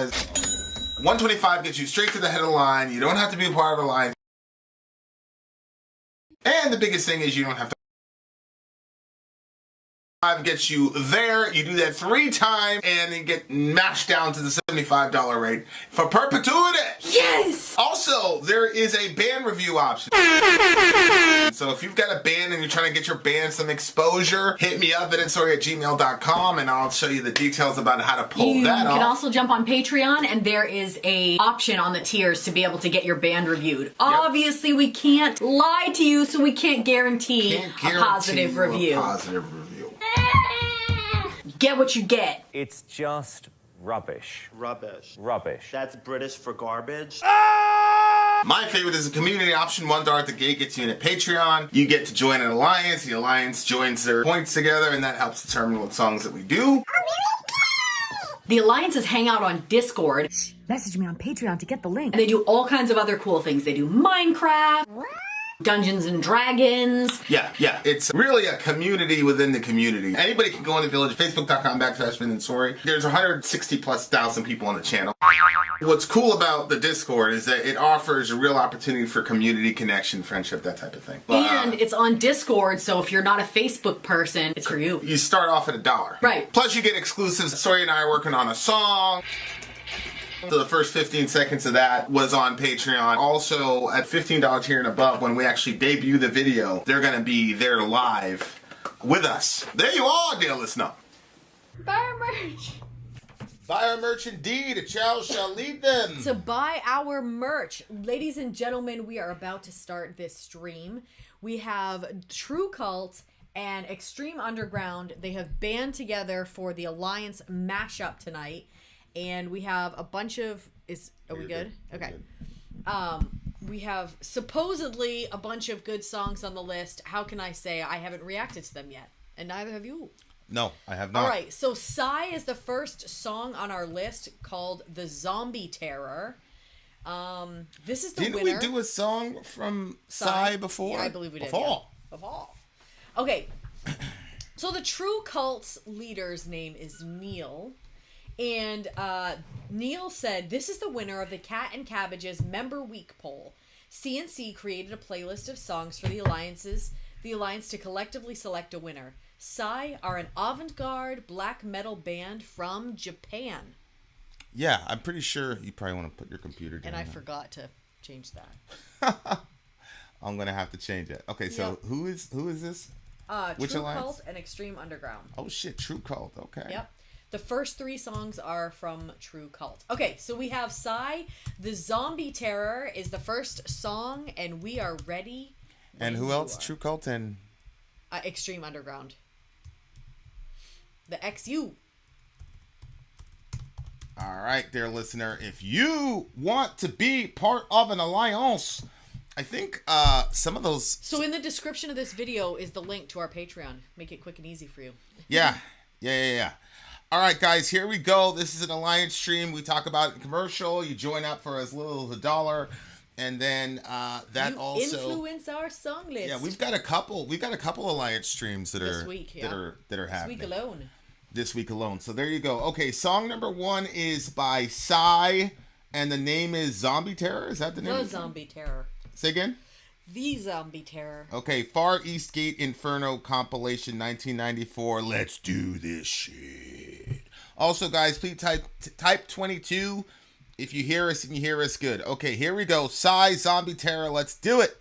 125 gets you straight to the head of the line. You don't have to be a part of the line. And the biggest thing is you don't have to. 5 gets you there. You do that 3 times and then get mashed down to the $75 rate for perpetuity. Yes! Also, there is a band review option. So if you've got a band and you're trying to get your band some exposure, hit me up at itstory@gmail.com and I'll show you the details about how to pull that off. You can also jump on Patreon and there is a option on the tiers to be able to get your band reviewed. Yep. Obviously, we can't lie to you, so we can't guarantee a positive review. Get what you get. It's just rubbish. Rubbish. Rubbish. That's British for garbage. My favorite is the community option. $1 at the gate gets you in at Patreon. You get to join an alliance. The alliance joins their points together, and that helps determine what songs that we do. The alliances hang out on Discord. Message me on Patreon to get the link. And they do all kinds of other cool things. They do Minecraft. Dungeons and Dragons. Yeah. It's really a community within the community. Anybody can go in the village, facebook.com/VinDirStory. There's 160,000+ people on the channel. What's cool about the Discord is that it offers a real opportunity for community connection, friendship, that type of thing. And it's on Discord, so if you're not a Facebook person, it's for you. You start off at $1. Right. Plus you get exclusives. Story and I are working on a song. So the first 15 seconds of that was on Patreon. Also, at $15 tier and above, when we actually debut the video, they're going to be there live with us. There you are, dear listener. Buy our merch. Buy our merch indeed. A child shall lead them. To buy our merch. Ladies and gentlemen, we are about to start this stream. We have True Cult and Extreme Underground. They have band together for the Alliance mashup tonight. And we have a bunch of... Are we good? Okay. We have supposedly a bunch of good songs on the list. How can I say I haven't reacted to them yet? And neither have you. No, I have not. All right, so Sigh is the first song on our list called The Zombie Terror. This is the winner. Didn't we do a song from Sigh before? Yeah, I believe we did. Before. Okay. So the True Cult's leader's name is Neil. And Neil said, this is the winner of the Cat and Cabbage's Member Week poll. CNC created a playlist of songs for the Alliance to collectively select a winner. Sigh are an avant-garde black metal band from Japan. Yeah, I'm pretty sure you probably want to put your computer down. And I forgot to change that. I'm going to have to change it. Okay, so who is this? Which True Alliance? Cult and Extreme Underground. Oh shit, True Cult, okay. Yep. The first 3 songs are from True Cult. Okay, so we have Sigh. The Zombie Terror is the first song, and we are ready. And who else? True Cult and... Extreme Underground. The XU. All right, dear listener. If you want to be part of an alliance, I think some of those... So in the description of this video is the link to our Patreon. Make it quick and easy for you. Yeah. All right, guys, here we go. This is an alliance stream. We talk about it in commercial. You join up for as little as $1, and then that you also influence our song list. Yeah, we've got a couple alliance streams that this are week, that are happening this week alone. So there you go. Okay, song number 1 is by Sigh, and the name is Zombie Terror. Is that the name? The Zombie Terror. Say again. The Zombie Terror. Okay, Far East Gate Inferno compilation 1994. Let's do this shit. Also, guys, please type 22 if you hear us and you hear us good. Okay, here we go. Sigh, Zombie Terror. Let's do it.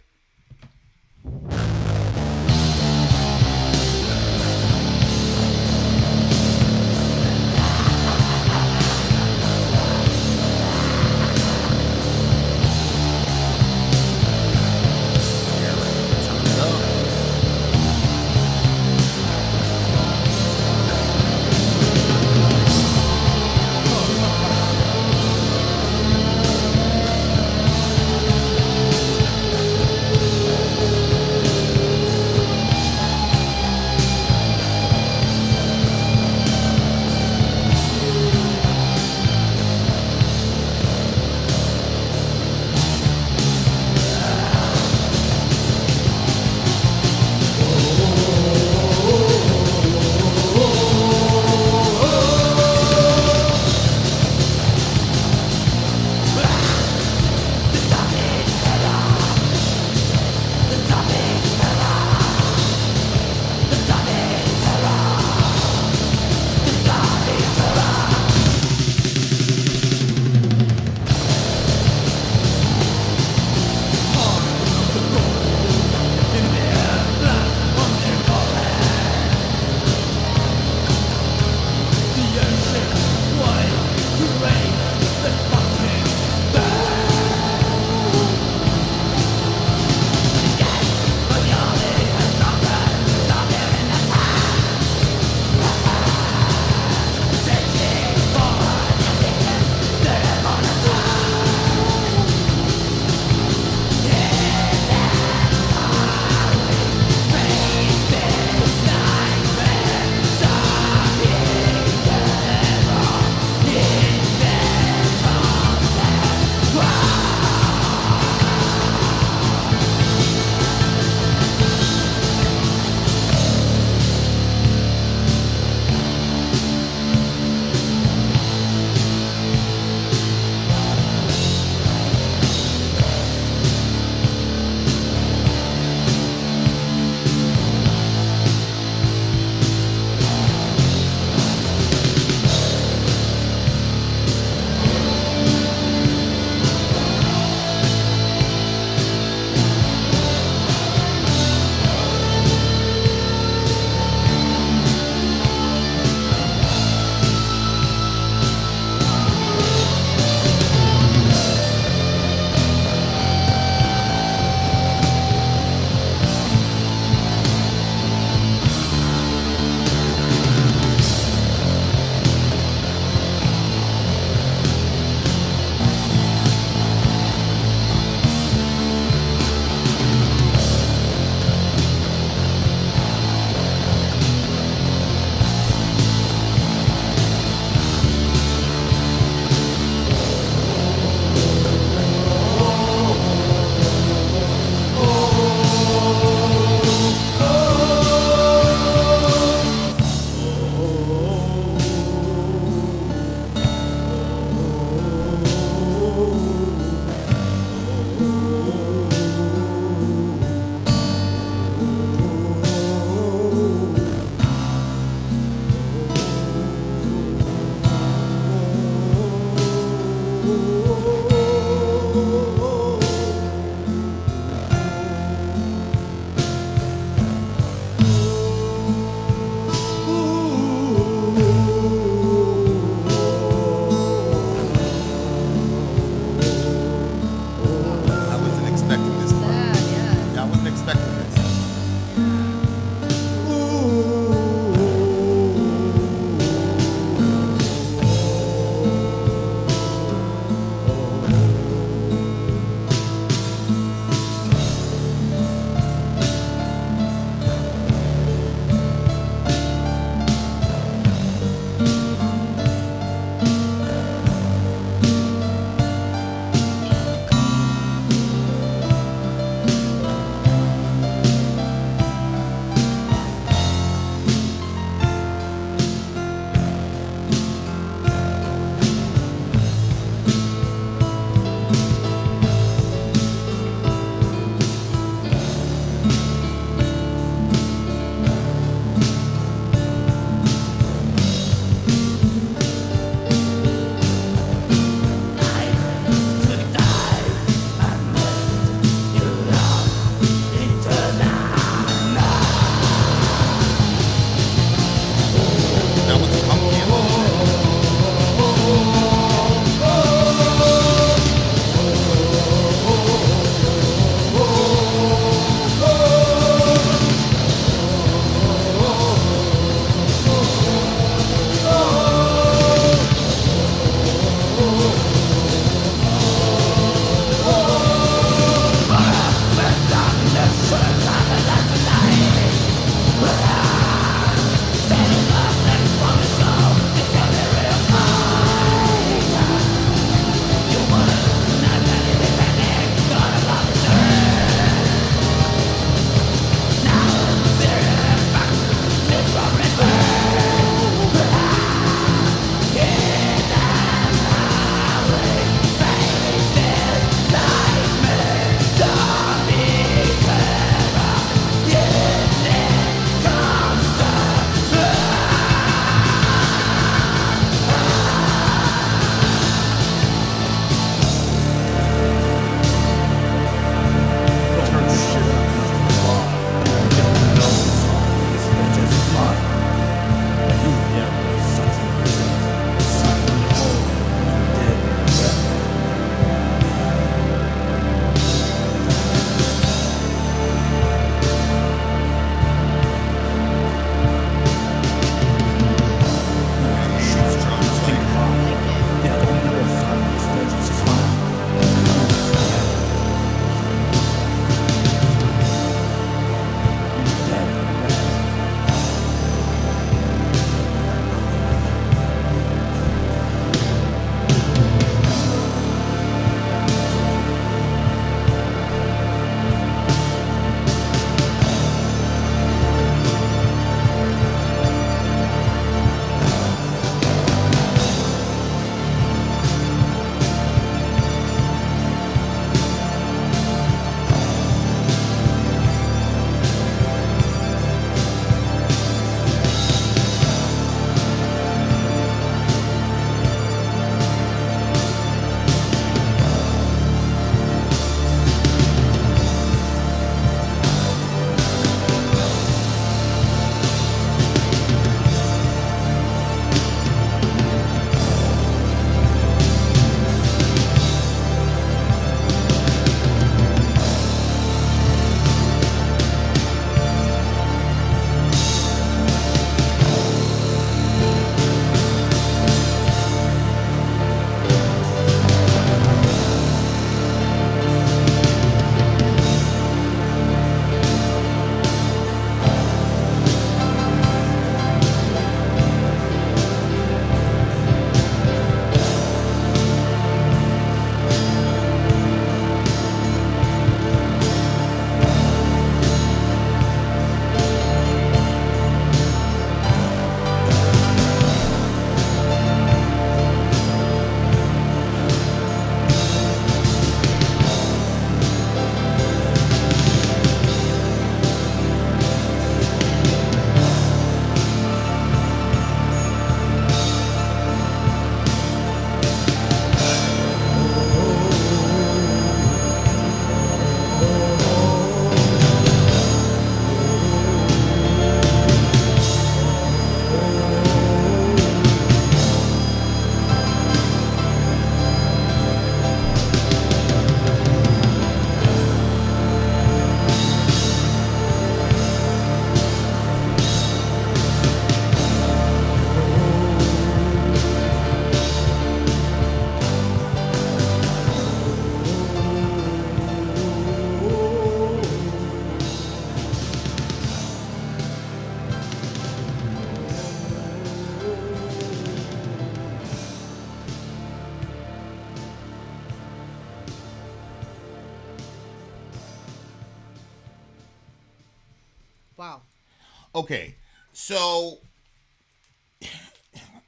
Okay, so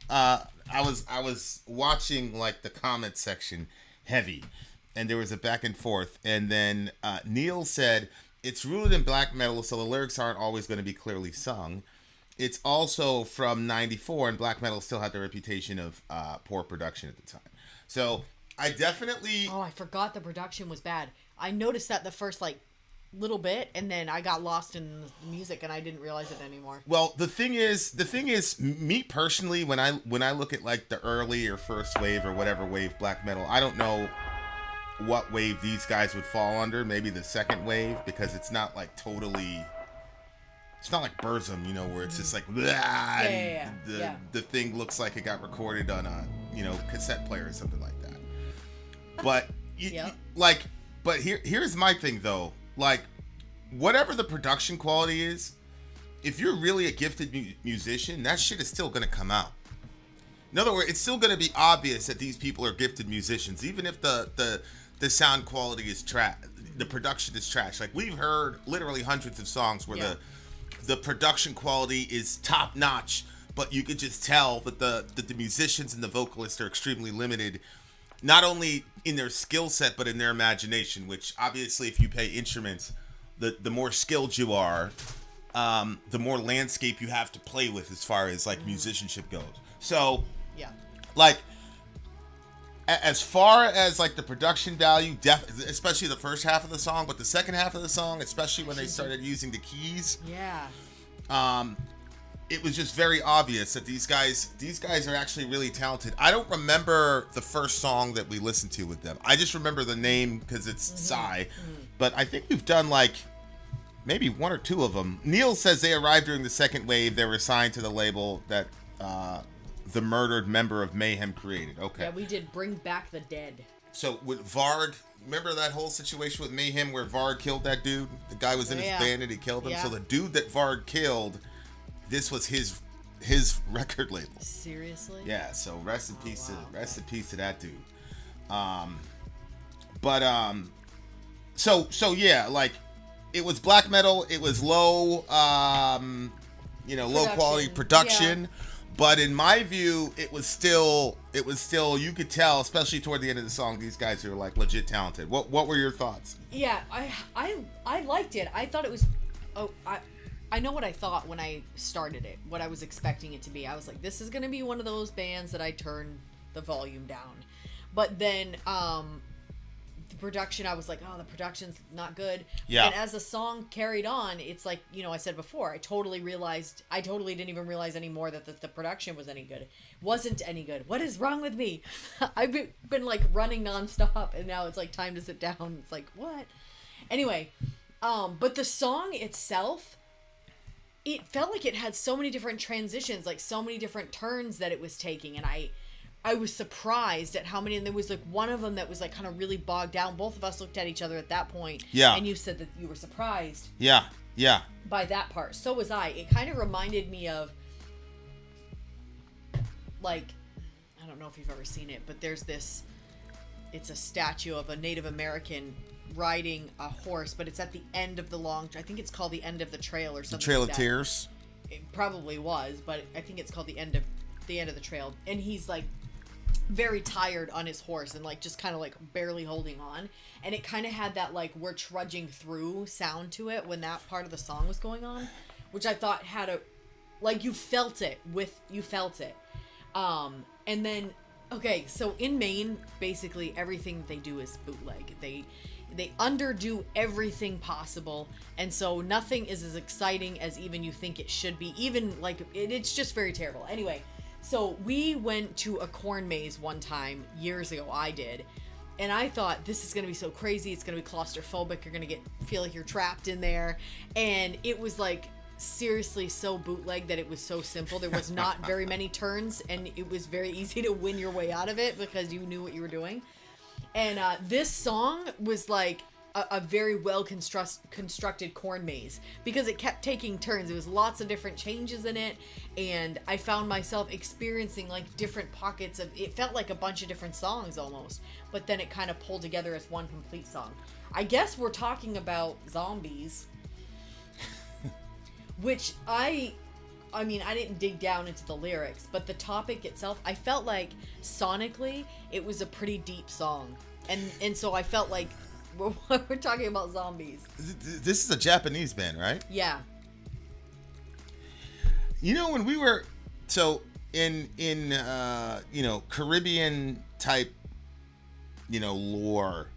I was watching like the comment section heavy, and there was a back and forth, and then Neil said it's rooted in black metal, so the lyrics aren't always going to be clearly sung. It's also from '94, and black metal still had the reputation of poor production at the time. So I definitely. Oh, I forgot the production was bad. I noticed that the first like little bit, and then I got lost in the music, and I didn't realize it anymore. Well, the thing is, me personally, when I look at like the early or first wave or whatever wave black metal, I don't know what wave these guys would fall under. Maybe the second wave, because it's not like totally. It's not like Burzum, you know, where it's just like blah, the thing looks like it got recorded on a cassette player or something like that. But but here's my thing though. Like, whatever the production quality is, if you're really a gifted musician, that shit is still going to come out. In other words, it's still going to be obvious that these people are gifted musicians, even if the sound quality is trash, the production is trash. Like, we've heard literally hundreds of songs where the production quality is top notch, but you could just tell that the musicians and the vocalists are extremely limited. Not only in their skill set, but in their imagination, which obviously if you play instruments, the more skilled you are, the more landscape you have to play with as far as like musicianship goes. So, like, as far as like the production value, especially the first half of the song, but the second half of the song, especially when they started using the keys, it was just very obvious that these guys are actually really talented. I don't remember the first song that we listened to with them. I just remember the name because it's Sigh. But I think we've done like maybe one or two of them. Neil says they arrived during the second wave. They were assigned to the label that the murdered member of Mayhem created. Okay. Yeah, we did Bring Back the Dead. So with Varg, remember that whole situation with Mayhem where Varg killed that dude? The guy was in his band and he killed him. Yeah. So the dude that Varg killed, this was his record label. Seriously? Yeah, so rest in peace to that dude. So yeah, like it was black metal, it was low low quality production. But in my view, it was still you could tell, especially toward the end of the song, these guys are like legit talented. What were your thoughts? Yeah, I liked it. I thought it was I know what I thought when I started it, what I was expecting it to be. I was like, this is going to be one of those bands that I turn the volume down. But then the production, I was like, oh, the production's not good. Yeah. And as the song carried on, it's like, I said before, I totally didn't even realize anymore that the production was any good. Wasn't any good. What is wrong with me? I've been like running nonstop, and now it's like time to sit down. It's like, what? Anyway, but the song itself, it felt like it had so many different transitions, like so many different turns that it was taking, and I was surprised at how many, and there was like one of them that was like kind of really bogged down. Both of us looked at each other at that point, and you said that you were surprised by that part. So was I. It kind of reminded me of, like, I don't know if you've ever seen it, but there's this, it's a statue of a Native American riding a horse, but it's at the end of the I think it's called the end of the trail or something. The Trail like of that. Tears. It probably was, but I think it's called the end of the trail, and he's like very tired on his horse and like just kind of like barely holding on, and it kind of had that like we're trudging through sound to it when that part of the song was going on, which I thought had a like you felt it. And then okay, so in Maine, basically everything they do is bootleg. They underdo everything possible, and so nothing is as exciting as even you think it should be. Even like it's just very terrible. Anyway, so we went to a corn maze one time years ago. I did, and I thought this is gonna be so crazy. It's gonna be claustrophobic. You're gonna feel like you're trapped in there, and it was like seriously so bootleg that it was so simple. There was not very many turns, and it was very easy to win your way out of it because you knew what you were doing. And this song was like a very well constructed corn maze because it kept taking turns. There was lots of different changes in it, and I found myself experiencing like different pockets of it. Felt like a bunch of different songs almost, but then it kind of pulled together as one complete song. I guess we're talking about zombies. which I mean, I didn't dig down into the lyrics, but the topic itself, I felt like sonically it was a pretty deep song. And so I felt like we're talking about zombies. This is a Japanese band, right? Yeah. You know, when we were in Caribbean type, lore,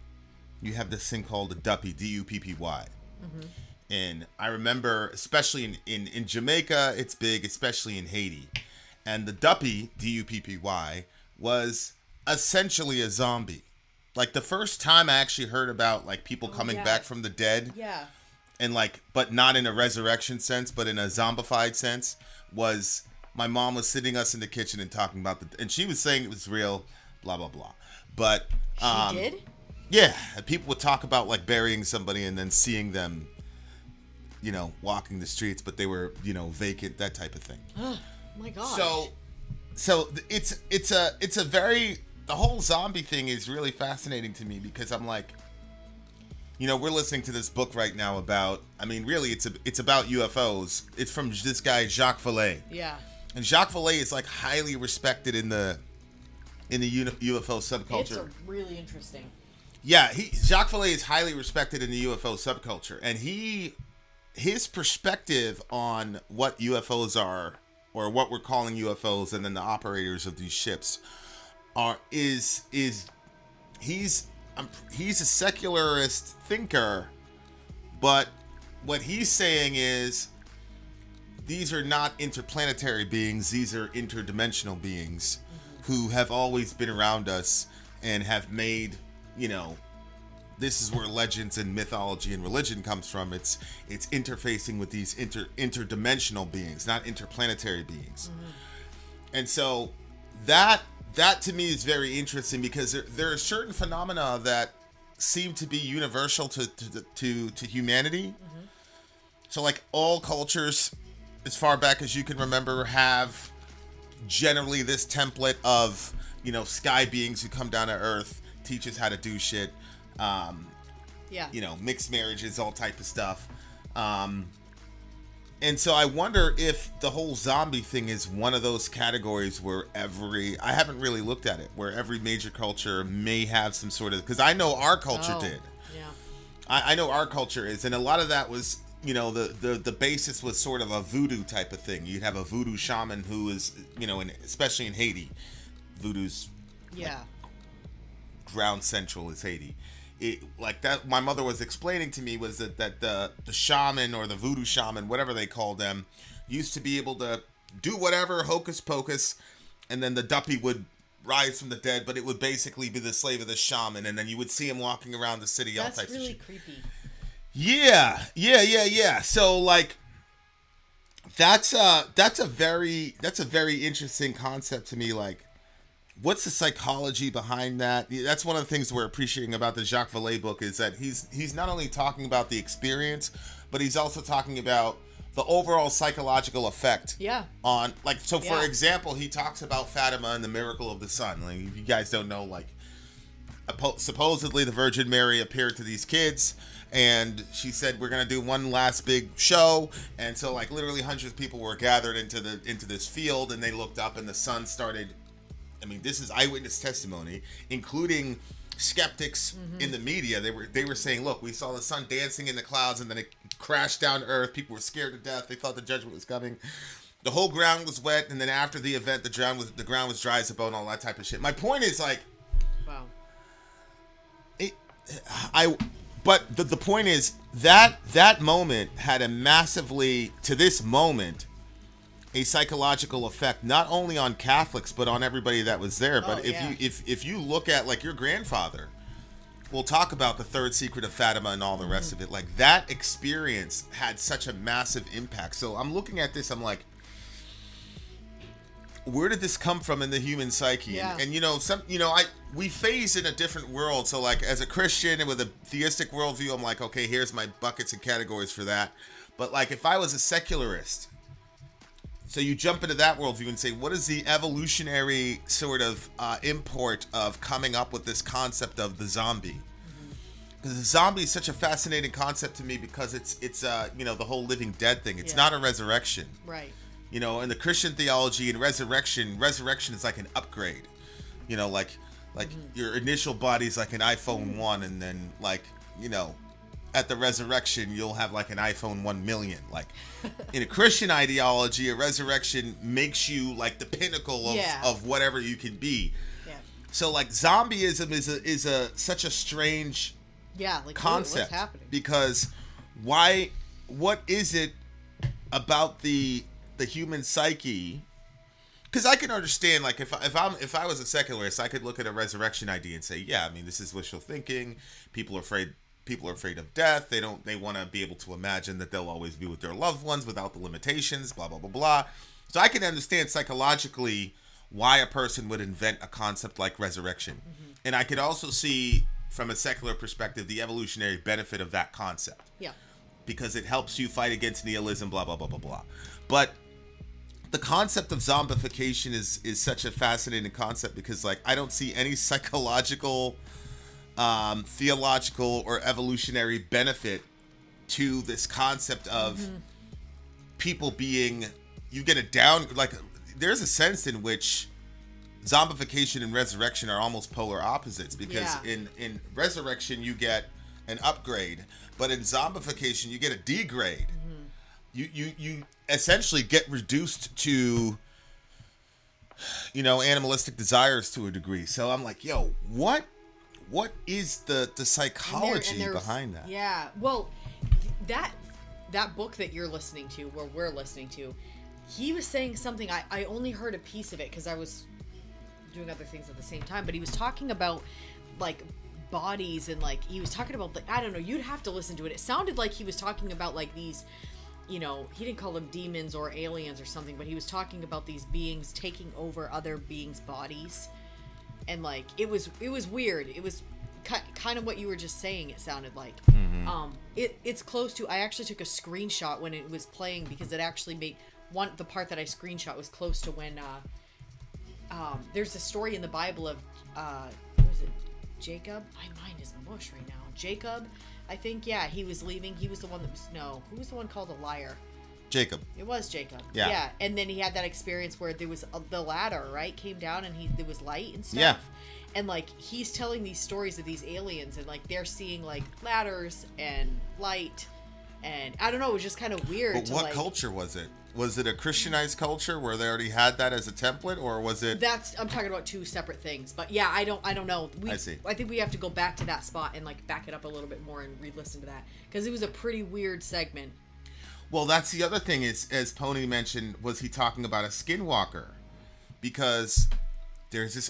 you have this thing called a duppy, Duppy. Mm-hmm. And I remember, especially in Jamaica, it's big, especially in Haiti. And the duppy, Duppy, was essentially a zombie. Like, the first time I actually heard about, like, people coming back from the dead. Yeah. And, like, but not in a resurrection sense, but in a zombified sense, was my mom was sitting us in the kitchen and talking about and she was saying it was real, blah, blah, blah. But, she did? Yeah. People would talk about, like, burying somebody and then seeing them, walking the streets, but they were, vacant, that type of thing. Oh, my gosh. So it's a very... The whole zombie thing is really fascinating to me because I'm like, we're listening to this book right now about, really it's about UFOs. It's from this guy, Jacques Vallée. Yeah. And Jacques Vallée is like highly respected in the UFO subculture. It's really interesting. Yeah, Jacques Vallée is highly respected in the UFO subculture. And his perspective on what UFOs are, or what we're calling UFOs, and then the operators of these ships he's a secularist thinker, but what he's saying is these are not interplanetary beings, these are interdimensional beings who have always been around us and have made, this is where legends and mythology and religion comes from. It's interfacing with these interdimensional beings, not interplanetary beings. And so that to me is very interesting because there are certain phenomena that seem to be universal to humanity. Mm-hmm. So, like, all cultures, as far back as you can remember, have generally this template of, sky beings who come down to Earth, teach us how to do shit. Mixed marriages, all type of stuff. And so I wonder if the whole zombie thing is one of those categories where I haven't really looked at it, where every major culture may have some sort of, because I know our culture did. Yeah. I know our culture is, and a lot of that was, the basis was sort of a voodoo type of thing. You'd have a voodoo shaman who is, especially in Haiti, voodoo's ground central is Haiti. Like that, my mother was explaining to me was that the shaman or the voodoo shaman, whatever they called them, used to be able to do whatever hocus pocus, and then the duppy would rise from the dead, but it would basically be the slave of the shaman, and then you would see him walking around the city, all types of shit. That's really creepy. Yeah. So like, that's a very interesting concept to me. Like, what's the psychology behind that? That's one of the things we're appreciating about the Jacques Vallée book is that he's not only talking about the experience, but he's also talking about the overall psychological effect. Yeah. On, like, so for example, he talks about Fatima and the miracle of the sun. Like, if you guys don't know, like, supposedly the Virgin Mary appeared to these kids and she said, we're gonna do one last big show, and so like literally hundreds of people were gathered into this field, and they looked up and the sun started. This is eyewitness testimony, including skeptics in the media. They were saying, look, we saw the sun dancing in the clouds and then it crashed down to earth. People were scared to death. They thought the judgment was coming. The whole ground was wet, and then after the event, the ground was dry as a bone, all that type of shit. My point is, like, wow. But the point is that moment had a massively, to this moment, a psychological effect not only on Catholics but on everybody that was there. But if you look at, like, your grandfather, we'll talk about the third secret of Fatima and all the rest of it. Like, that experience had such a massive impact. So I'm looking at this, I'm like, where did this come from in the human psyche? Yeah. And we phase in a different world. So, like, as a Christian and with a theistic worldview, I'm like, okay, here's my buckets and categories for that. But, like, if I was a secularist, so you jump into that worldview and say, what is the evolutionary sort of import of coming up with this concept of the zombie? Because the zombie is such a fascinating concept to me because it's the whole living dead thing. It's Yeah. not a resurrection. Right. In the Christian theology and resurrection is like an upgrade. Like your initial body's like an iPhone 1, and then at the resurrection you'll have like an iPhone 1 million. Like in a Christian ideology, a resurrection makes you like the pinnacle of whatever you can be. Yeah. So like zombieism is a such a strange concept, what's happening? because what is it about the human psyche? Because I can understand, like, if I was a secularist, I could look at a resurrection idea and say, yeah, I mean, this is wishful thinking. People are afraid of death. They want to be able to imagine that they'll always be with their loved ones without the limitations, blah blah blah blah. So I can understand psychologically why a person would invent a concept like resurrection. And I could also see from a secular perspective the evolutionary benefit of that concept. Yeah. Because it helps you fight against nihilism, blah blah blah blah blah. But the concept of zombification is such a fascinating concept because like I don't see any psychological, theological, or evolutionary benefit to this concept of people being, you get a down, like there's a sense in which zombification and resurrection are almost polar opposites, because in resurrection you get an upgrade, but in zombification you get a degrade. You essentially get reduced to animalistic desires to a degree. So I'm like, yo, what is the psychology behind that? Yeah. Well, that book that you're listening to, where we're listening to, he was saying something. I only heard a piece of it because I was doing other things at the same time, but he was talking about like bodies, and like he was talking about like, I don't know, you'd have to listen to it. It sounded like he was talking about like these, he didn't call them demons or aliens or something, but he was talking about these beings taking over other beings' bodies. And like it was weird. It was kind of what you were just saying, it sounded like. It's close to, I actually took a screenshot when it was playing, because it actually made the part that I screenshot was close to when there's a story in the Bible of what was it, Jacob? My mind is mush right now. Jacob, I think, he was leaving. He was the one who was the one called a liar? Jacob. It was Jacob. Yeah. And then he had that experience where there was the ladder, right? Came down and there was light and stuff. Yeah. And like he's telling these stories of these aliens, and like they're seeing like ladders and light, and I don't know, it was just kind of weird. But what culture was it? Was it a Christianized culture where they already had that as a template, or was it? I'm talking about two separate things. But yeah, I don't know. I see. I think we have to go back to that spot and like back it up a little bit more and re-listen to that, because it was a pretty weird segment. Well, that's the other thing is, as Pony mentioned, was he talking about a skinwalker? Because there's this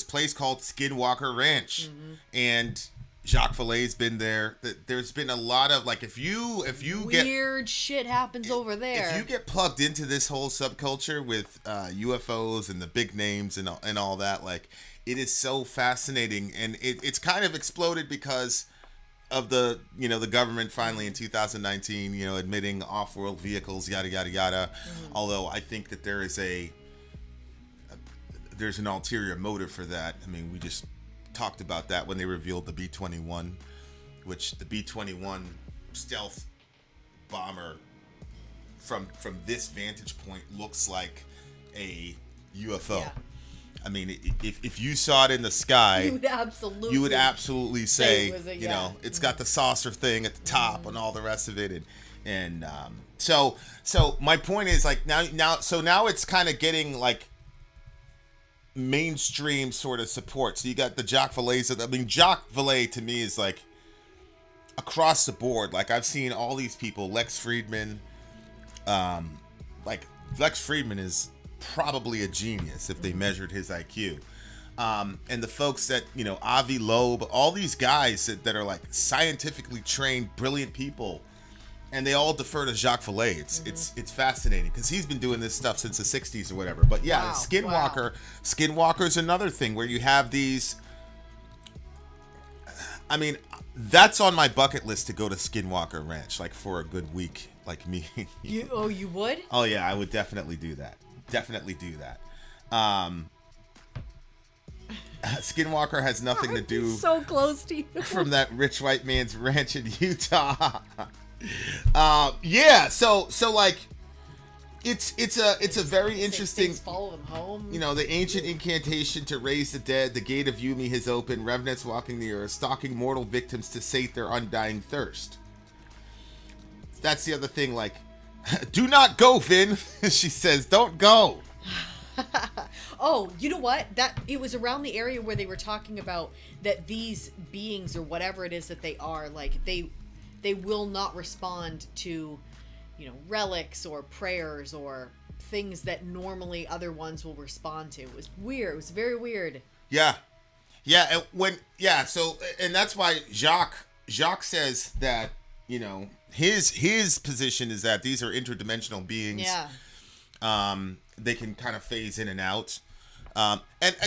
place called Skinwalker Ranch, and Jacques Vallée's been there. There's been a lot of like, if you get weird shit happens over there. If you get plugged into this whole subculture with UFOs and the big names and all that, like it is so fascinating, and it's kind of exploded because of the government finally in 2019 admitting off-world vehicles, yada yada yada. Although I think that there's an ulterior motive for that. I mean, we just talked about that when they revealed the B-21, which the B-21 stealth bomber from this vantage point looks like a UFO. Yeah. I mean, if you saw it in the sky, you would absolutely say, it's got the saucer thing at the top and all the rest of it, and so my point is like now it's kind of getting like mainstream sort of support. So you got the Jacques Vallée's. I mean, Jacques Vallée to me is like across the board. Like I've seen all these people, Lex Friedman. Like Lex Friedman is probably a genius if they measured his IQ. And the folks that, Avi Loeb, all these guys that are like scientifically trained, brilliant people, and they all defer to Jacques Vallée. It's fascinating because he's been doing this stuff since the 60s or whatever. But yeah, wow, Skinwalker's another thing where you have these. I mean, that's on my bucket list to go to Skinwalker Ranch, like for a good week, like me. You would? Oh yeah, I would definitely do that. Skinwalker has nothing to do so close to you. from that rich white man's ranch in Utah. Yeah, so like it's a very interesting. Follow them home. You know, the ancient incantation to raise the dead, the gate of Yumi has opened, revenants walking the earth, stalking mortal victims to sate their undying thirst. That's the other thing, like, do not go, Vin. She says, don't go. Oh, you know what? That it was around the area where they were talking about that these beings or whatever it is that they are, like they will not respond to, you know, relics or prayers or things that normally other ones will respond to. It was weird. It was very weird. Yeah. Yeah, and that's why Jacques says that, you know, his position is that these are interdimensional beings. Yeah. They can kind of phase in and out. And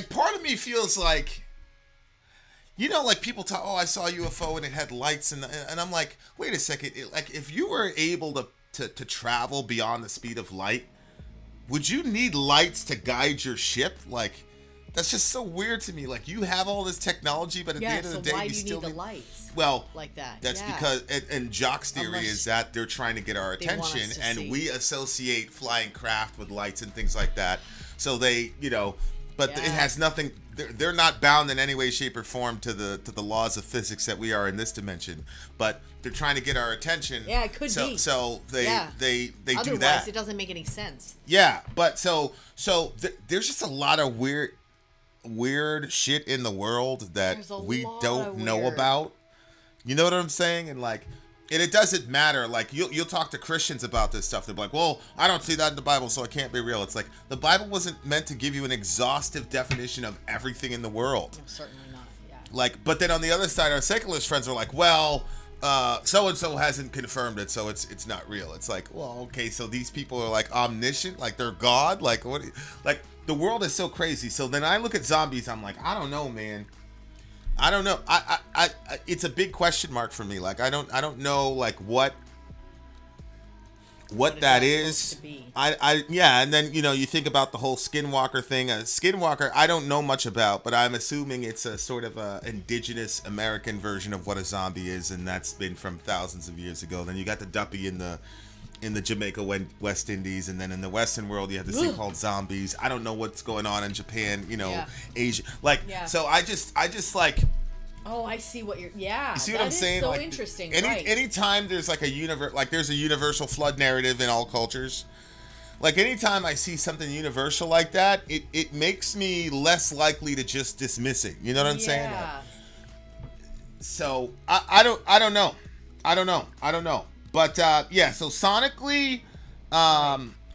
part of me feels like, you know, like people talk, oh, I saw a UFO and it had lights, and I'm like, wait a second, like if you were able to travel beyond the speed of light, would you need lights to guide your ship? Like, that's just so weird to me. Like, you have all this technology, but at the end of the day, why you do you still need the lights? Well, like that. That's because, and Jacques' theory is that they're trying to get our they want us attention, to and see. we associate flying craft with lights and things like that. So they, you know, but it has nothing. They're not bound in any way, shape, or form to the laws of physics that we are in this dimension. But they're trying to get our attention. Yeah, it could be. So they do that. Otherwise, it doesn't make any sense. Yeah, but so there's just a lot of weird shit in the world that we don't know about. You know what I'm saying? And like, and it doesn't matter. Like, you'll talk to Christians about this stuff. They're like, well, I don't see that in the Bible, so it can't be real. It's like, the Bible wasn't meant to give you an exhaustive definition of everything in the world. No, certainly not. Yeah. Like, but then on the other side, our secularist friends are like, well, so and so hasn't confirmed it, so it's not real. It's like, well, okay, so these people are like omniscient, like they're God, like what? Like, the world is so crazy. So then I look at zombies, I'm like, I don't know, man. I don't know. I it's a big question mark for me. Like, I don't know, like what that is. Yeah, and then, you know, you think about the whole Skinwalker thing. Skinwalker, I don't know much about, but I'm assuming it's a sort of a indigenous American version of what a zombie is, and that's been from thousands of years ago. Then you got the Duppy in the Jamaica West Indies, and then in the Western world you have this thing called zombies. I don't know what's going on in Japan, you know, Asia. Like, so I just like. Oh, I see what you're. Yeah, you see what I'm saying? So like, interesting. Anytime there's like there's a universal flood narrative in all cultures. Like, anytime I see something universal like that, it makes me less likely to just dismiss it. You know what I'm saying? Like, so I don't know. But yeah, so sonically,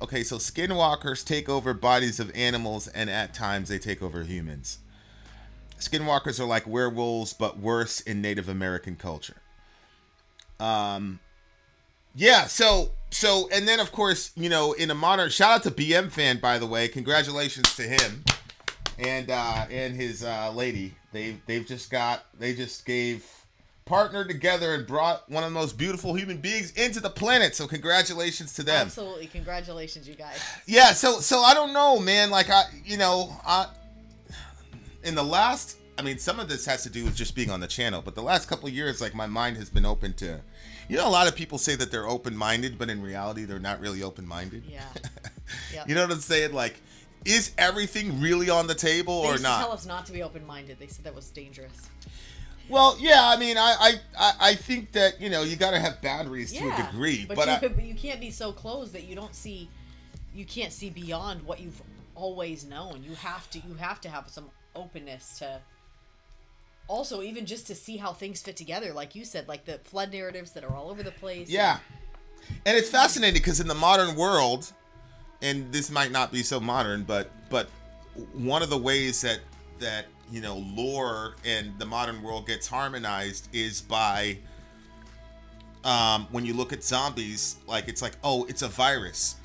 okay, so skinwalkers take over bodies of animals, and at times they take over humans. Skinwalkers are like werewolves, but worse in Native American culture. Yeah, so and then of course, you know, in a modern, shout out to BM Fan, by the way, congratulations to him and his lady. They just partnered together and brought one of the most beautiful human beings into the planet. So congratulations to them. Absolutely, congratulations, you guys. Yeah, so I don't know, man. Like, in the last, I mean, some of this has to do with just being on the channel, but the last couple of years, like, my mind has been open to, you know, a lot of people say that they're open-minded, but in reality, they're not really open-minded. Yeah. Yep. You know what I'm saying? Like, is everything really on the table or used not? To tell us not to be open-minded. They said that was dangerous. Well, yeah, I mean, I think that, you know, you got to have boundaries to a degree, but you can't be so closed that you can't see beyond what you've always known. You have to have some openness to also even just to see how things fit together, like you said, like the flood narratives that are all over the place. Yeah. And it's fascinating because in the modern world, and this might not be so modern, but one of the ways that you know, lore and the modern world gets harmonized is by when you look at zombies, like, it's like, oh, it's a virus,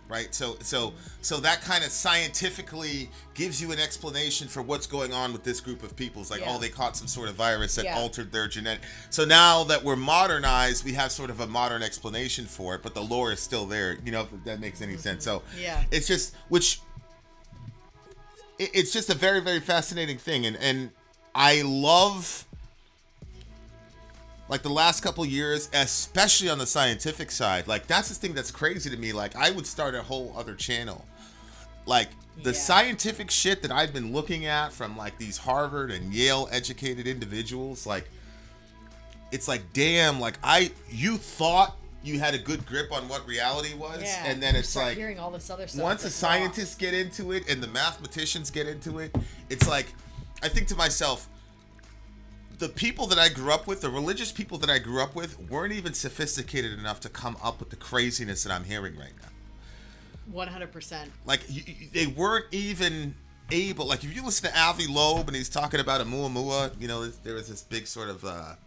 right? So that kind of scientifically gives you an explanation for what's going on with this group of people. It's like, oh, they caught some sort of virus that altered their genetic. So now that we're modernized, we have sort of a modern explanation for it, but the lore is still there. You know, if that makes any sense. So it's just, which it's just a very, very fascinating thing. And I love, like, the last couple years, especially on the scientific side, like, that's the thing that's crazy to me. Like, I would start a whole other channel. Like, the scientific shit that I've been looking at from, like, these Harvard and Yale educated individuals, like, it's like, damn, like, you thought you had a good grip on what reality was, and then it's like, hearing all this other stuff, once the scientists get into it and the mathematicians get into it, it's like, I think to myself, the people that I grew up with, the religious people that I grew up with, weren't even sophisticated enough to come up with the craziness that I'm hearing right now. 100%. Like, they weren't even able, like, if you listen to Avi Loeb and he's talking about a Muamua, you know, there was this big sort of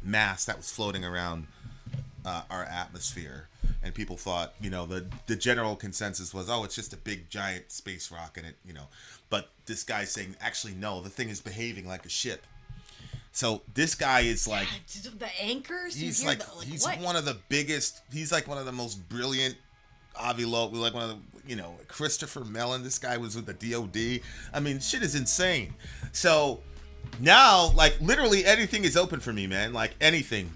mass that was floating around our atmosphere, and people thought, you know, the general consensus was, oh, it's just a big giant space rock, and it, you know, but this guy's saying, actually, no, the thing is behaving like a ship. So this guy is like, the anchors. He's like, he's what? One of the biggest. He's like one of the most brilliant. Avi Loeb, like one of the, you know, Christopher Mellon. This guy was with the DOD. I mean, shit is insane. So now, like, literally anything is open for me, man. Like, anything.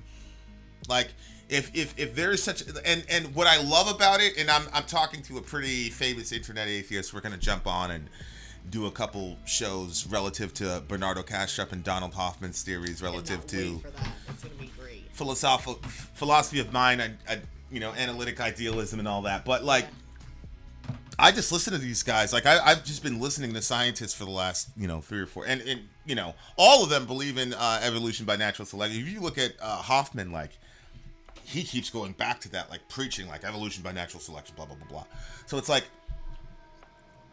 Like, if there is such, and what I love about it, and I'm talking to a pretty famous internet atheist. We're gonna jump on and do a couple shows relative to Bernardo Kastrup and Donald Hoffman's theories relative to for that. It's gonna be great. Philosophy of mind, you know, analytic idealism and all that. But like, I just listen to these guys. Like, I've just been listening to scientists for the last, you know, 3 or 4, and you know, all of them believe in evolution by natural selection. If you look at Hoffman, like, he keeps going back to that, like, preaching like evolution by natural selection, blah blah blah blah. So it's like,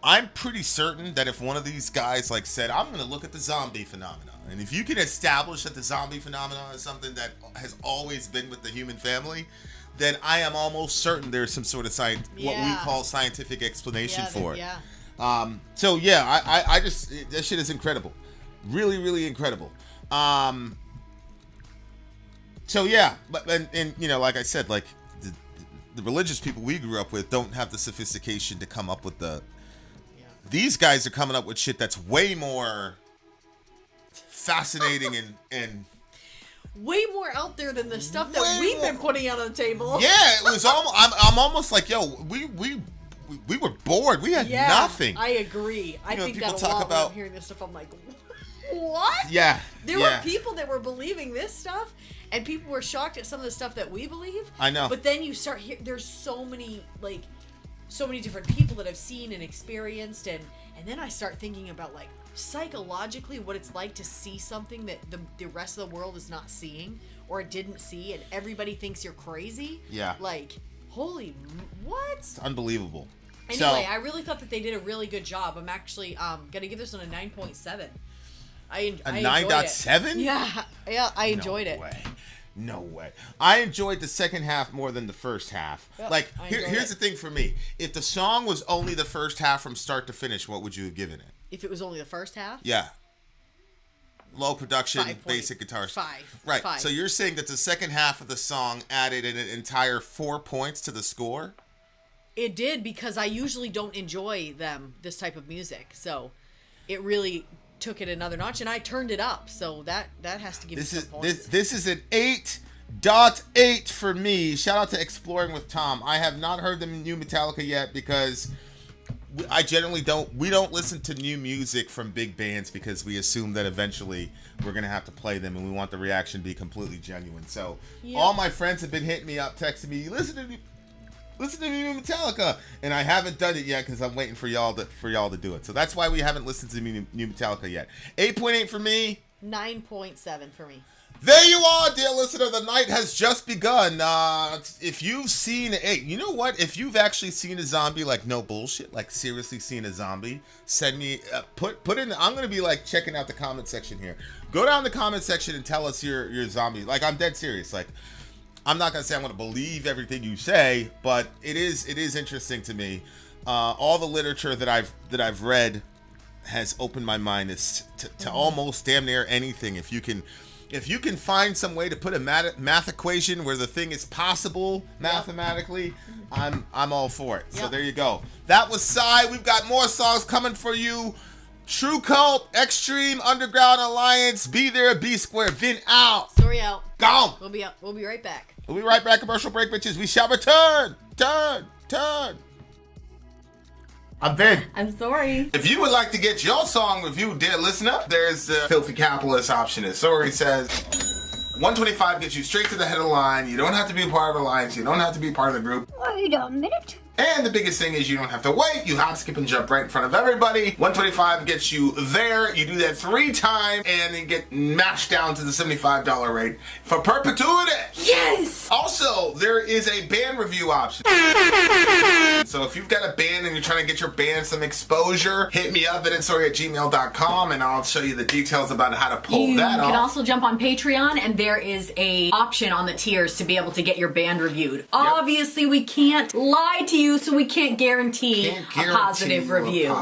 I'm pretty certain that if one of these guys, like, said, I'm going to look at the zombie phenomenon, and if you can establish that the zombie phenomenon is something that has always been with the human family, then I am almost certain there's some sort of what we call scientific explanation for it. Yeah. So yeah, I just, that shit is incredible, really, really incredible. So yeah, but and you know, like I said, like, the religious people we grew up with don't have the sophistication to come up with the. These guys are coming up with shit that's way more fascinating and way more out there than the stuff that we've been putting out on the table. Yeah, it was almost. I'm almost like, yo, we were bored. We had nothing. I agree. I think people that talk a lot about when I'm hearing this stuff. I'm like, what? Yeah. There were people that were believing this stuff, and people were shocked at some of the stuff that we believe. I know. But then you start there's so many different people that I've seen and experienced, and then I start thinking about, like, psychologically what it's like to see something that the rest of the world is not seeing or didn't see, and everybody thinks you're crazy. Yeah. Like, holy, what? It's unbelievable. Anyway, I really thought that they did a really good job. I'm actually gonna give this one a 9.7. I 9.7? Yeah, I enjoyed it. No way. I enjoyed the second half more than the first half. Yep, like, here's the thing for me. If the song was only the first half from start to finish, what would you have given it? If it was only the first half? Yeah. Low production, basic guitars. 5. Right. 5. So you're saying that the second half of the song added an entire 4 points to the score? It did, because I usually don't enjoy this type of music. So it really took it another notch, and I turned it up, so that has to give me some points. This is an 8.8 for me. Shout out to Exploring with Tom. I have not heard the new Metallica yet, because I generally we don't listen to new music from big bands, because we assume that eventually we're gonna have to play them, and we want the reaction to be completely genuine. So all my friends have been hitting me up, texting me, listen to new Metallica, and I haven't done it yet because I'm waiting for y'all to do it. So that's why we haven't listened to new Metallica yet. 8.8 for me. 9.7 for me. There you are, dear listener. The night has just begun. If you've seen you know what? If you've actually seen a zombie, like, no bullshit, like, seriously seen a zombie, send me put in. I'm gonna be, like, checking out the comment section here. Go down the comment section and tell us your zombie. Like, I'm dead serious. Like, I'm not gonna say I'm gonna believe everything you say, but it is interesting to me. All the literature that I've read has opened my mind to almost damn near anything. If you can If you can find some way to put a math equation where the thing is possible mathematically, I'm all for it. So there you go. That was Sigh. We've got more songs coming for you. True Cult, Extreme Underground Alliance, Be There, Be Square, Vin out. Story out. Gone. We'll be right back. We'll be right back. Commercial break, bitches. We shall return. Turn. I'm Vin. I'm sorry. If you would like to get your song reviewed, dear listener, there's the Filthy Capitalist option. As Sorry says, $125 gets you straight to the head of the line. You don't have to be a part of the alliance. You don't have to be part of the group. Wait a minute. And the biggest thing is you don't have to wait. You hop, skip, and jump right in front of everybody. $125 gets you there. You do that 3 times, and then get mashed down to the $75 rate for perpetuity. Yes! Also, there is a band review option. So if you've got a band and you're trying to get your band some exposure, hit me up at itsorry@gmail.com, and I'll show you the details about how to pull that off. You can also jump on Patreon, and there is a option on the tiers to be able to get your band reviewed. Obviously, we can't lie to you, so we can't guarantee a positive review.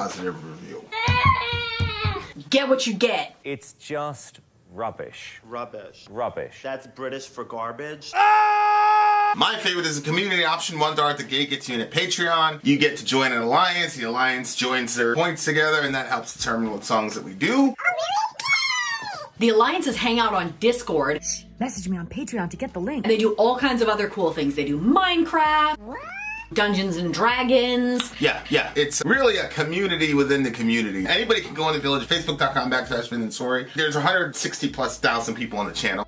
Get what you get. It's just rubbish. Rubbish. Rubbish. That's British for garbage. My favorite is the community option. $1 at the gate gets you in at Patreon. You get to join an alliance. The alliance joins their points together, and that helps determine what songs that we do. The alliances hang out on Discord. Message me on Patreon to get the link. They do all kinds of other cool things. They do Minecraft, Dungeons and Dragons. Yeah. It's really a community within the community. Anybody can go in the village, facebook.com/VinandSorry. There's 160,000+ people on the channel.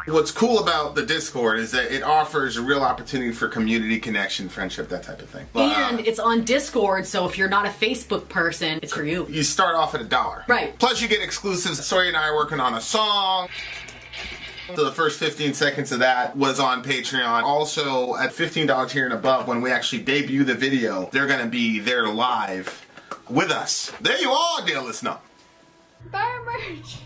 What's cool about the Discord is that it offers a real opportunity for community connection, friendship, that type of thing. And it's on Discord, so if you're not a Facebook person, it's for you. You start off at $1. Right. Plus you get exclusives. Sorry and I are working on a song. So the first 15 seconds of that was on Patreon. Also, at $15 tier and above, when we actually debut the video, they're going to be there live with us. There you are, dear listener. Buy our merch.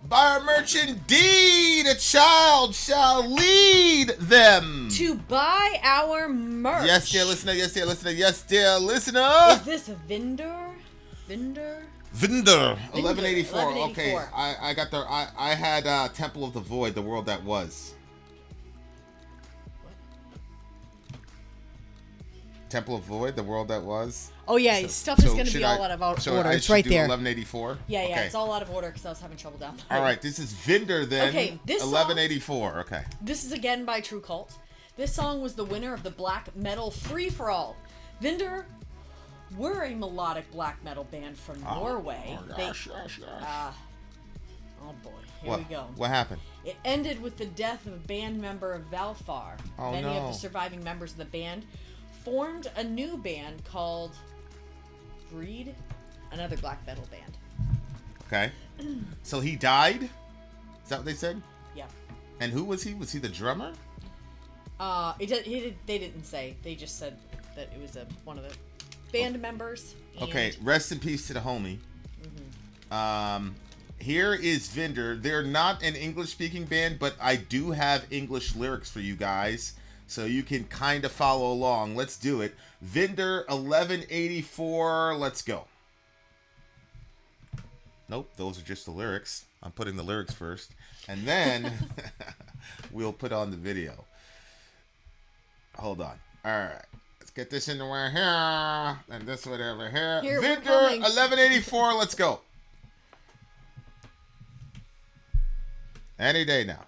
Buy our merch indeed. A child shall lead them. To buy our merch. Yes, dear listener. Yes, dear listener. Yes, dear listener. Is this a Windir? Windir, 1184. 1184. Okay, I got the. I had Temple of the Void, the world that was. Temple of Void, the world that was. Oh yeah, stuff is going to be all out of order. It's right there. 1184. Yeah, okay. It's all out of order because I was having trouble down. All right, this is Windir then. Okay, this 1184. Okay. This is again by True Cult. This song was the winner of the black metal free for all. Windir. We're a melodic black metal band from Norway. Oh gosh. Oh boy, here we go. What happened? It ended with the death of a band member of Valfar. Oh, Many no. of the surviving members of the band formed a new band called Breed, another black metal band. Okay. So he died? Is that what they said? Yeah. And who was he? Was he the drummer? They didn't say. They just said that it was one of the band members. Okay, rest in peace to the homie. Here is Windir. They're not an English-speaking band, but I do have English lyrics for you guys, so you can kind of follow along. Let's do it. Windir 1184. Let's go. Nope, those are just the lyrics. I'm putting the lyrics first, and then we'll put on the video. Hold on. All right. Let's get this in the way here, and this whatever here. Windir 1184. Let's go. Any day now.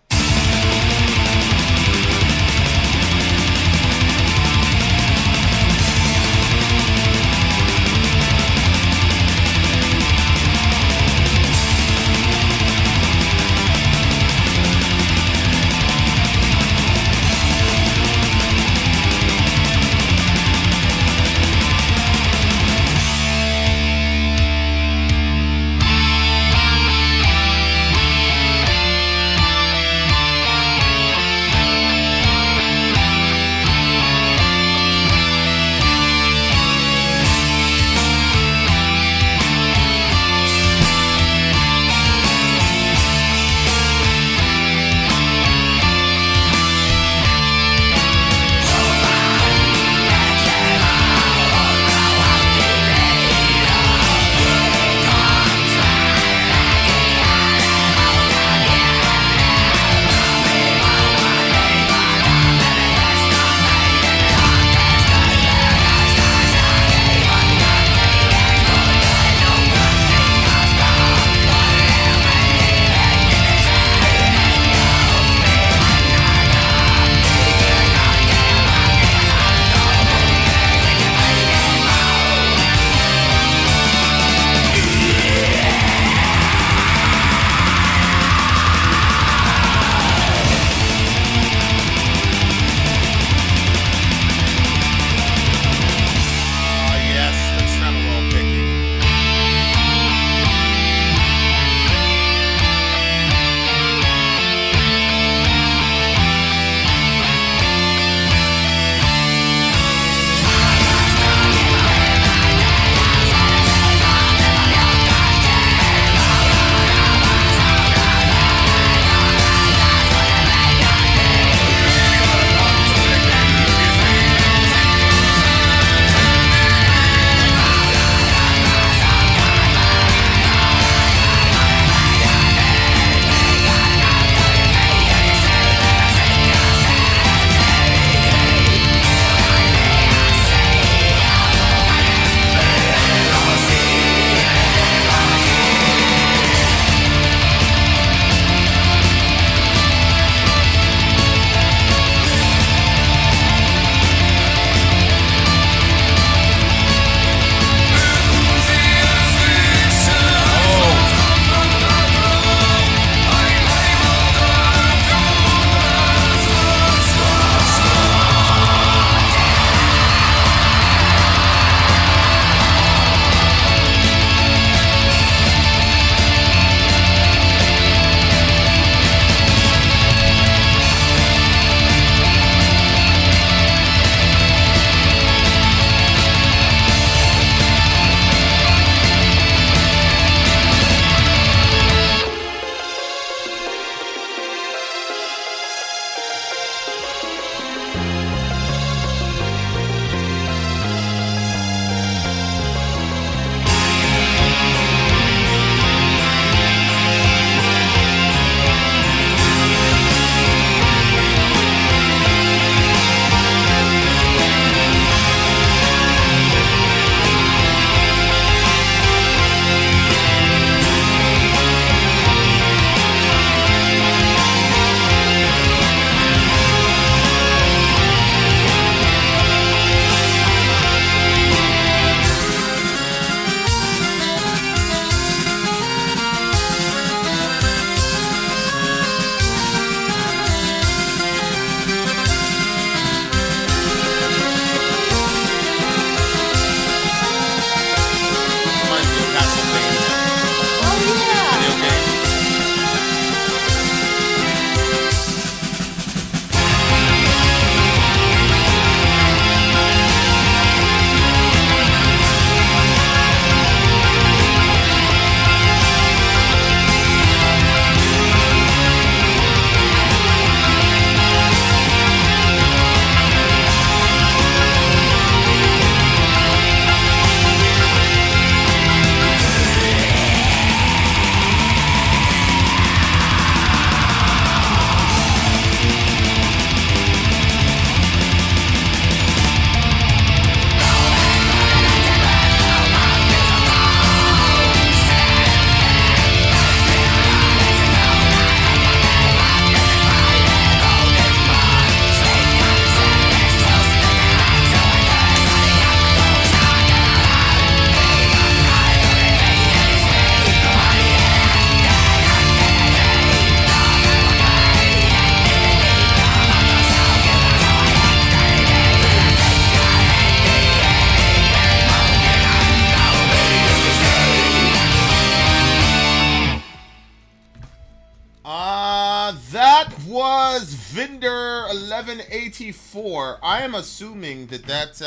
Windir 1184. I am assuming that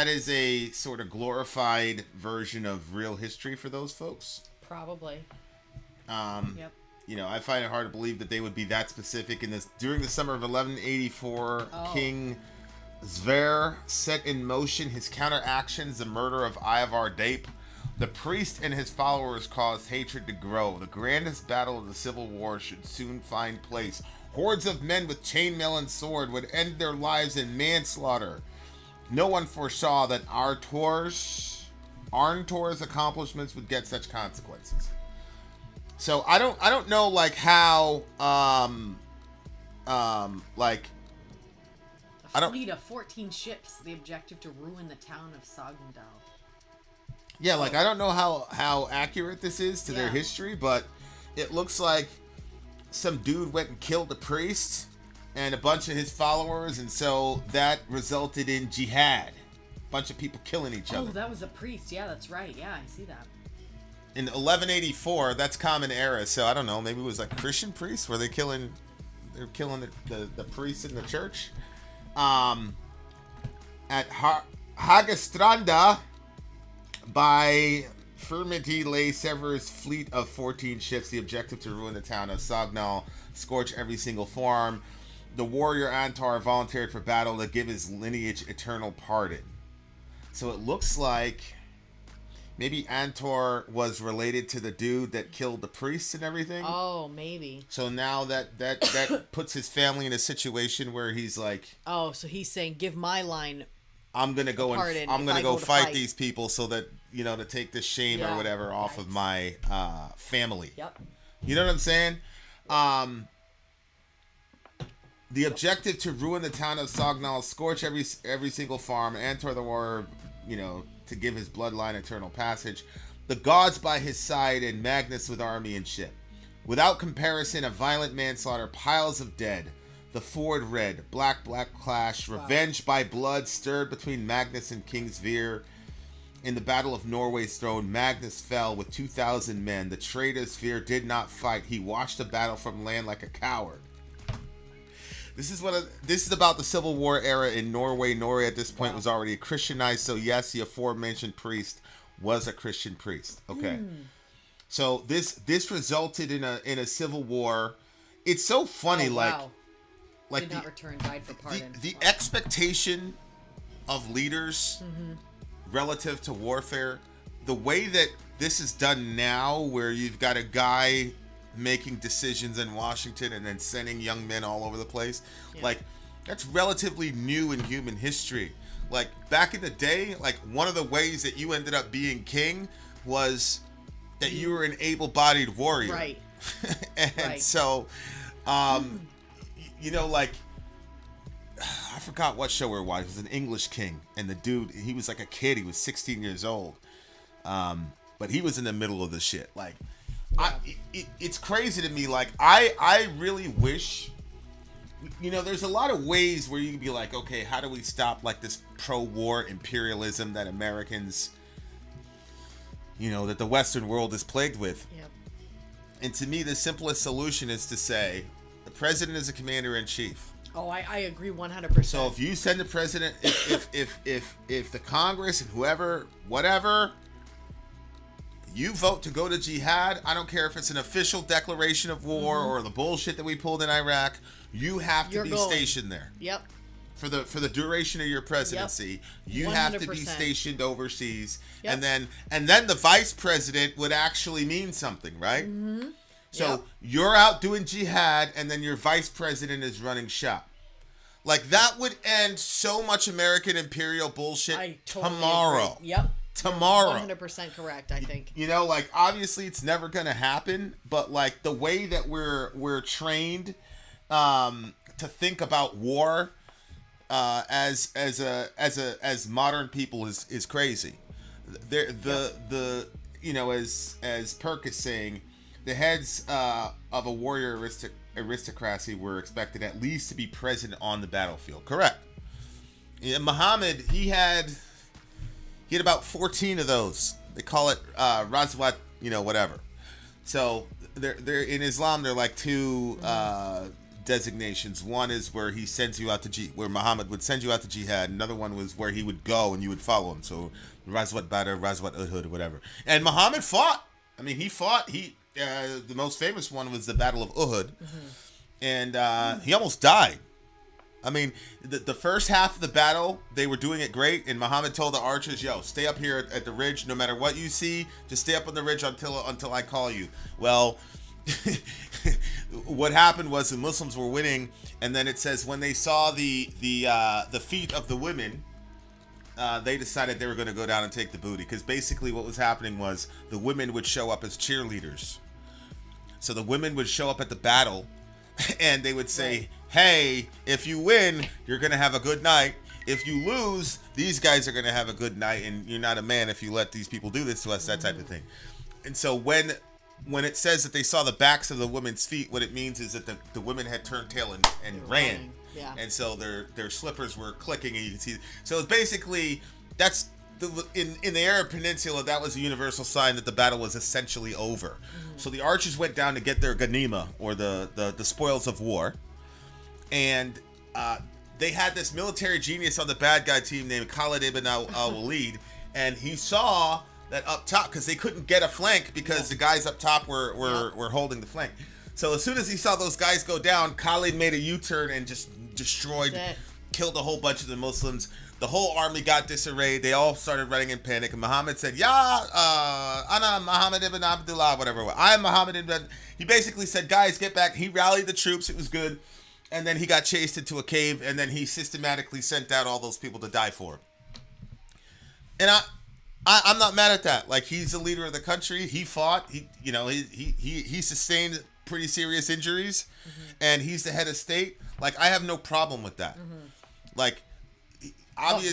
is a sort of glorified version of real history for those folks. Probably. Yep. You know, I find it hard to believe that they would be that specific in this. During the summer of 1184, King Zver set in motion his counteractions, the murder of Ivar Dape. The priest and his followers caused hatred to grow. The grandest battle of the Civil War should soon find place. Hordes of men with chainmail and sword would end their lives in manslaughter. No one foresaw that Arntor's accomplishments would get such consequences. So I don't know like how like a fleet of 14 ships. The objective to ruin the town of Sogndal. Yeah, like I don't know how accurate this is to their history, but it looks like some dude went and killed a priest and a bunch of his followers, and so that resulted in jihad. A bunch of people killing each other. Oh, that was a priest. Yeah, that's right. Yeah, I see that. In 1184, that's Common Era, so I don't know, maybe it was like Christian priests. Were they killing the priests in the church? At Hagastranda, by Firmity lay Sever's fleet of 14 ships, the objective to ruin the town of Sognal, scorch every single farm. The warrior Antar volunteered for battle to give his lineage eternal pardon. So it looks like maybe Antar was related to the dude that killed the priests and everything. Oh, maybe. So now that puts his family in a situation where he's like, oh, so he's saying, give my line. I'm gonna go fight these people so that, you know, to take this shame or whatever off of my family. Yep. You know what I'm saying? The objective to ruin the town of Sognal, scorch every single farm, Antar the warrior, you know, to give his bloodline eternal passage. The gods by his side, and Magnus with army and ship. Without comparison, a violent manslaughter, piles of dead. The Ford red, black clash, revenge by blood stirred between Magnus and King Sverre. In the Battle of Norway's Throne, Magnus fell with 2,000 men. The traitor Sverre did not fight. He watched the battle from land like a coward. This is about the Civil War era in Norway. Norway at this point was already Christianized, so yes, the aforementioned priest was a Christian priest. Okay, so this resulted in a civil war. It's so funny, like did not return, died for pardon. The expectation of leaders relative to warfare, the way that this is done now, where you've got a guy making decisions in Washington and then sending young men all over the place, like that's relatively new in human history. Like back in the day, like one of the ways that you ended up being king was that you were an able-bodied warrior, right? And so you know, like I forgot what show it was. It was an English king, and the dude, he was like a kid. He was 16 years old, but he was in the middle of the shit. Like, it's crazy to me. Like, I really wish, you know, there's a lot of ways where you can be like, okay, how do we stop like this pro-war imperialism that Americans, you know, that the Western world is plagued with. Yep. And to me, the simplest solution is to say the president is a commander-in-chief. Oh, I agree 100%. So if you send the president, if the Congress and whoever, whatever, you vote to go to jihad, I don't care if it's an official declaration of war or the bullshit that we pulled in Iraq, you have to be stationed there. Yep. For the duration of your presidency, you 100%. Have to be stationed overseas, and then the vice president would actually mean something, right? Mm-hmm. So you're out doing jihad, and then your vice president is running shop. Like that would end so much American imperial bullshit tomorrow. Agree. Yep. Tomorrow. 100% correct, I think. You know, like obviously it's never gonna happen, but like the way that we're trained to think about war as modern people is crazy. The you know, as Perk is saying, the heads of a warrior aristocracy were expected at least to be present on the battlefield. Correct. Yeah, Muhammad, he had about 14 of those. They call it Razwat, you know, whatever. So they're in Islam. They're like two designations. One is where he sends you out to where Muhammad would send you out to jihad. Another one was where he would go and you would follow him. So Ghazwat Badr, Ghazwat Uhud, or whatever. And Muhammad fought. I mean, he fought. The most famous one was the Battle of Uhud, and he almost died. I mean, the first half of the battle, they were doing it great, and Muhammad told the archers, "Yo, stay up here at the ridge. No matter what you see, just stay up on the ridge until I call you." Well, what happened was the Muslims were winning, and then it says when they saw the feet of the women, they decided they were going to go down and take the booty, because basically what was happening was the women would show up as cheerleaders. So the women would show up at the battle, and they would say, "Hey, if you win, you're going to have a good night. If you lose, these guys are going to have a good night, and you're not a man if you let these people do this to us," that type of thing. And so when it says that they saw the backs of the women's feet, what it means is that the women had turned tail and ran. Yeah. And so their slippers were clicking, and you can see. So it's basically, that's in the Arab Peninsula, that was a universal sign that the battle was essentially over. So the archers went down to get their ganima, or the spoils of war, and they had this military genius on the bad guy team named Khalid ibn al-Walid, and he saw that up top, because they couldn't get a flank because the guys up top were holding the flank. So as soon as he saw those guys go down, Khalid made a U-turn and just destroyed, killed a whole bunch of the Muslims. The whole army got disarrayed. They all started running in panic. And Muhammad said, Ana Muhammad ibn Abdullah, whatever. I am Muhammad ibn... He basically said, guys, get back. He rallied the troops. It was good. And then he got chased into a cave. And then he systematically sent out all those people to die for him. And I'm not mad at that. Like, he's the leader of the country. He fought. He sustained pretty serious injuries. And he's the head of state. Like, I have no problem with that. Like...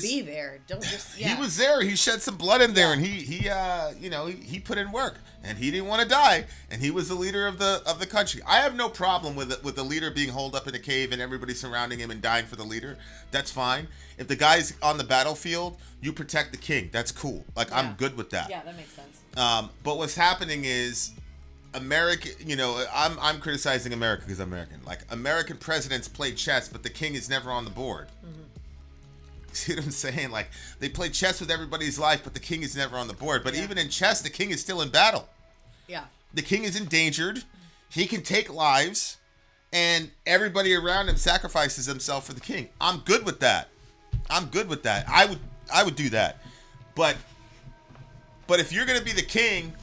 Be there. Don't just. He was there. He shed some blood in there, and he put in work, and he didn't want to die, and he was the leader of the country. I have no problem with the leader being holed up in a cave and everybody surrounding him and dying for the leader. That's fine. If the guy's on the battlefield, you protect the king. That's cool. Like, I'm good with that. Yeah, that makes sense. But what's happening is, America, I'm criticizing America because I'm American. Like, American presidents play chess, but the king is never on the board. See what I'm saying? Like, they play chess with everybody's life, but the king is never on the board. But even in chess, the king is still in battle. Yeah. The king is endangered. He can take lives, and everybody around him sacrifices himself for the king. I'm good with that. I would do that. But if you're gonna be the king,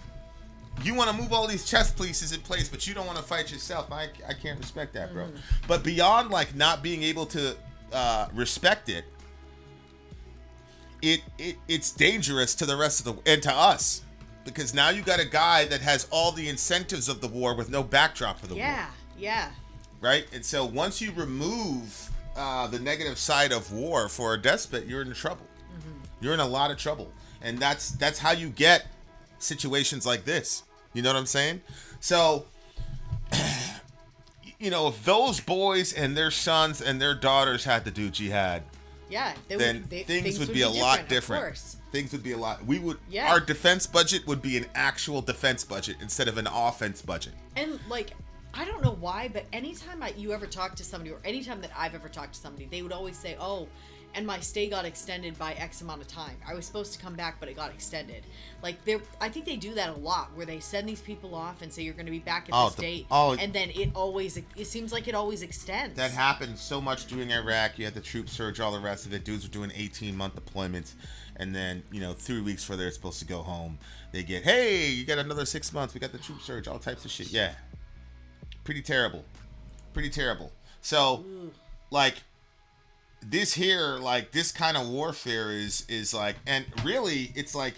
you want to move all these chess pieces in place, but you don't want to fight yourself. I can't respect that, bro. But beyond, like, not being able to respect it, it's dangerous to the rest of the, and to us, because now you got a guy that has all the incentives of the war with no backdrop for the war. Yeah. Right? And so once you remove the negative side of war for a despot, you're in trouble. You're in a lot of trouble. And that's how you get situations like this. You know what I'm saying? So, if those boys and their sons and their daughters had to do jihad, things would be a lot different. Things would be a lot. Our defense budget would be an actual defense budget instead of an offense budget. And, like, I don't know why, but anytime you ever talk to somebody, or anytime that I've ever talked to somebody, they would always say, "Oh, and my stay got extended by X amount of time. I was supposed to come back, but it got extended." Like, I think they do that a lot, where they send these people off and say you're going to be back at this date, and then it seems like it always extends. That happened so much during Iraq. You had the troop surge, all the rest of it. Dudes were doing 18-month deployments, and then 3 weeks before they're supposed to go home, they get, "Hey, you got another 6 months. We got the troop surge," all types of shit. Yeah, pretty terrible. So, like, this here, like, this kind of warfare is like, and really, it's like,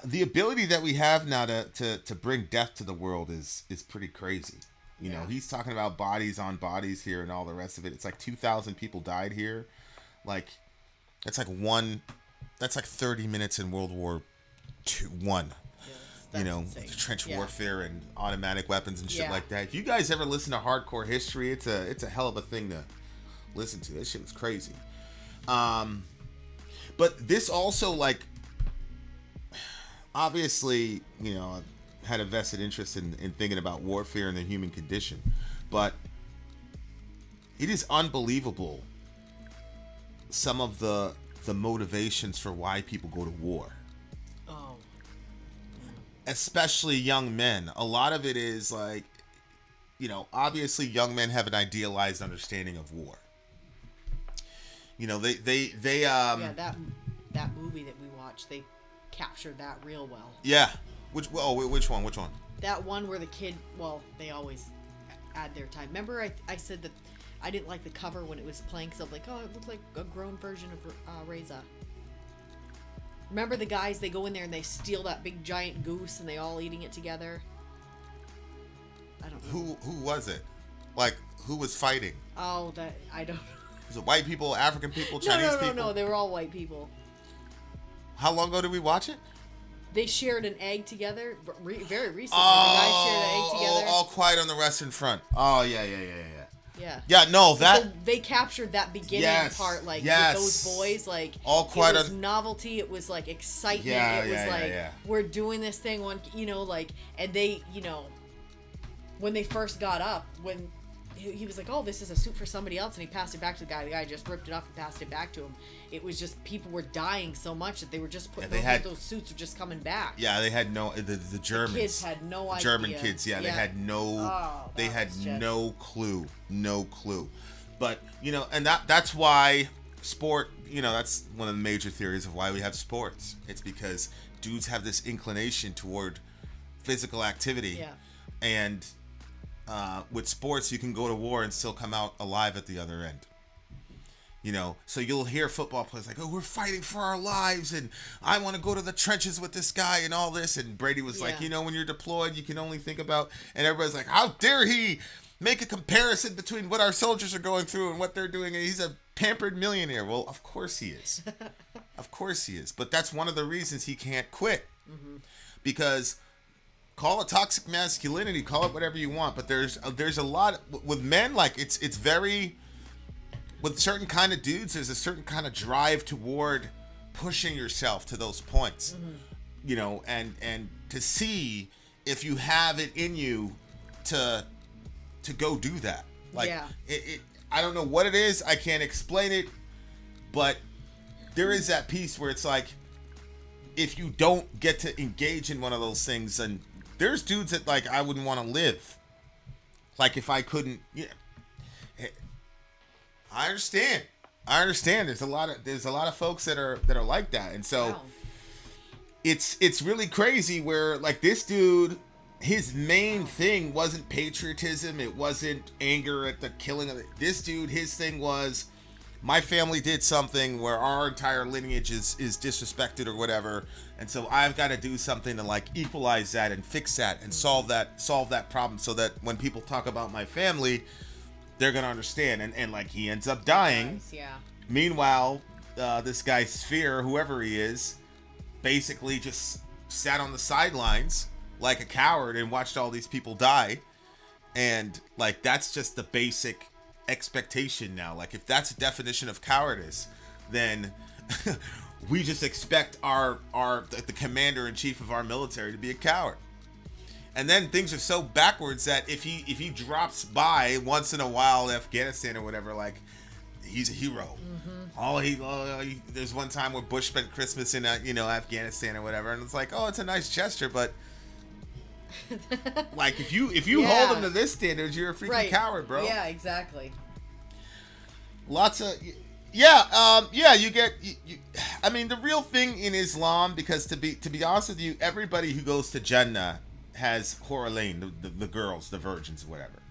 the ability that we have now to bring death to the world is pretty crazy. You know, he's talking about bodies on bodies here and all the rest of it. It's like 2,000 people died here. Like, that's like 30 minutes in World War I. Insane. Trench warfare and automatic weapons and shit like that. If you guys ever listen to hardcore history, it's a hell of a thing to listen to. That shit was crazy. But this also, like, obviously, had a vested interest in thinking about warfare and the human condition, but it is unbelievable some of the motivations for why people go to war. Oh. Especially young men. A lot of it is like, obviously young men have an idealized understanding of war. Yeah, that movie that we watched, they captured that real well. Yeah. Which one? That one where the kid, well, they always add their time. Remember I said that I didn't like the cover when it was playing because I was like, oh, it looked like a grown version of Reza. Remember the guys, they go in there and they steal that big giant goose and they all eating it together? I don't know. Who was it? Like, who was fighting? Oh, I don't know. Was it white people, African people, Chinese people? No, they were all white people. How long ago did we watch it? They shared an egg together very recently. The guys shared an egg together. All Quiet on the Western Front. Oh, yeah. Yeah. Yeah, no, they captured that beginning part, like, with those boys, like, all quiet it was novelty, it was, like, excitement, it was, we're doing this thing, and they, when they first got up, when he was like, oh, this is a suit for somebody else, and he passed it back to the guy just ripped it off and passed it back to him. It was just, people were dying so much that they were just putting, those suits were just coming back. Yeah, they had the Germans. The kids had no idea. German kids, they had no clue. No clue. But, and that's why sport, that's one of the major theories of why we have sports. It's because dudes have this inclination toward physical activity. Yeah. And with sports, you can go to war and still come out alive at the other end. So you'll hear football players like, oh, we're fighting for our lives, and I want to go to the trenches with this guy and all this. And Brady was like, when you're deployed, you can only think about, and everybody's like, how dare he make a comparison between what our soldiers are going through and what they're doing. And he's a pampered millionaire. Well, of course he is. Of course he is. But that's one of the reasons he can't quit. Mm-hmm. Because call it toxic masculinity, call it whatever you want, but there's a lot with men, like it's very, with certain kind of dudes, there's a certain kind of drive toward pushing yourself to those points. Mm-hmm. And to see if you have it in you to go do that. Like, I don't know what it is, I can't explain it, but there is that piece where it's like, if you don't get to engage in one of those things, and there's dudes that, like, I wouldn't want to live. Like, if I couldn't, I understand. There's a lot of folks that are like that, and so wow. It's really crazy. Where, like, this dude, his main thing wasn't patriotism. It wasn't anger at the killing of this dude. His thing was, my family did something where our entire lineage is disrespected or whatever, and so I've got to do something to, like, equalize that and fix that and solve that problem, so that when people talk about my family, they're gonna understand. And like, he ends up dying. Nice, yeah. Meanwhile, this guy Sphere, whoever he is, basically just sat on the sidelines like a coward and watched all these people die. And, like, that's just the basic expectation now. Like, if that's a definition of cowardice, then we just expect the commander-in-chief of our military to be a coward. And then things are so backwards that if he drops by once in a while in Afghanistan or whatever, like, he's a hero. Mm-hmm. There's one time where Bush spent Christmas in Afghanistan or whatever, and it's like, oh, it's a nice gesture, but like, if you hold him to this standards, you're a freaking coward, bro. Yeah, exactly. Lots of you get. I mean, the real thing in Islam, because to be honest with you, everybody who goes to Jannah has Hurulain, the girls, the virgins, whatever.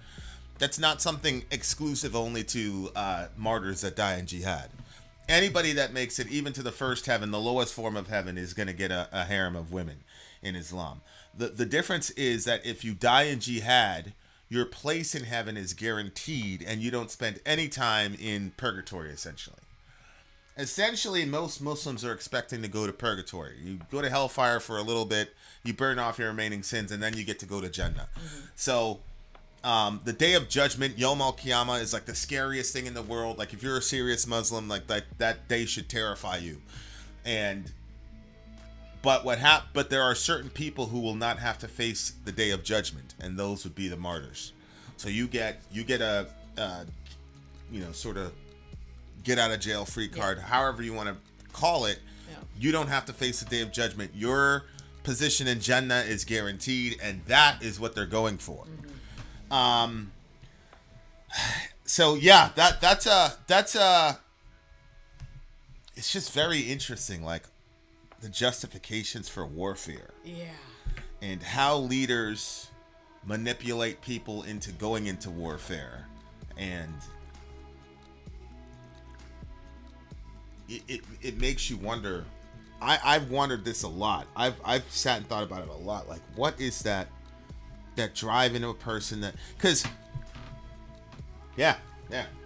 That's not something exclusive only to martyrs that die in jihad. Anybody that makes it even to the first heaven, the lowest form of heaven, is going to get a harem of women in Islam. The difference is that if you die in jihad, your place in heaven is guaranteed, and you don't spend any time in purgatory, essentially. Essentially, most Muslims are expecting to go to purgatory. You go to hellfire for a little bit, you burn off your remaining sins, and then you get to go to Jannah. Mm-hmm. So, the day of judgment, Yom Al-Qiyamah, is like the scariest thing in the world. Like, if you're a serious Muslim, like that day should terrify you. And But there are certain people who will not have to face the day of judgment, and those would be the martyrs. So you get a sort of get out of jail free card, however you want to call it. Yeah. You don't have to face the day of judgment. Your position in Jannah is guaranteed, and that is what they're going for. Mm-hmm. So yeah, that's it's just very interesting, like the justifications for warfare. Yeah. And how leaders manipulate people into going into warfare, and it makes you wonder. I've wondered this a lot. I've sat and thought about it a lot. Like, what is that drive into a person that, because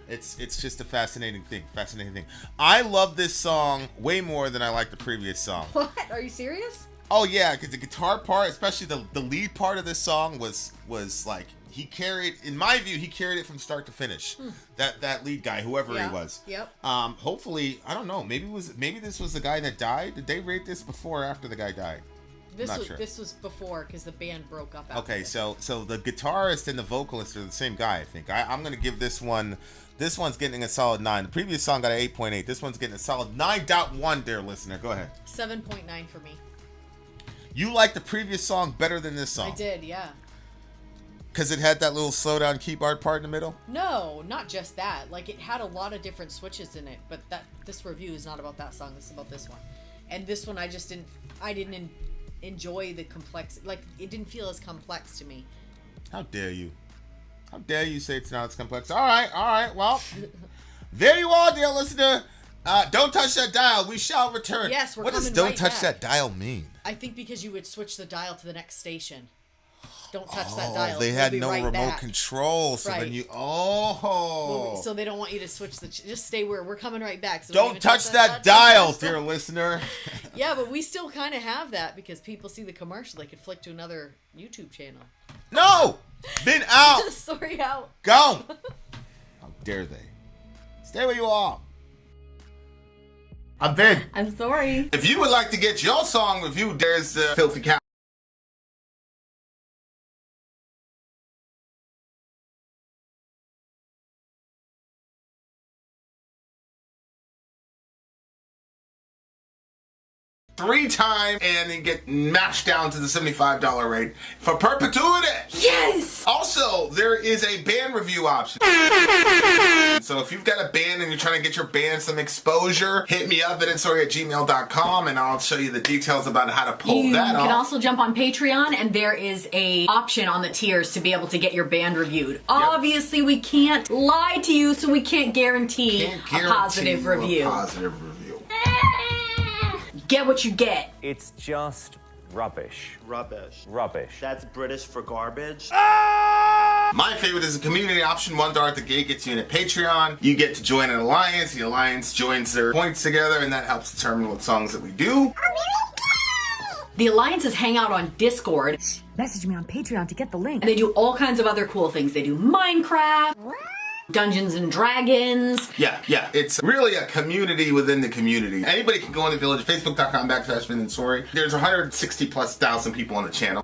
it's just a fascinating thing. I love this song way more than I like the previous song. What? Are you serious? Oh yeah, because the guitar part, especially the lead part of this song, was like, he carried, in my view, he carried it from start to finish. That lead guy, whoever he was. Yep. Hopefully, I don't know. Maybe this was the guy that died. Did they rate this before or after the guy died? This was before, because the band broke up after. Okay, so the guitarist and the vocalist are the same guy, I think. I'm gonna give this one. This one's getting a solid 9. The previous song got an 8.8. This one's getting a solid 9.1, dear listener. Go ahead. 7.9 for me. You like the previous song better than this song? I did, yeah. Because it had that little slowdown keyboard part in the middle? No, not just that. Like, it had a lot of different switches in it, but this review is not about that song. This is about this one. And this one, I didn't enjoy the complex. Like, it didn't feel as complex to me. How dare you? How dare you say it's not as complex? All right. Well, there you are, dear listener. Don't touch that dial. We shall return. Yes, we're What coming does "don't right touch back." that dial" mean? I think because you would switch the dial to the next station. Don't touch that dial. They We'll had be no right remote back. control, so Right. then you. So they don't want you to switch just stay where we're coming right back. So Don't touch that dial, dear listener. Yeah, but we still kind of have that because people see the commercial. They could flick to another YouTube channel. No! Been out! Sorry, out. Go! How dare they? Stay where you are. I'm Vin. I'm sorry. If you would like to get your song reviewed, there's Filthy Cow. Three times and then get mashed down to the $75 rate for perpetuity. Yes! Also, there is a band review option. So if you've got a band and you're trying to get your band some exposure, hit me up at instory@gmail.com and I'll show you the details about how to pull that off. You can also jump on Patreon, and there is a option on the tiers to be able to get your band reviewed. Obviously, we can't lie to you, so we can't guarantee a positive review. Get what you get. It's just rubbish. Rubbish. That's British for garbage. My favorite is the community option. $1 at the gate gets you in at Patreon. You get to join an alliance. The alliance joins their points together, and that helps determine what songs that we do. The alliances hang out on Discord. Message me on Patreon to get the link. And they do all kinds of other cool things. They do Minecraft, Dungeons and Dragons. Yeah. It's really a community within the community. Anybody can go in the village, facebook.com/VinandSory. There's 160,000+ people on the channel.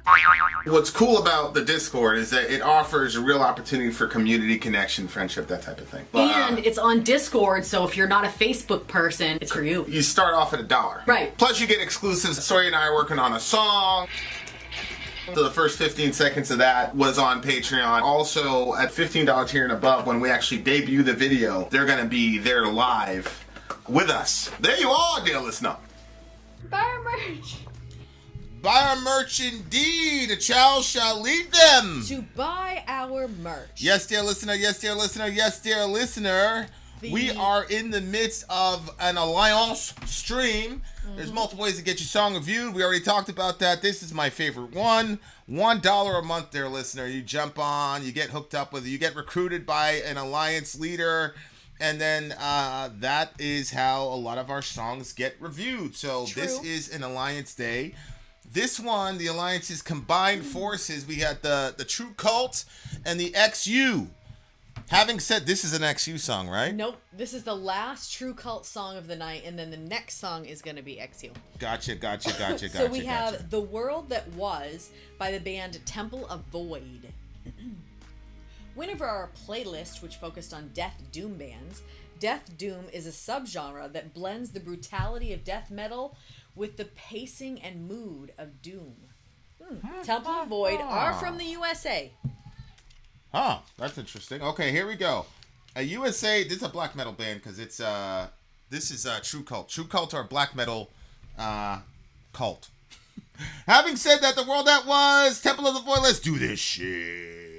What's cool about the Discord is that it offers a real opportunity for community connection, friendship, that type of thing. And it's on Discord, so if you're not a Facebook person, it's for you. You start off at $1. Right. Plus you get exclusives. Sory and I are working on a song. So the first 15 seconds of that was on Patreon. Also, at $15 tier and above, when we actually debut the video, they're going to be there live with us. There you are, dear listener. Buy our merch. Buy our merch indeed. A child shall lead them. To buy our merch. Yes, dear listener. Yes, dear listener. Yes, dear listener. We are in the midst of an alliance stream. There's multiple ways to get your song reviewed. We already talked about that. This is my favorite one. $1 a month, dear listener. You jump on, you get hooked up with it, you get recruited by an alliance leader, and then that is how a lot of our songs get reviewed. So This is an alliance day. This one, the alliances combined forces. We had the True Cult and the XU. Having said, this is an XU song, right? Nope. This is the last True Cult song of the night, and then the next song is going to be XU. Gotcha. So we have The World That Was by the band Temple of Void. Winner for our playlist, which focused on death doom bands, Death Doom is a subgenre that blends the brutality of death metal with the pacing and mood of doom. Temple of Void are from the USA. Huh, that's interesting. Okay, here we go. A USA, this is a black metal band because it's this is True Cult. True Cult are black metal cult. Having said that, The World That Was, Temple of the Void, let's do this shit.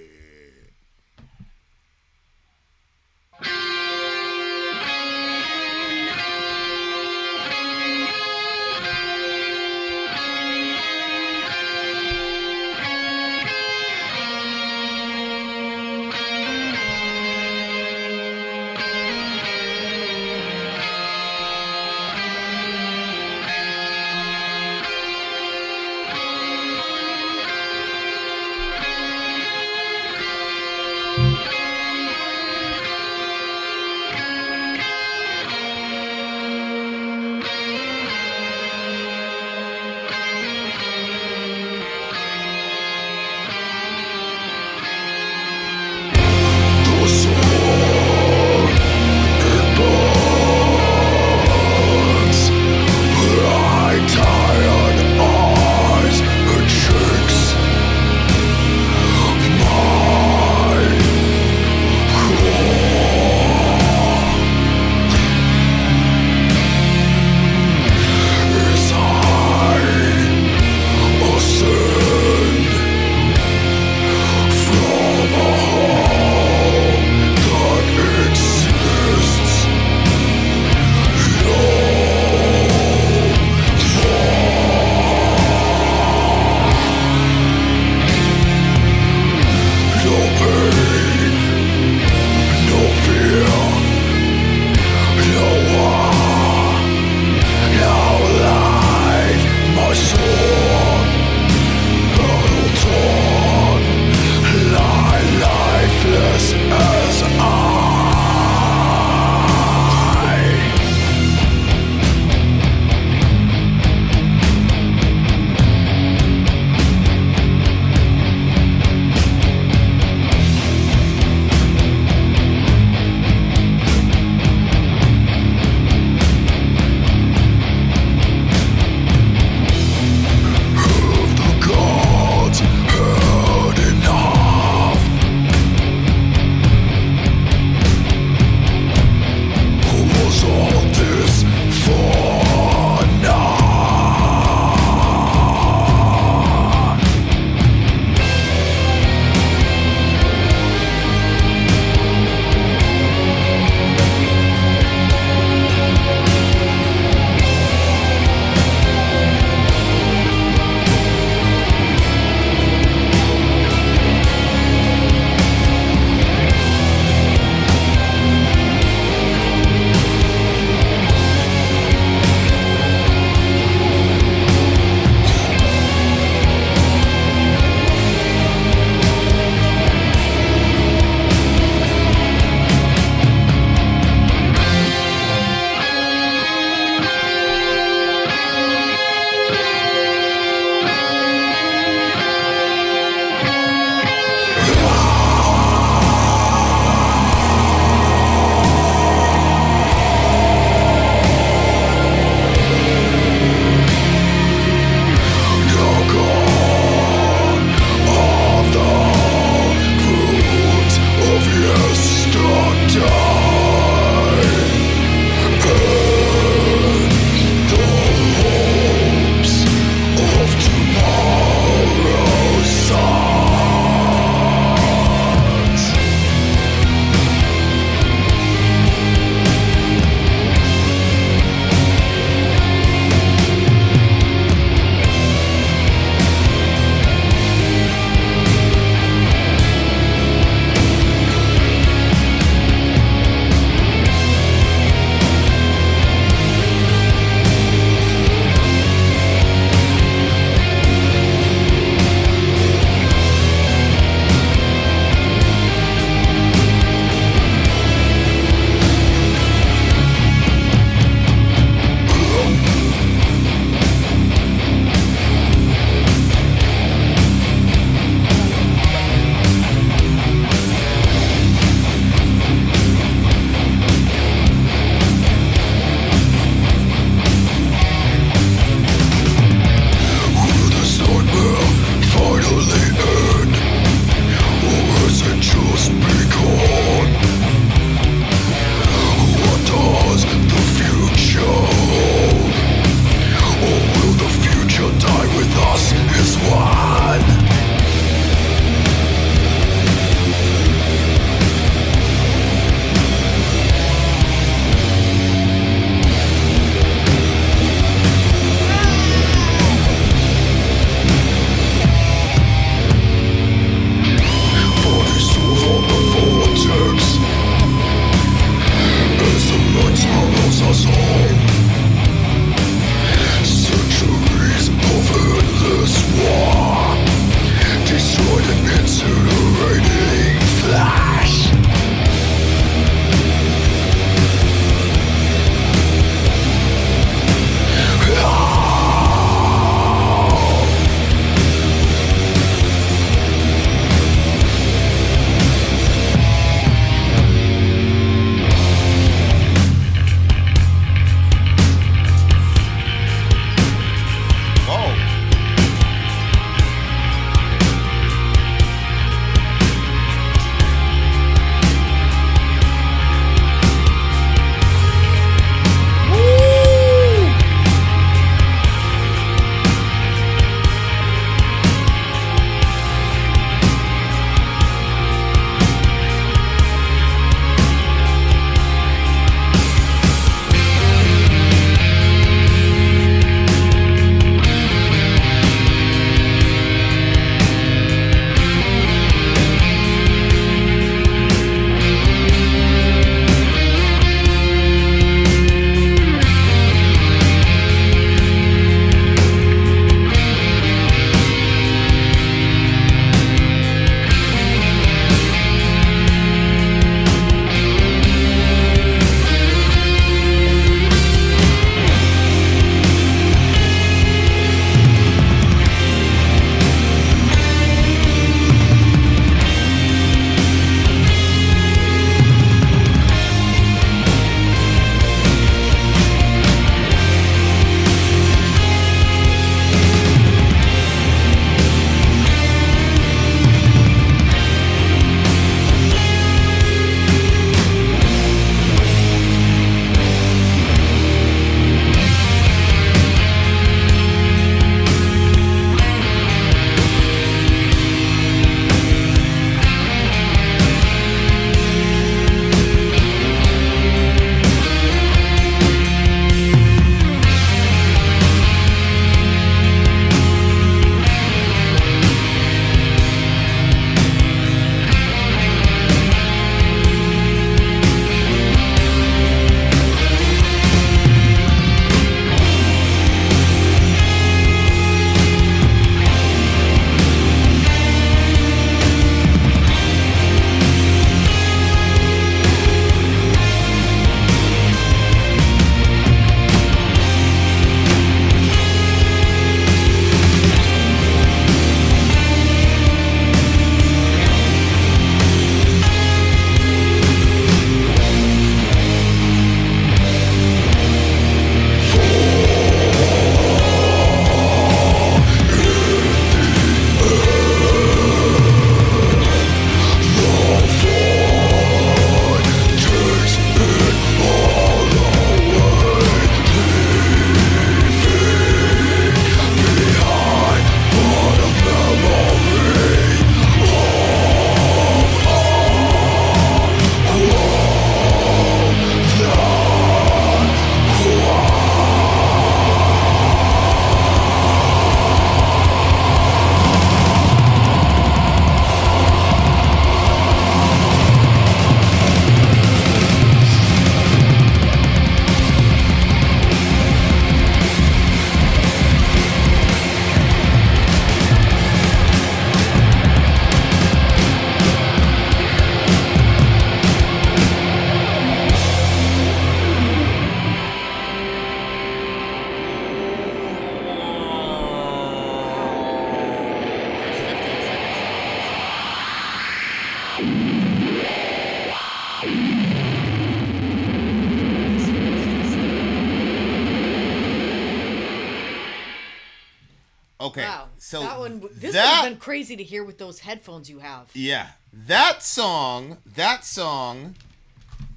Okay. Wow. So that one, this would have been crazy to hear with those headphones you have. Yeah. That song,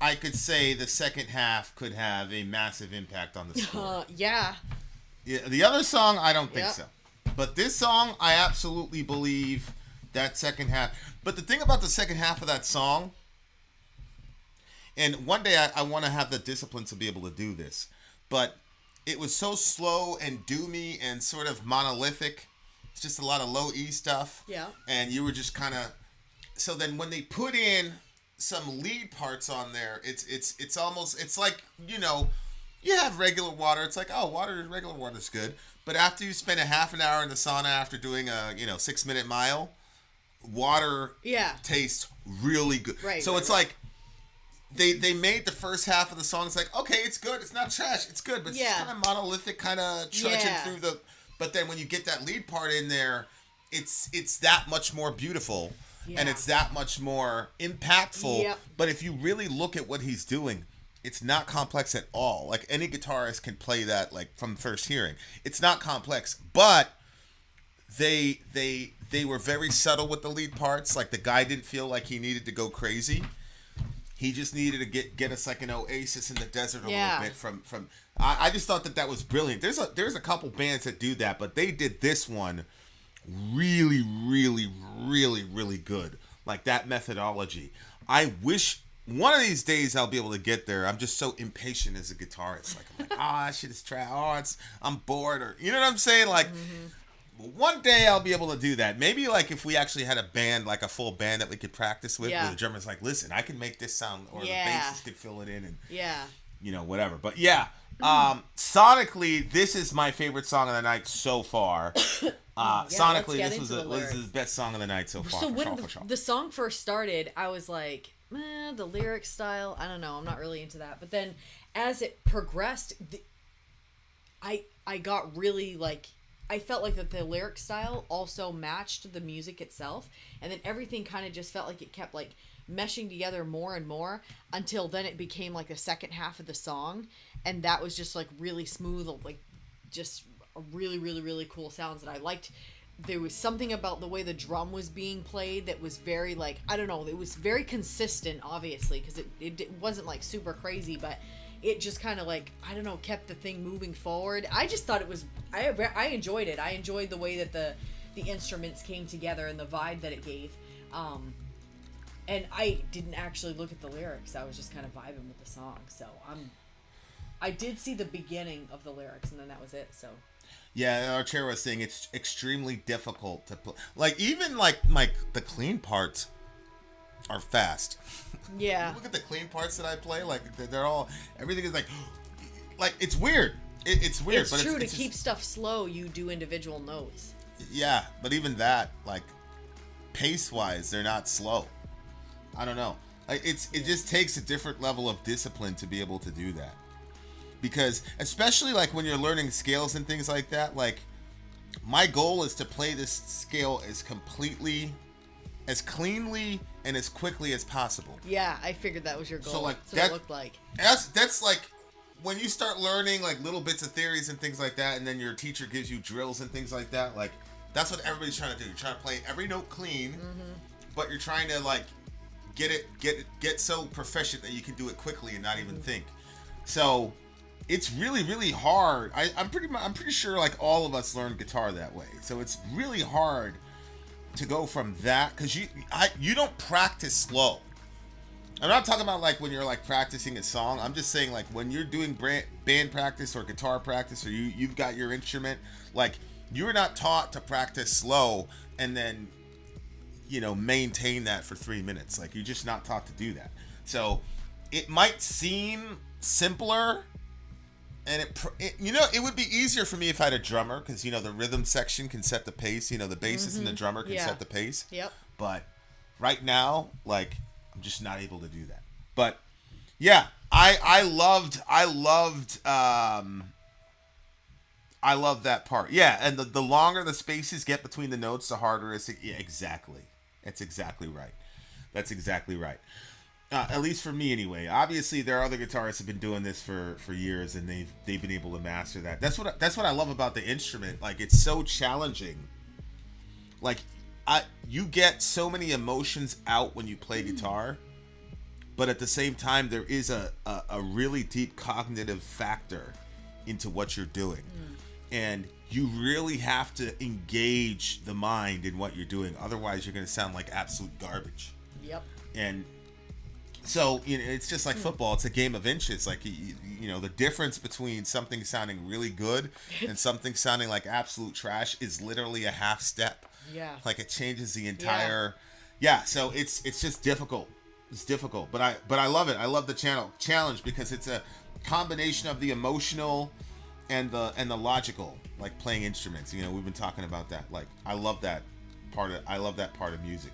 I could say the second half could have a massive impact on the score. Yeah. Yeah. The other song, I don't think so. But this song, I absolutely believe that second half. But the thing about the second half of that song, and one day I want to have the discipline to be able to do this, but it was so slow and doomy and sort of monolithic. It's just a lot of low E stuff. Yeah. And you were just kind of... So then when they put in some lead parts on there, it's almost... It's like, you have regular water. It's like, regular water's good. But after you spend a half an hour in the sauna after doing a 6-minute mile, water tastes really good. Right. So it's like they made the first half of the song. It's like, okay, it's good. It's not trash. It's good, but it's just kind of monolithic, kind of trudging through the. But then when you get that lead part in there, it's that much more beautiful, and it's that much more impactful. Yep. But if you really look at what he's doing, it's not complex at all. Like any guitarist can play that, like from first hearing. It's not complex, but they were very subtle with the lead parts. Like the guy didn't feel like he needed to go crazy. He just needed to get us like an oasis in the desert a little bit from. I just thought that was brilliant. There's a couple bands that do that, but they did this one really, really, really, really good. Like that methodology. I wish one of these days I'll be able to get there. I'm just so impatient as a guitarist. Like I'm like, shit is trash. I'm bored, or you know what I'm saying? Like. One day I'll be able to do that. Maybe like if we actually had a band, like a full band that we could practice with, where the drummer's like, listen, I can make this sound, or the bassist could fill it in, and whatever. But sonically, this is my favorite song of the night so far. Sonically, this was the best song of the night so far. So when the song first started, I was like, the lyric style, I don't know, I'm not really into that. But then as it progressed, I got really like. I felt like that the lyric style also matched the music itself, and then everything kind of just felt like it kept like meshing together more and more until then it became like the second half of the song, and that was just like really smooth, like just a really, really, really cool sounds that I liked. There was something about the way the drum was being played that was very like, I don't know, it was very consistent, obviously, because it wasn't like super crazy, but it just kind of like, I don't know, kept the thing moving forward. I just thought it was, I enjoyed it. I enjoyed the way that the instruments came together and the vibe that it gave. And I didn't actually look at the lyrics. I was just kind of vibing with the song. So I did see the beginning of the lyrics, and then that was it. So yeah, our chair was saying it's extremely difficult to play. Like even like the clean parts are fast. Yeah. Look at the clean parts that I play. Like they're all, everything is like it's weird. It's weird. It's but true. it's to keep stuff slow, you do individual notes. Yeah, but even that, like pace wise, they're not slow. I don't know. Like it just takes a different level of discipline to be able to do that. Because especially like when you're learning scales and things like that, like my goal is to play this scale as cleanly and as quickly as possible. Yeah, I figured that was your goal. So like that's what it looked like. That's like when you start learning like little bits of theories and things like that, and then your teacher gives you drills and things like that. Like that's what everybody's trying to do. You're trying to play every note clean, but you're trying to like get so proficient that you can do it quickly and not even think. So it's really, really hard. I'm pretty sure like all of us learned guitar that way. So it's really hard to go from that, because you don't practice slow. I'm not talking about like when you're like practicing a song. I'm just saying like when you're doing band practice or guitar practice, or you've got your instrument, like you're not taught to practice slow and then maintain that for 3 minutes. Like you're just not taught to do that. So it might seem simpler, and it would be easier for me if I had a drummer, because the rhythm section can set the pace. The bassist and the drummer can set the pace. Yep. But right now, like I'm just not able to do that. But yeah, I loved that part. Yeah, and the longer the spaces get between the notes, the harder it's. Yeah, exactly. That's exactly right. At least for me, anyway. Obviously, there are other guitarists who've been doing this for years, and they've been able to master that. That's what I love about the instrument. Like, it's so challenging. Like, you get so many emotions out when you play guitar, but at the same time, there is a really deep cognitive factor into what you're doing, and you really have to engage the mind in what you're doing. Otherwise, you're going to sound like absolute garbage. Yep. And so, it's just like football. It's a game of inches. Like, the difference between something sounding really good and something sounding like absolute trash is literally a half step. Yeah. Like, it changes the entire. Yeah. So it's just difficult. It's difficult, but I love it. I love the challenge because it's a combination of the emotional and the logical, like playing instruments. We've been talking about that. Like, I love that part of music.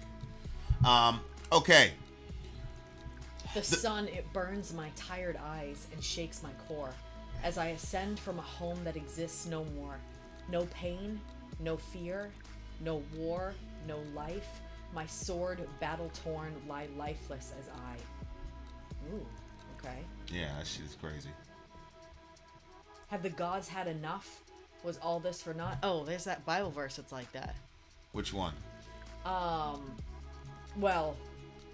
Okay. The sun, it burns my tired eyes and shakes my core as I ascend from a home that exists no more. No pain, no fear, no war, no life. My sword, battle-torn, lie lifeless as I. Ooh, okay. Yeah, that shit is crazy. Have the gods had enough? Was all this for naught? Oh, there's that Bible verse that's like that. Which one? Well,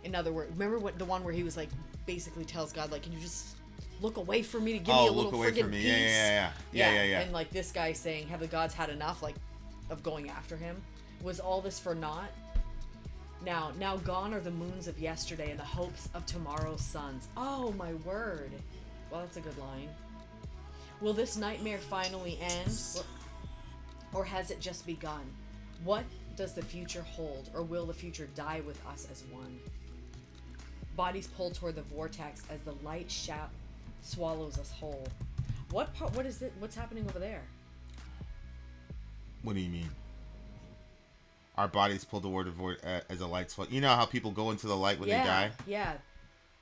in other words, remember the one where he was like, basically tells God, like, can you just look away from me to give me a little friggin' peace? Yeah. And like this guy saying, have the gods had enough, like, of going after him? Was all this for naught? Now gone are the moons of yesterday and the hopes of tomorrow's suns. Oh my word. Well, that's a good line. Will this nightmare finally end? Or has it just begun? What does the future hold? Or will the future die with us as one? Bodies pull toward the vortex as the light swallows us whole. What is it? What's happening over there? What do you mean? Our bodies pull toward the void as a light swell. You know how people go into the light when they die? Yeah.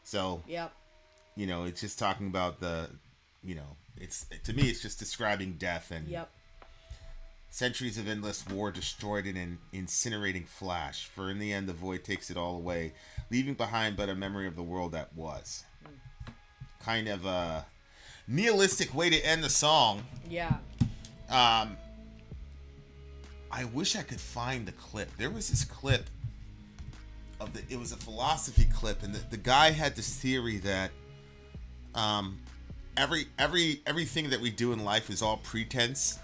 So, yep. It's just talking about to me, it's just describing death and centuries of endless war destroyed in an incinerating flash. For in the end, the void takes it all away, leaving behind but a memory of the world that was. Kind of a nihilistic way to end the song. Yeah. I wish I could find the clip. There was this clip it was a philosophy clip, and the guy had this theory that everything that we do in life is all pretense,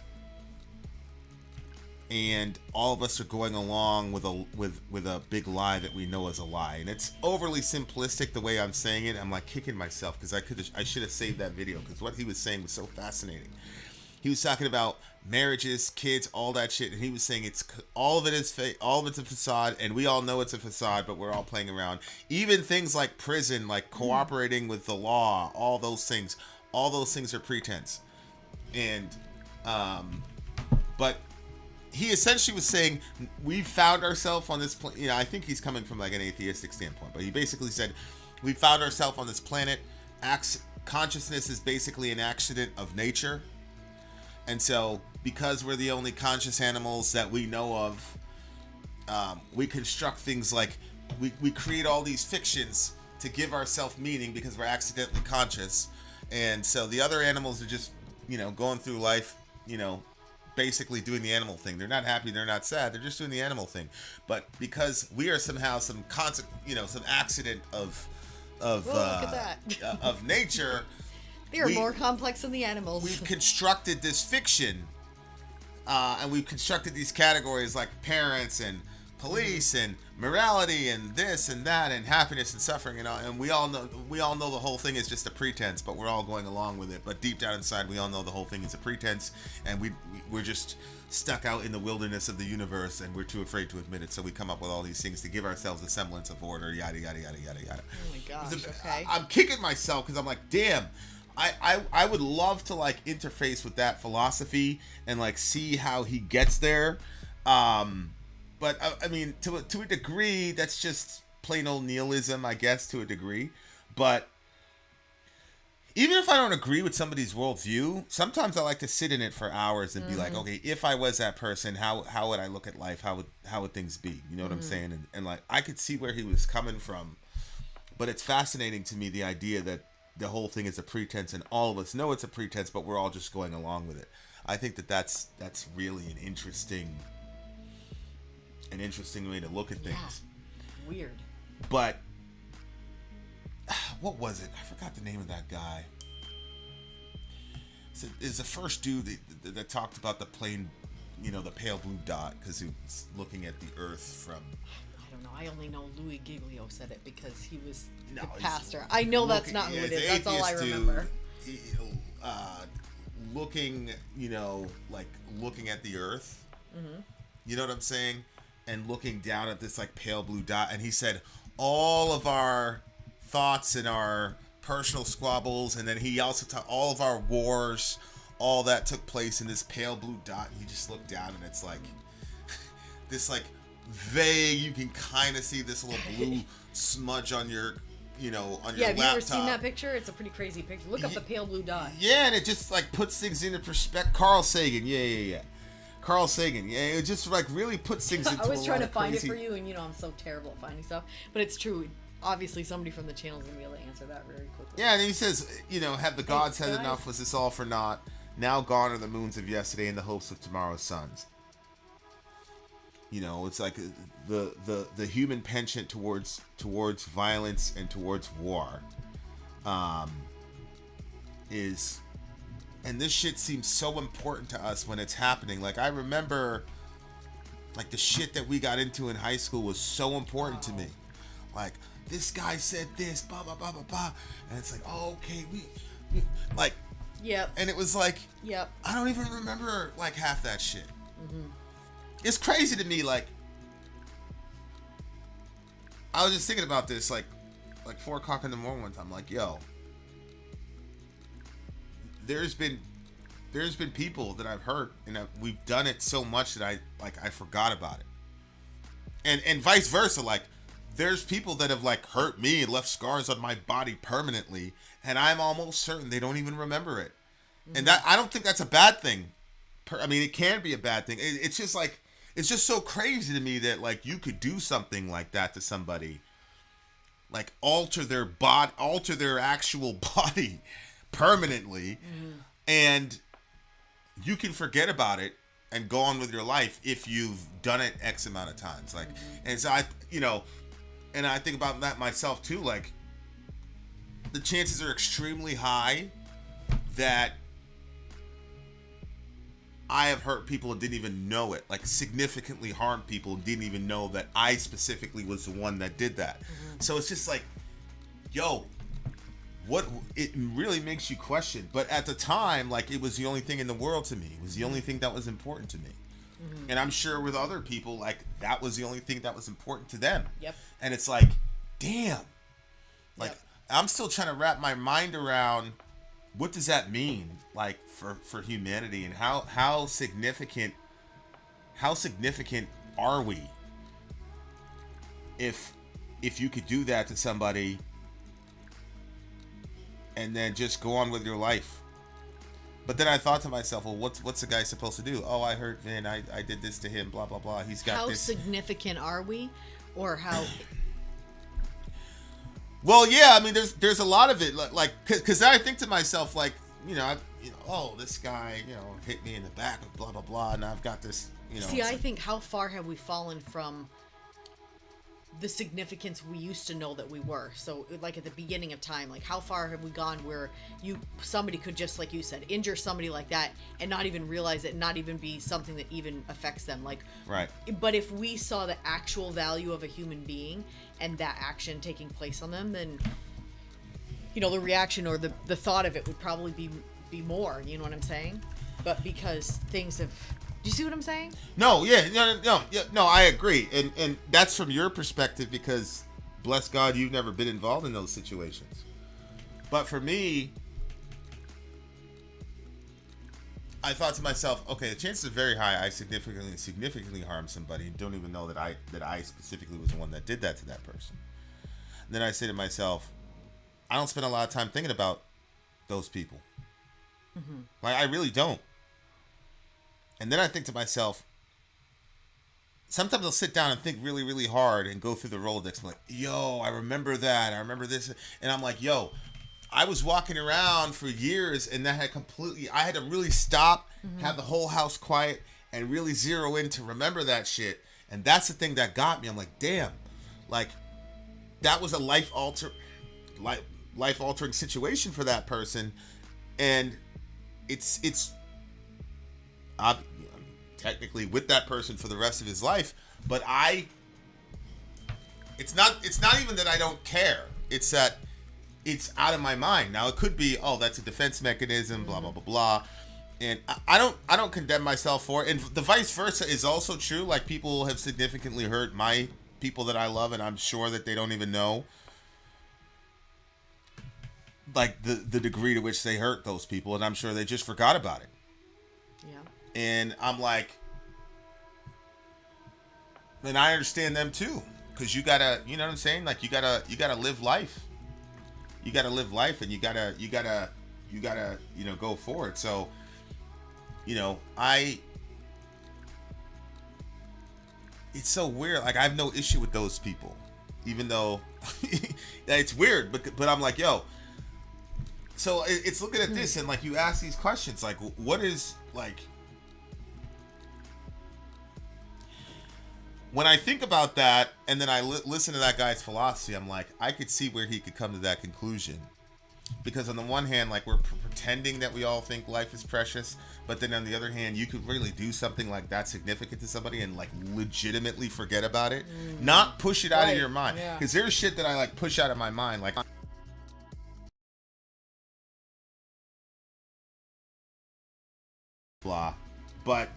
and all of us are going along with a big lie that we know is a lie. And it's overly simplistic the way I'm saying it. I'm like kicking myself because I should have saved that video, because what he was saying was so fascinating. He was talking about marriages, kids, all that shit, and he was saying all of it's a facade, and we all know it's a facade, but we're all playing around. Even things like prison, like cooperating with the law, all those things are pretense. And but he essentially was saying we found ourselves on this I think he's coming from like an atheistic standpoint, but he basically said we found ourselves on this planet. Consciousness is basically an accident of nature. And so, because we're the only conscious animals that we know of, we construct things like, we create all these fictions to give ourselves meaning because we're accidentally conscious. And so the other animals are just, going through life, basically doing the animal thing. They're not happy, they're not sad, they're just doing the animal thing. But because we are somehow some accident of look at that. Of nature... They're more complex than the animals. We've constructed this fiction, and we've constructed these categories like parents and police and morality and this and that and happiness and suffering and we all know the whole thing is just a pretense, but we're all going along with it. But deep down inside, we all know the whole thing is a pretense, and we're just stuck out in the wilderness of the universe, and we're too afraid to admit it. So we come up with all these things to give ourselves a semblance of order. Yada yada yada yada yada. Oh my gosh! Okay. I'm kicking myself because I'm like, damn. I would love to like interface with that philosophy and like see how he gets there, but I mean to a degree that's just plain old nihilism, I guess, to a degree. But even if I don't agree with somebody's worldview, sometimes I like to sit in it for hours and be like, okay, if I was that person, how would I look at life? How would things be? You know what I'm saying? And like I could see where he was coming from But it's fascinating to me, the idea that the whole thing is a pretense, and all of us know it's a pretense, but we're all just going along with it. I think that's really an interesting way to look at things. Yeah. Weird. But what was it? I forgot the name of that guy. It's the first dude that talked about the plane, the pale blue dot, because he was looking at the Earth from. I don't know. I only know Louis Giglio said it because he was the pastor. I know that's not who it is. That's all I remember. Dude, looking, like looking at the Earth. Mm-hmm. You know what I'm saying? And looking down at this like pale blue dot, and he said all of our thoughts and our personal squabbles, and then he also taught all of our wars, all that took place in this pale blue dot. And you just look down, and it's like this like vague. You can kind of see this little blue smudge on your, on your laptop. Yeah, have you ever seen that picture? It's a pretty crazy picture. Look up the pale blue dot. Yeah, and it just like puts things into perspective. Carl Sagan, yeah. Carl Sagan, yeah, it just like really puts things into. I was trying to find it for you, and I'm so terrible at finding stuff, but it's true. Obviously, somebody from the channel is gonna be able to answer that very quickly. Yeah, and he says, have the gods had enough? Was this all for naught? Now gone are the moons of yesterday and the hopes of tomorrow's suns. It's like the human penchant towards violence and towards war, is, and this shit seems so important to us when it's happening. Like I remember, like the shit that we got into in high school was so important to me. Like, this guy said this, blah, blah, blah, blah, blah. And it's like, oh, okay, we like, yep. And it was like, yep. I don't even remember like half that shit. Mm-hmm. It's crazy to me. Like, I was just thinking about this, like 4:00 in the morning one time. Like, yo, there's been people that I've hurt, and we've done it so much that I forgot about it. And vice versa. Like, there's people that have like hurt me and left scars on my body permanently, and I'm almost certain they don't even remember it. Mm-hmm. And that, I don't think that's a bad thing. I mean, it can be a bad thing. It's just like, it's just so crazy to me that like you could do something like that to somebody, like alter their actual body permanently, and you can forget about it and go on with your life if you've done it X amount of times. Like, and so and I think about that myself too. Like, the chances are extremely high that I have hurt people and didn't even know it. Like, significantly harmed people and didn't even know that I specifically was the one that did that. Mm-hmm. So it's just like, yo, what, it really makes you question. But at the time, like, it was the only thing in the world to me. It was the only thing that was important to me. Mm-hmm. And I'm sure with other people, like, that was the only thing that was important to them. Yep. And it's like, damn. Like, yep. I'm still trying to wrap my mind around what does that mean, like, for humanity, and how significant are we if you could do that to somebody and then just go on with your life. But then I thought to myself, well, what's the guy supposed to do? Oh, I hurt Vin. I did this to him. Blah blah blah. He's got this. How significant are we, or how? Well, yeah. I mean, there's a lot of it. Like, because I think to myself, like, oh, this guy, hit me in the back with blah blah blah, and I've got this. See, I think, how far have we fallen from the significance we used to know that we were? So, like, at the beginning of time, like, how far have we gone where somebody could just, like you said, injure somebody like that and not even realize it, not even be something that even affects them, like, right. But if we saw the actual value of a human being and that action taking place on them, then the reaction or the thought of it would probably be more, you know what I'm saying? But because things have, do you see what I'm saying? No, I agree, and that's from your perspective, because bless God, you've never been involved in those situations. But for me, I thought to myself, okay, the chances are very high I significantly harmed somebody and don't even know that I specifically was the one that did that to that person. And then I say to myself, I don't spend a lot of time thinking about those people. Mm-hmm. Like, I really don't. And then I think to myself, sometimes I'll sit down and think really, really hard and go through the Rolodex. I'm like, yo, I remember that. I remember this. And I'm like, yo, I was walking around for years and that had completely, I had to really stop, have the whole house quiet and really zero in to remember that shit. And that's the thing that got me. I'm like, damn, like that was a life altering situation for that person. And I'm technically with that person for the rest of his life, but it's not even that I don't care. It's that it's out of my mind. Now it could be, oh, that's a defense mechanism, blah, blah, blah, blah. And I don't condemn myself for it. And the vice versa is also true. Like, people have significantly hurt my people that I love, and I'm sure that they don't even know, like, the degree to which they hurt those people, and I'm sure they just forgot about it. Yeah. And I'm like, and I understand them too, because you gotta, you know what I'm saying? Like, you gotta live life. You gotta live life, and you gotta, go forward. So, it's so weird. Like, I have no issue with those people, even though it's weird. But I'm like, yo. So it's looking at this, and like, you ask these questions, like, what is, like, when I think about that, and then I listen to that guy's philosophy, I'm like, I could see where he could come to that conclusion. Because on the one hand, like, we're pretending that we all think life is precious, but then on the other hand, you could really do something like that significant to somebody and like legitimately forget about it, not push it out of your mind. Because there's shit that I like push out of my mind, like, blah. But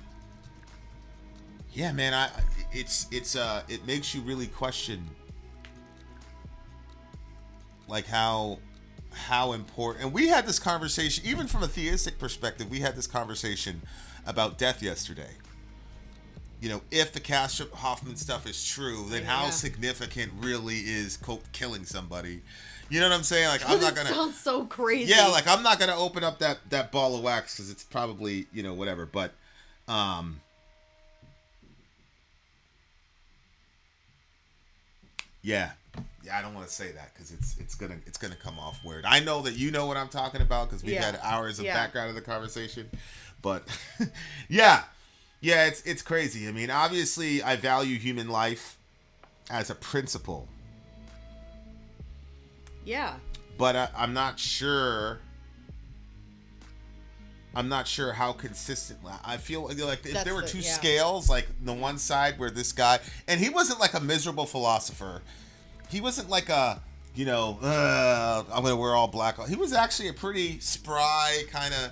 yeah, man, it makes you really question, like, how important. And we had this conversation, even from a theistic perspective, we had this conversation about death yesterday. If the Castor Hoffman stuff is true, then how significant really is killing somebody? You know what I'm saying? Like, I'm not gonna. Sounds so crazy. Yeah, like, I'm not gonna open up that ball of wax because it's probably whatever. But yeah, I don't want to say that because it's gonna come off weird. I know that you know what I'm talking about because we've had hours of background of the conversation, but yeah, it's crazy. I mean, obviously, I value human life as a principle. Yeah. But I'm not sure. I'm not sure how consistent. I feel like if there were two scales, like the one side where this guy, and he wasn't like a miserable philosopher. He wasn't like a, I'm gonna wear all black. He was actually a pretty spry kind of,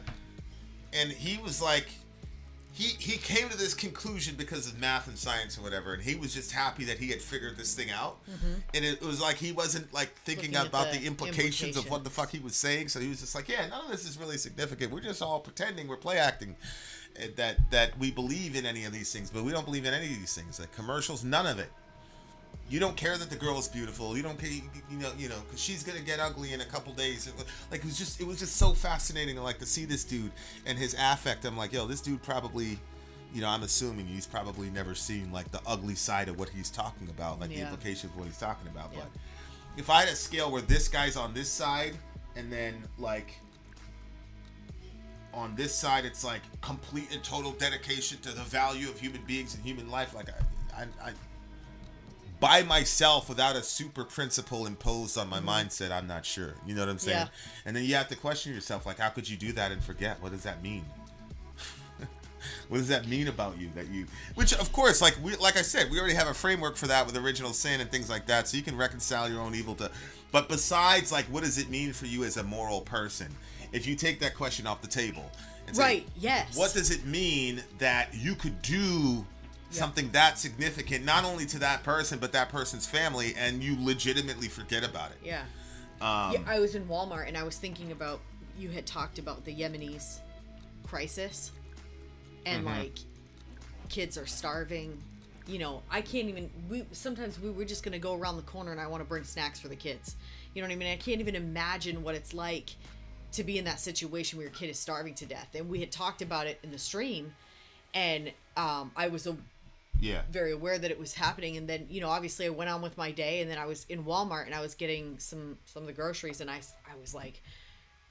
and he was like, he came to this conclusion because of math and science or whatever, and he was just happy that he had figured this thing out. And it was like he wasn't like thinking about the implications of what the fuck he was saying, so he was just like, yeah, none of this is really significant. We're just all pretending, we're play acting, that we believe in any of these things, but we don't believe in any of these things. Like commercials, none of it. You don't care that the girl is beautiful. You don't care, because she's gonna get ugly in a couple days. It was just so fascinating, like, to see this dude and his affect. I'm like, yo, this dude probably, I'm assuming he's probably never seen like the ugly side of what he's talking about, like the implications of what he's talking about. But if I had a scale where this guy's on this side, and then like on this side, it's like complete and total dedication to the value of human beings and human life. Like I by myself, without a super principle imposed on my mindset, I'm not sure. You know what I'm saying? Yeah. And then you have to question yourself, like, how could you do that and forget? What does that mean? What does that mean about you? Which, of course, like I said, we already have a framework for that with original sin and things like that, so you can reconcile your own evil to. But besides, like, what does it mean for you as a moral person? If you take that question off the table, and say, what does it mean that you could do something that significant, not only to that person but that person's family, and you legitimately forget about it? I was in Walmart and I was thinking about, you had talked about the Yemenis crisis, and like, kids are starving. I can't even, sometimes we're just gonna go around the corner and I want to bring snacks for the kids. You know what I mean? I can't even imagine what it's like to be in that situation where your kid is starving to death. And we had talked about it in the stream, and I was very aware that it was happening. And then, obviously I went on with my day, and then I was in Walmart and I was getting some of the groceries, and I was like,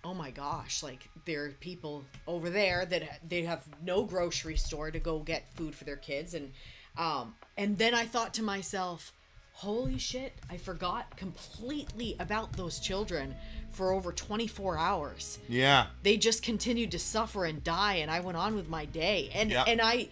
oh my gosh, like there are people over there that they have no grocery store to go get food for their kids. And then I thought to myself, holy shit, I forgot completely about those children for over 24 hours. Yeah. They just continued to suffer and die, and I went on with my day. And I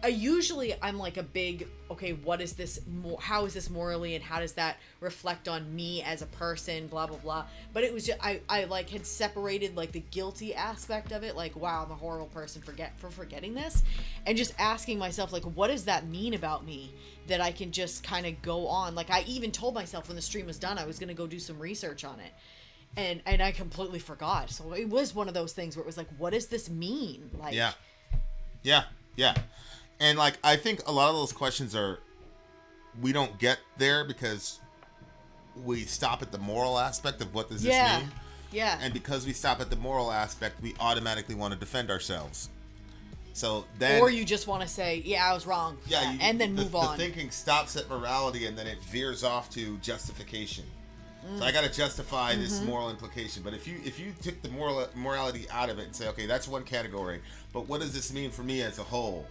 usually, I'm like a big, okay, what is this, how is this morally, and how does that reflect on me as a person, blah, blah, blah. But it was just, I like had separated like the guilty aspect of it, like, wow, I'm a horrible person for forgetting this, and just asking myself, like, what does that mean about me, that I can just kind of go on. Like, I even told myself when the stream was done, I was going to go do some research on it. And I completely forgot. So it was one of those things where it was like, what does this mean? Like, yeah. And like, I think a lot of those questions we don't get there because we stop at the moral aspect of what does this mean. Yeah. And because we stop at the moral aspect, we automatically want to defend ourselves. So then, or you just want to say, yeah, I was wrong. Yeah. And then move on. The thinking stops at morality, and then it veers off to justification. So I got to justify this moral implication. But if you took the morality out of it and say, okay, that's one category, but what does this mean for me as a whole?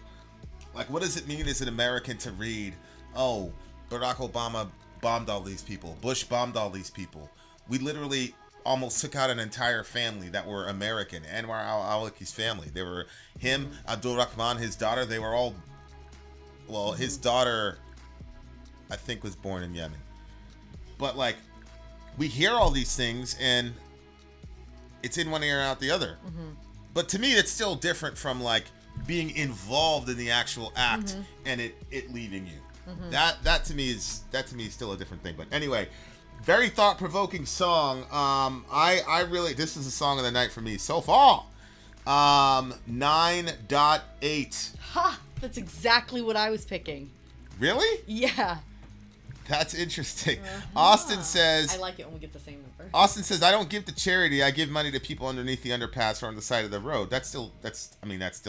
Like, what does it mean as an American to read, oh, Barack Obama bombed all these people, Bush bombed all these people. We literally almost took out an entire family that were American. Anwar al-Awlaki's family. They were him, Abdul Rahman, his daughter. They were all, well, his daughter, I think, was born in Yemen. But, like, we hear all these things, and it's in one ear and out the other. But to me, it's still different from, like, being involved in the actual act and it leaving you. That to me is still a different thing. But anyway, very thought-provoking song. I really, this is the song of the night for me so far. 9.8. Ha! That's exactly what I was picking. Really? Yeah. That's interesting. Austin says, I like it when we get the same number. Austin says, I don't give to charity. I give money to people underneath the underpass or on the side of the road. That's still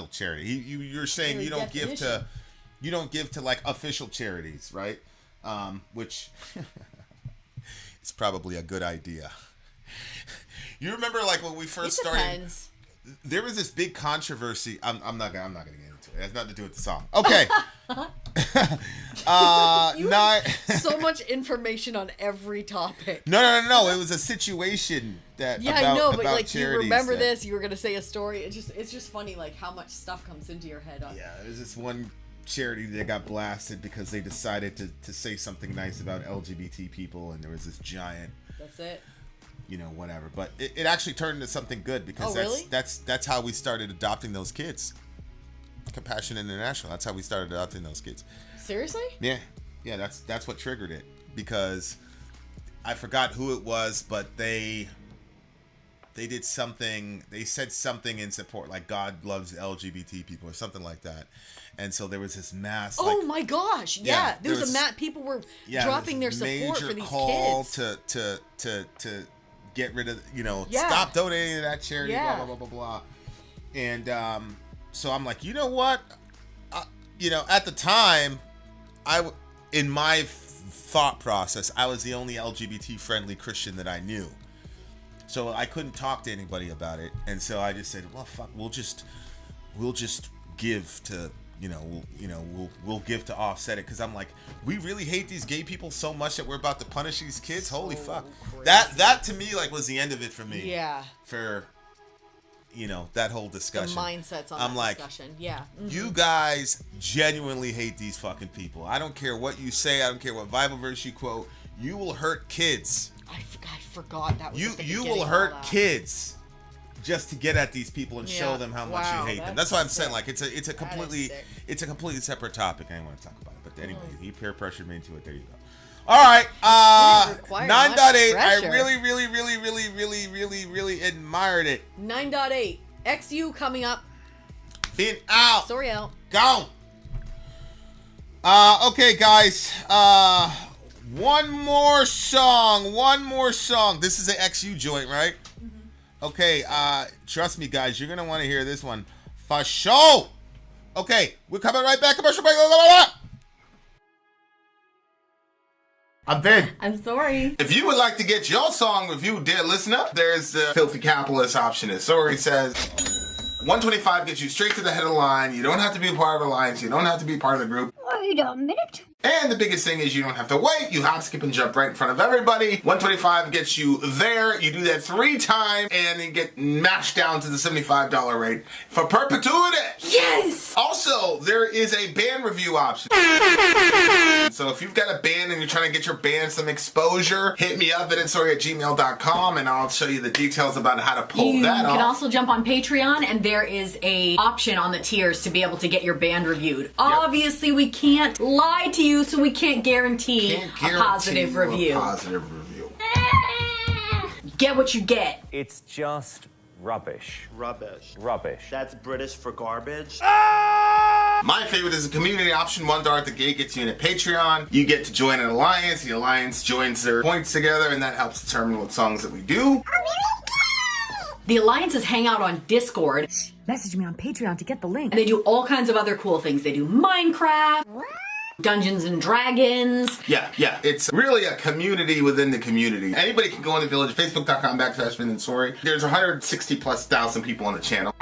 charity. You're saying you don't give to like official charities, right? Which is probably a good idea. You remember, like, when we first started, there was this big controversy. I'm not gonna get into it. It has nothing to do with the song. Okay. So much information on every topic. No. It was a situation that. Yeah, I know, but like, you remember this? You were gonna say a story. It's just funny, like, how much stuff comes into your head. Yeah, there's this one charity that got blasted because they decided to say something nice about LGBT people, and there was this giant. That's it. Whatever. But it actually turned into something good because that's how we started adopting those kids. Compassion International. That's how we started adopting those kids. Seriously? Yeah. That's what triggered it, because I forgot who it was, but they did something. They said something in support, like God loves LGBT people or something like that. And so there was this mass. Oh my gosh! Yeah, there was a people were dropping their support for these call to get rid of, stop donating to that charity. Blah blah blah blah blah. And so I'm like, you know what? At the time, in my thought process, I was the only LGBT friendly Christian that I knew. So I couldn't talk to anybody about it. And so I just said, well, fuck, we'll just give to, we'll give to offset it. Cause I'm like, we really hate these gay people so much that we're about to punish these kids. Holy fuck. Crazy. That to me, like, was the end of it for me. Yeah. For, that whole discussion. The mindsets on that discussion. Yeah. Mm-hmm. You guys genuinely hate these fucking people. I don't care what you say. I don't care what Bible verse you quote. You will hurt kids. I forgot that was you will hurt kids just to get at these people and show them how much you hate them. That's why I'm saying, like, it's a completely separate topic. I didn't want to talk about it, but anyway, he peer pressured me into it. There you go. All right, 9.8. I really admired it. 9.8. XU coming up. Being out. Sorry, out. Gone. Okay, guys. One more song. This is an XU joint, right? Mm-hmm. Okay. Trust me, guys. You're gonna want to hear this one for sure. Okay, we're coming right back. Commercial break. I'm Vin. I'm sorry. If you would like to get your song reviewed, dear listener, there's the Filthy Capitalist option. As Sorry says, 125 gets you straight to the head of the line. You don't have to be a part of the alliance. You don't have to be part of the group. Wait a minute. And the biggest thing is you don't have to wait. You hop, skip, and jump right in front of everybody. 125 gets you there. You do that 3 times, and you get mashed down to the $75 rate for perpetuity. Yes! Also, there is a band review option. So if you've got a band and you're trying to get your band some exposure, hit me up at itsorry@gmail.com, and I'll show you the details about how to pull that You off. can also jump on Patreon, and there is a option on the tiers to be able to get your band reviewed. Obviously, we can't lie to you, so we can't guarantee, a positive review. Get what you get. It's just rubbish. Rubbish. Rubbish. That's British for garbage. My favorite is the community option. $1 at the gate gets you in at Patreon. You get to join an alliance. The alliance joins their points together, and that helps determine what songs that we do. The alliances hang out on Discord, Message me on Patreon to get the link. and they do all kinds of other cool things. They do Minecraft, Dungeons and Dragons. Yeah. It's really a community within the community. Anybody can go in the village, facebook.com/VinandSorry. There's 160,000+ people on the channel.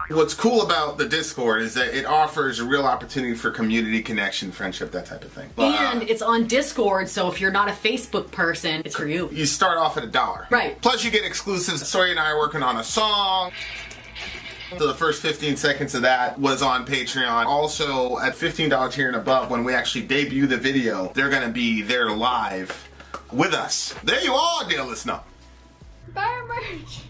What's cool about the Discord is that it offers a real opportunity for community connection, friendship, that type of thing. And it's on Discord, so if you're not a Facebook person, it's for you. You start off at $1. Right. Plus you get exclusives. Sorry and I are working on a song. So the first 15 seconds of that was on Patreon. Also, at $15 tier and above, when we actually debut the video, they're going to be there live with us. There you are, dear listener. Buy our merch.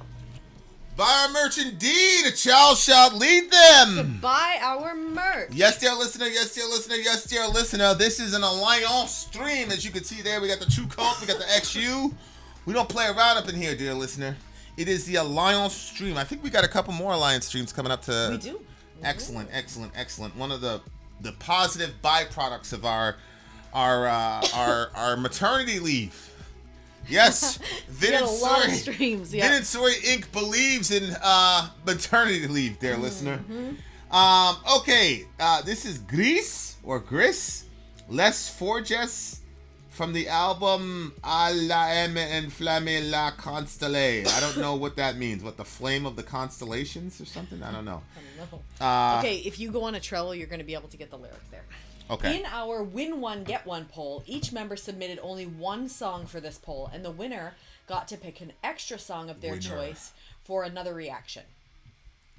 Buy our merch indeed. A child shall lead them. Buy our merch. Yes, dear listener. Yes, dear listener. Yes, dear listener. This is an alliance stream. As you can see there, we got the True Cult. We got the XU. We don't play around up in here, dear listener. It is the alliance stream. I think we got a couple more alliance streams coming up to. We do. Excellent. One of the positive byproducts of our maternity leave. Yes, Vin and a lot of Sorry. streams. Yeah. Vin and Sorry Inc. believes in maternity leave, dear listener. Okay, this is Gris or Gris, Les Forges from the album A la M Enflamme la Constellée. I don't know what that means. What, the flame of the constellations or something? I don't know. Okay, if you go on a Trello, you're going to be able to get the lyrics there. Okay. In our Win One, Get One poll, each member submitted only one song for this poll, and the winner got to pick an extra song of their choice for another reaction.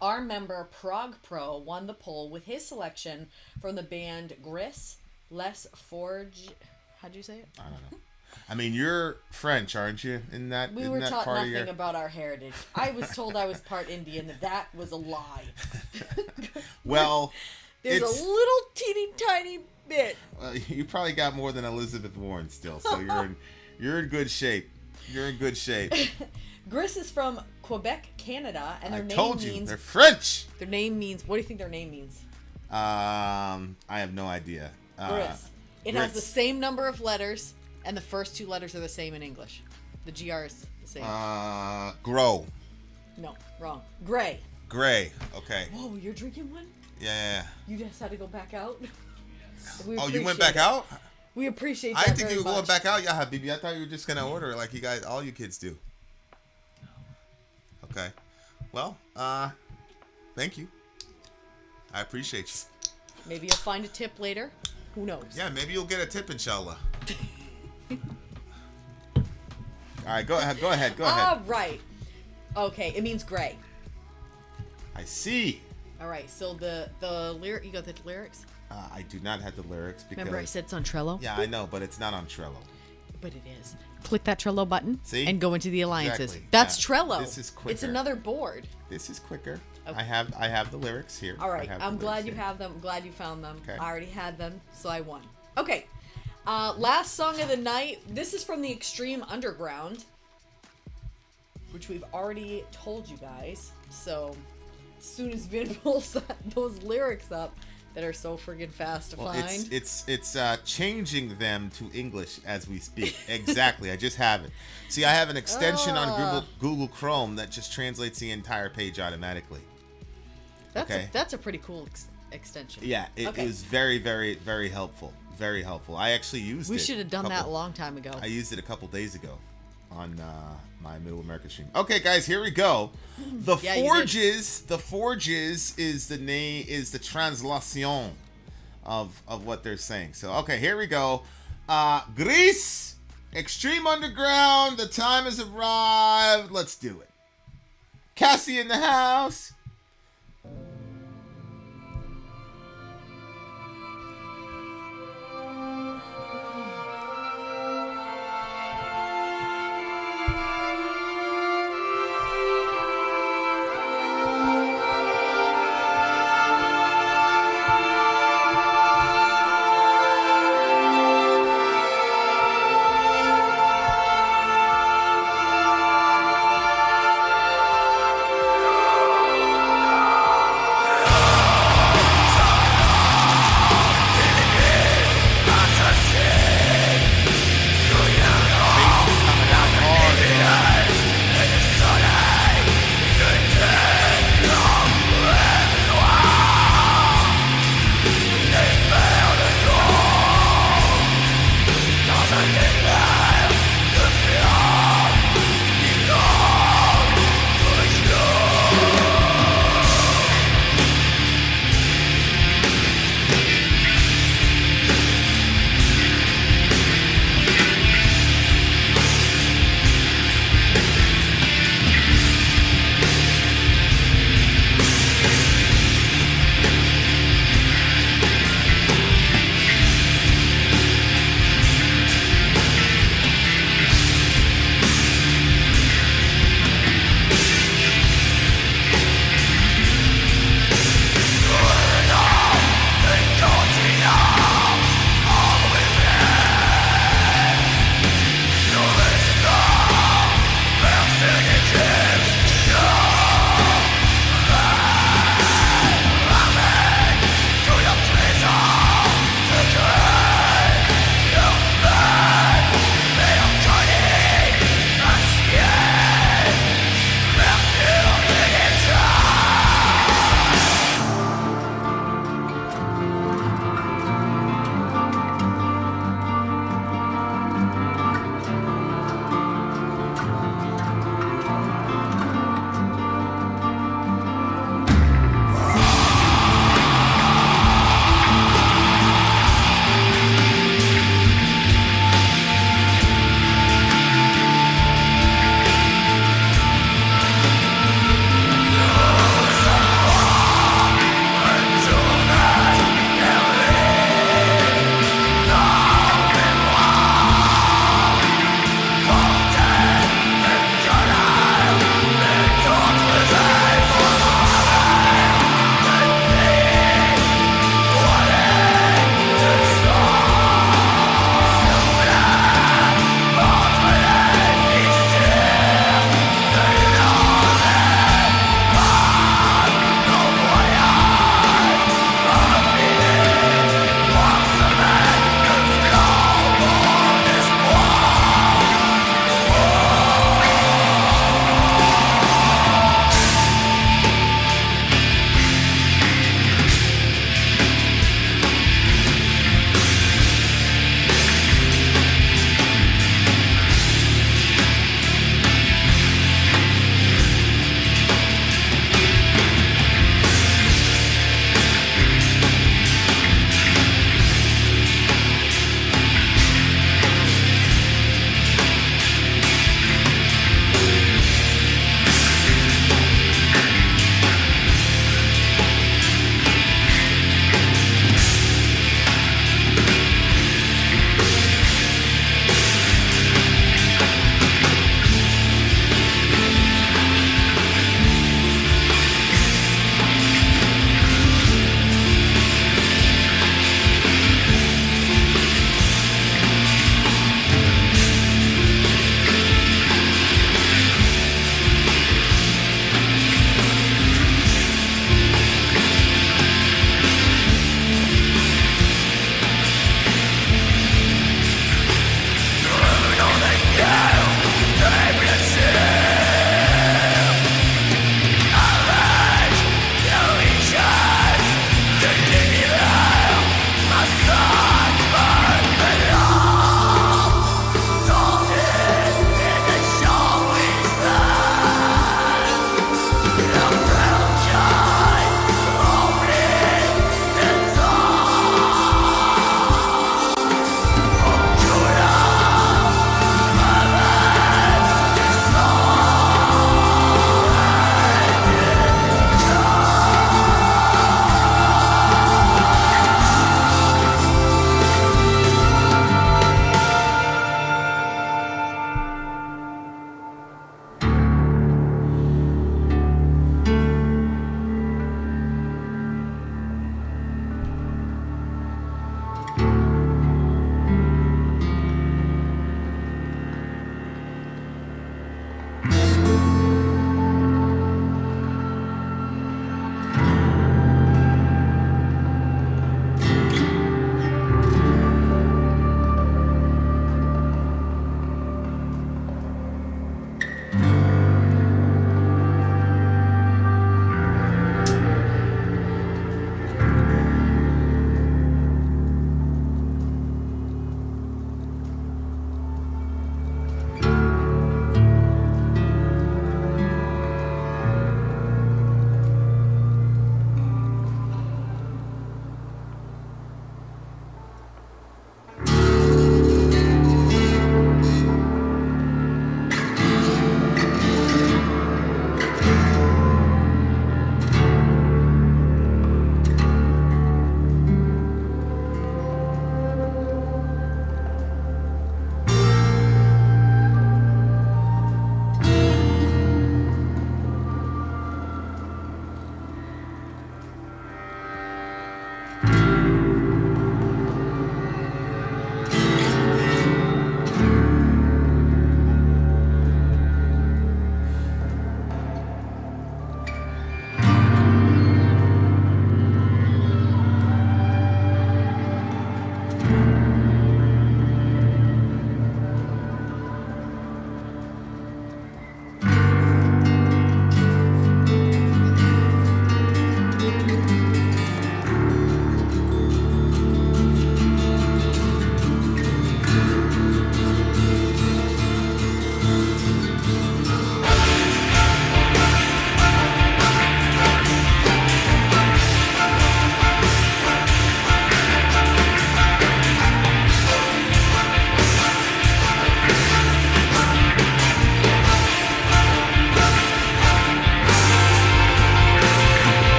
Our member, Prog Pro, won the poll with his selection from the band Gris, Les Forge... How'd you say it? I don't know. I mean, you're French, aren't you? We were taught nothing about our heritage. I was told I was part Indian. That was a lie. Well, There's a little teeny tiny bit. Well, you probably got more than Elizabeth Warren still, so you're in good shape. You're in good shape. Gris is from Quebec, Canada, and their I name told you, means they're French. Their name means. What do you think their name means? I have no idea. Gris. It has the same number of letters, and the first 2 letters are the same in English. The GR is the same. Grow. No, wrong. Gray. Gray. Okay. Whoa, you're drinking one? Yeah. You just had to go back out? We Oh, you went appreciate back it. out? We appreciate I that didn't think very you were going much. back out, yeah, Habibi. I thought you were just gonna order it like you guys, all you kids do. Okay. Well, thank you. I appreciate you. Maybe you'll find a tip later. Who knows? Yeah, maybe you'll get a tip, inshallah. All right, go ahead. All right. Okay, it means gray. I see. All right, so the lyric, you got the lyrics? I do not have the lyrics because. Remember I said it's on Trello? Yeah, I know, but it's not on Trello. But it is. Click that Trello button. See? And go into the alliances. Exactly. That's Yeah. Trello. This is quicker. It's another board. This is quicker. Okay. I have the lyrics here. All right, I'm glad you have. have them. I'm glad you found them. Okay. I already had them, so I won. Okay. Last song of the night. This is from the Extreme Underground, which we've already told you guys. So, as soon as Vin pulls those lyrics up that are so friggin' fast to find. It's changing them to English as we speak. Exactly. I just have it. See, I have an extension on Google Chrome that just translates the entire page automatically. That's a pretty cool extension. Yeah, it Okay. was very, very, very helpful. Very helpful. I actually used it. We should have done that a long time ago. I used it a couple days ago on my Middle America stream. Okay, guys, here we go. The Forges. The Forges is the name, is the translation of what they're saying. So, okay, here we go. Gris, Extreme Underground. The time has arrived. Let's do it. Cassie in the house.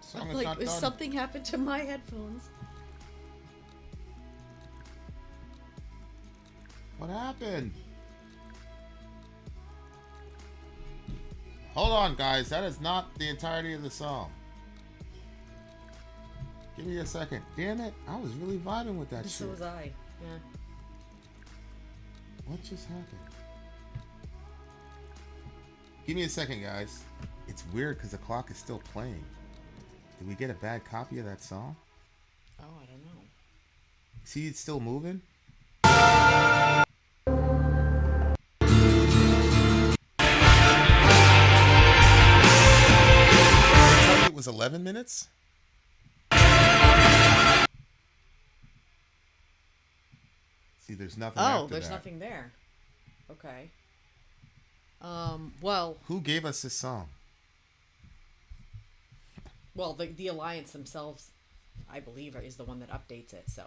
Song I'm is like, not is done. something happened to my headphones? What happened? Hold on, guys. That is not the entirety of the song. Give me a second. Damn it. I was really vibing with that So shit. was I. Yeah. What just happened? Give me a second, guys. It's weird because the clock is still playing. Did we get a bad copy of that song? Oh, I don't know. See, it's still moving? It was 11 minutes? See, there's nothing after Oh, there's that. nothing there. Okay. Well, Who gave us this song? the Alliance themselves, I believe, is the one that updates it. So,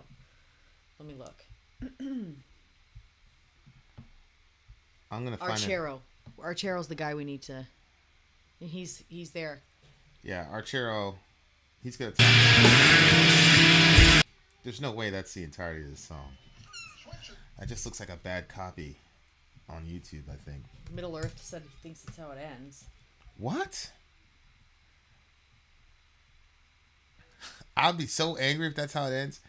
let me look. I'm gonna find it. Archero. Archero's the guy we need to. He's there. Yeah, Archero. He's gonna tell me. There's no way that's the entirety of the song. That just looks like a bad copy on YouTube, I think. Middle Earth said he thinks it's how it ends. What? I'll be so angry if that's how it ends.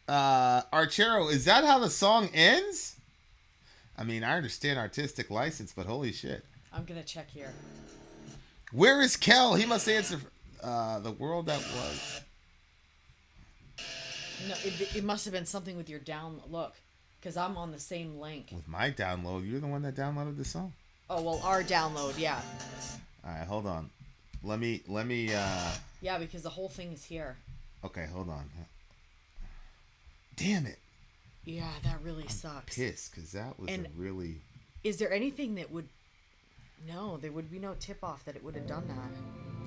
Archero, is that how the song ends? I mean, I understand artistic license, but holy shit. I'm gonna check here. Where is Kel? He must answer the world that was. No, it must have been something with your look, because I'm on the same link. With my download, you're the one that downloaded the song. Oh well, our download, yeah. All right, hold on. Let me. Yeah, because the whole thing is here. Okay, hold on. Damn it. Yeah, that really sucks. Pissed, because that was And- a really. Is there anything that would? No, there would be no tip off that it would have done that.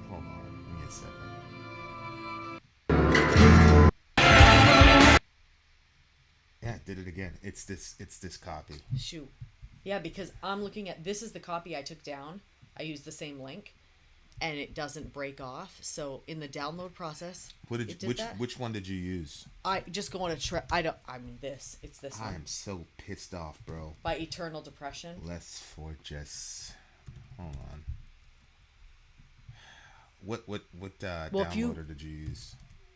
Hold on, give me a second. Yeah, it did it again. It's this copy. Shoot. Yeah, because I'm looking at this is the copy I took down. I used the same link, and it doesn't break off. So in the download process, What did it did which that. which one did you use? I just go on a trip. I mean this. It's this I one am so pissed off, bro. by Eternal Depression. Let's for just hold on. What Well, if downloader did you use?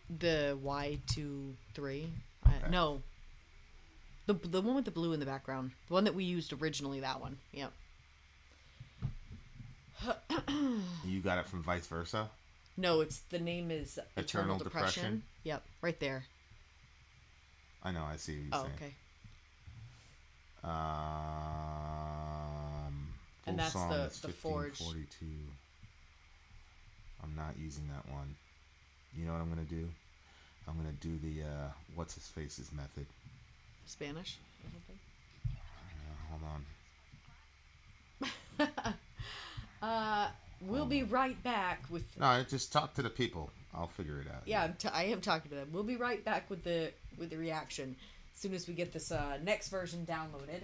The Y23. No. The one with the blue in the background. The one that we used originally. That one. Yep. You got it from Vice Versa? No, the name is Eternal Eternal Depression. Depression? Yep, right there. I know, I see what you're Oh, saying. okay. Full And that's song the is Forge. 1542. I'm not using that one. You know what I'm gonna do? I'm gonna do the what's his face's method. Spanish or something. Hold on. We'll be right back with. No, just talk to the people. I'll figure it out. Yeah, I am talking to them. We'll be right back with the reaction as soon as we get this next version downloaded.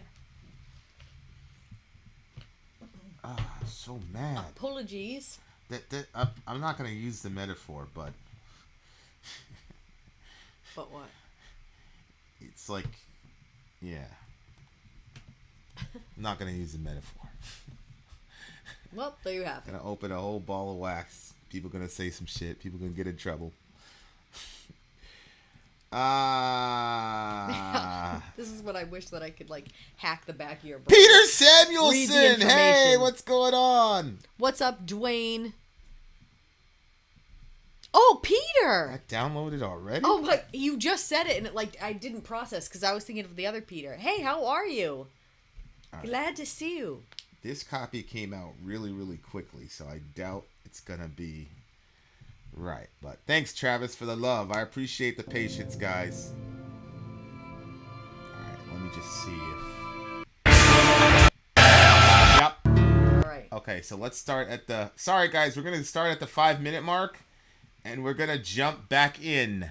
So mad. Apologies. I'm not gonna use the metaphor, but But what? it's like, yeah. I'm not gonna use the metaphor. Well, there you have it. Gonna open a whole ball of wax. People gonna say some shit. People gonna get in trouble. This is what I wish that I could hack the back of your brain. Peter Read the Samuelson! Hey, information. what's going on? What's up, Dwayne? Oh, Peter! That downloaded already? Oh my! You just said it, and it I didn't process because I was thinking of the other Peter. Hey, how are you? Glad to see you. This copy came out really, really quickly, so I doubt it's gonna be right. But thanks, Travis, for the love. I appreciate the patience, guys. Alright, let me just see if... Yep. Alright. Okay, so let's start at the... Sorry, guys, we're gonna start at the 5-minute mark, and we're gonna jump back in.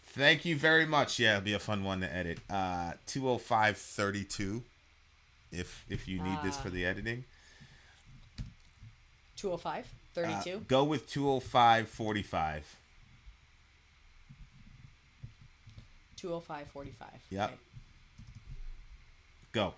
Thank you very much. Yeah, it'll be a fun one to edit. 2:05:32. If you need this for the editing. 2:05. 32. Go with 205.45. 205.45. Yep. Okay. Go.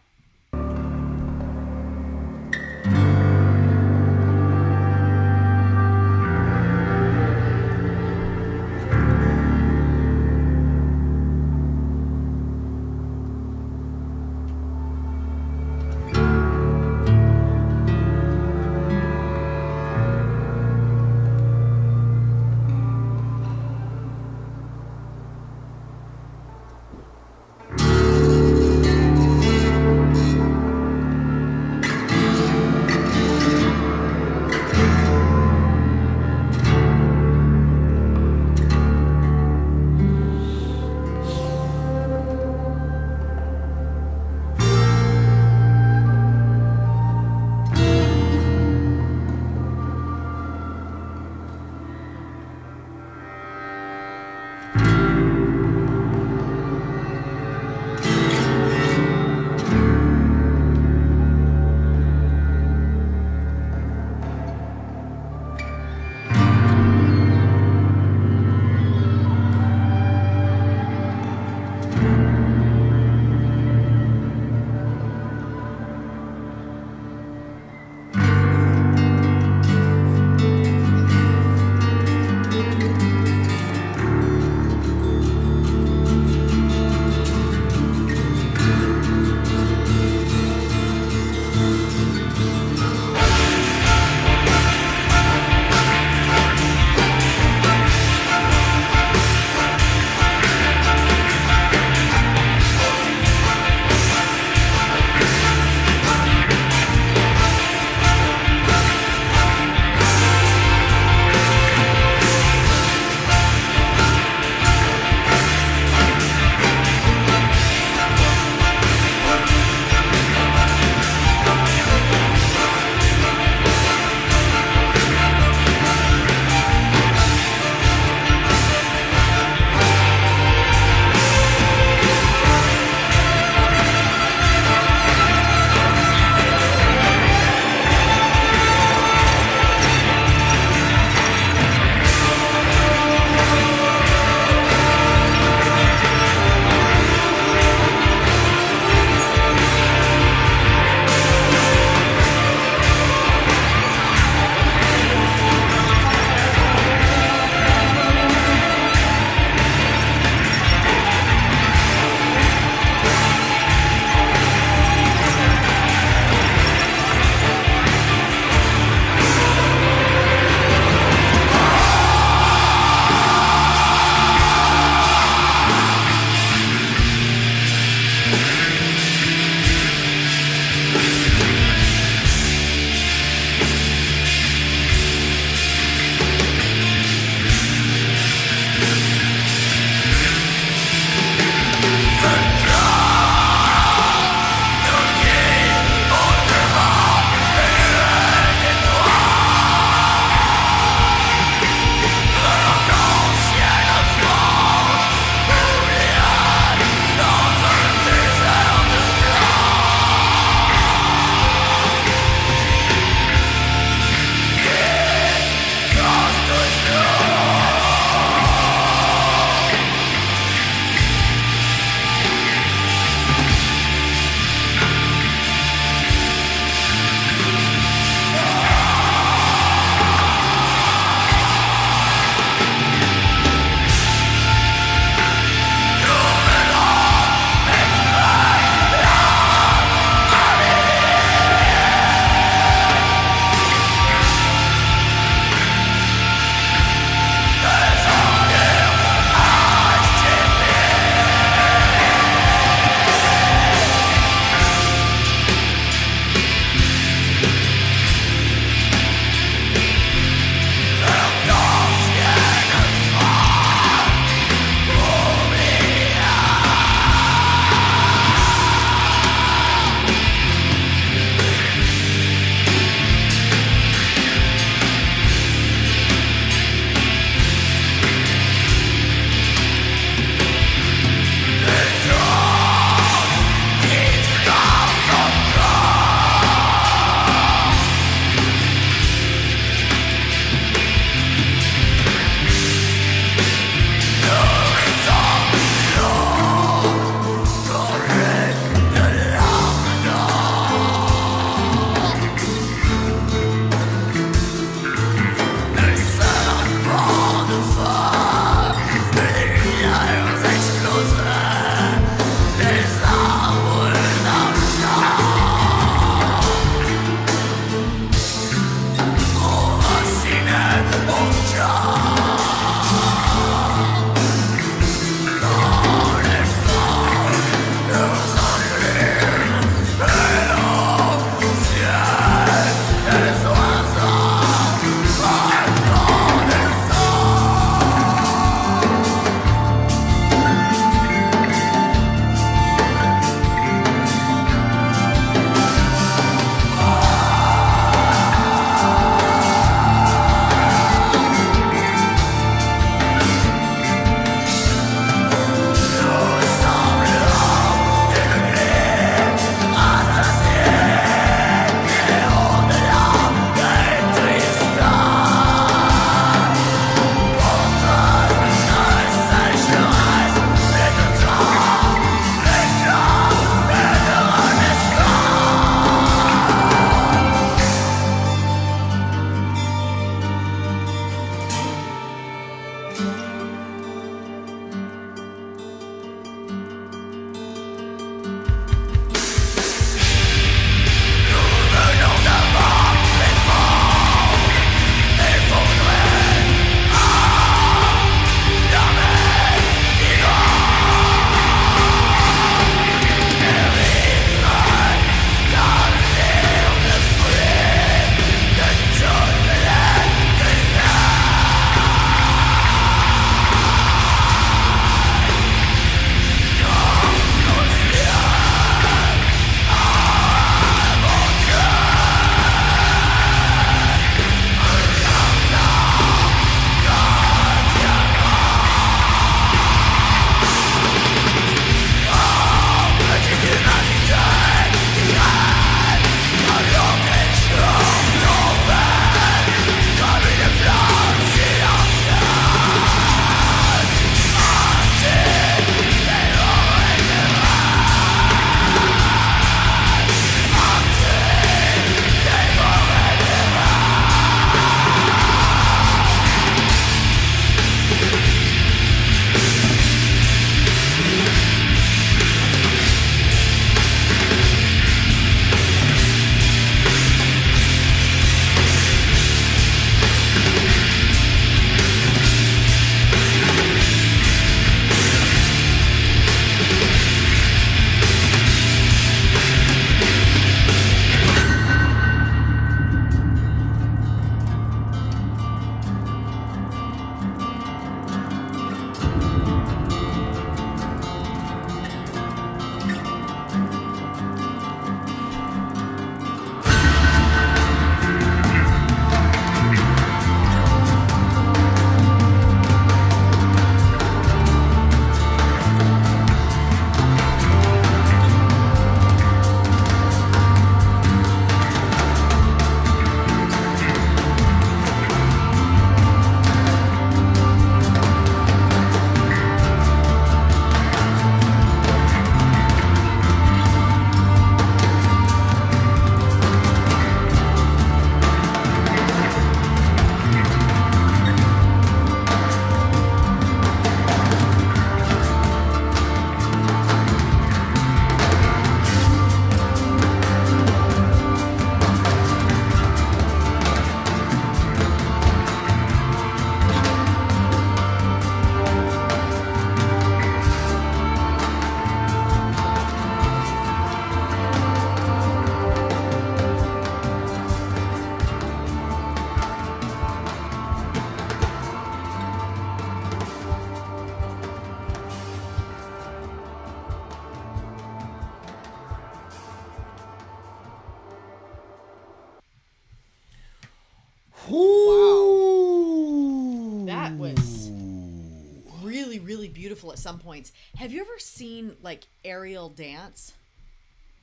beautiful at some points. Have you ever seen like aerial dance?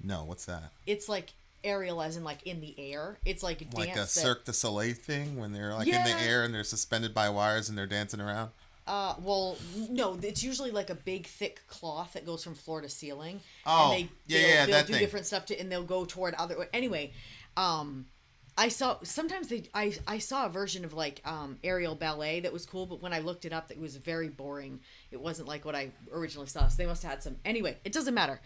No, what's that? It's like aerial as in like in the air. It's like a dance Like a Cirque du Soleil thing when they're like in Yeah. the air and they're suspended by wires and they're dancing around. Well, no, it's usually like a big thick cloth that goes from floor to ceiling. Oh, and yeah, they'll that do thing. different stuff and they'll go toward other. Anyway, I saw sometimes I saw a version of like aerial ballet that was cool, but when I looked it up, it was very boring. It wasn't like what I originally saw. So they must have had some. Anyway, it doesn't matter.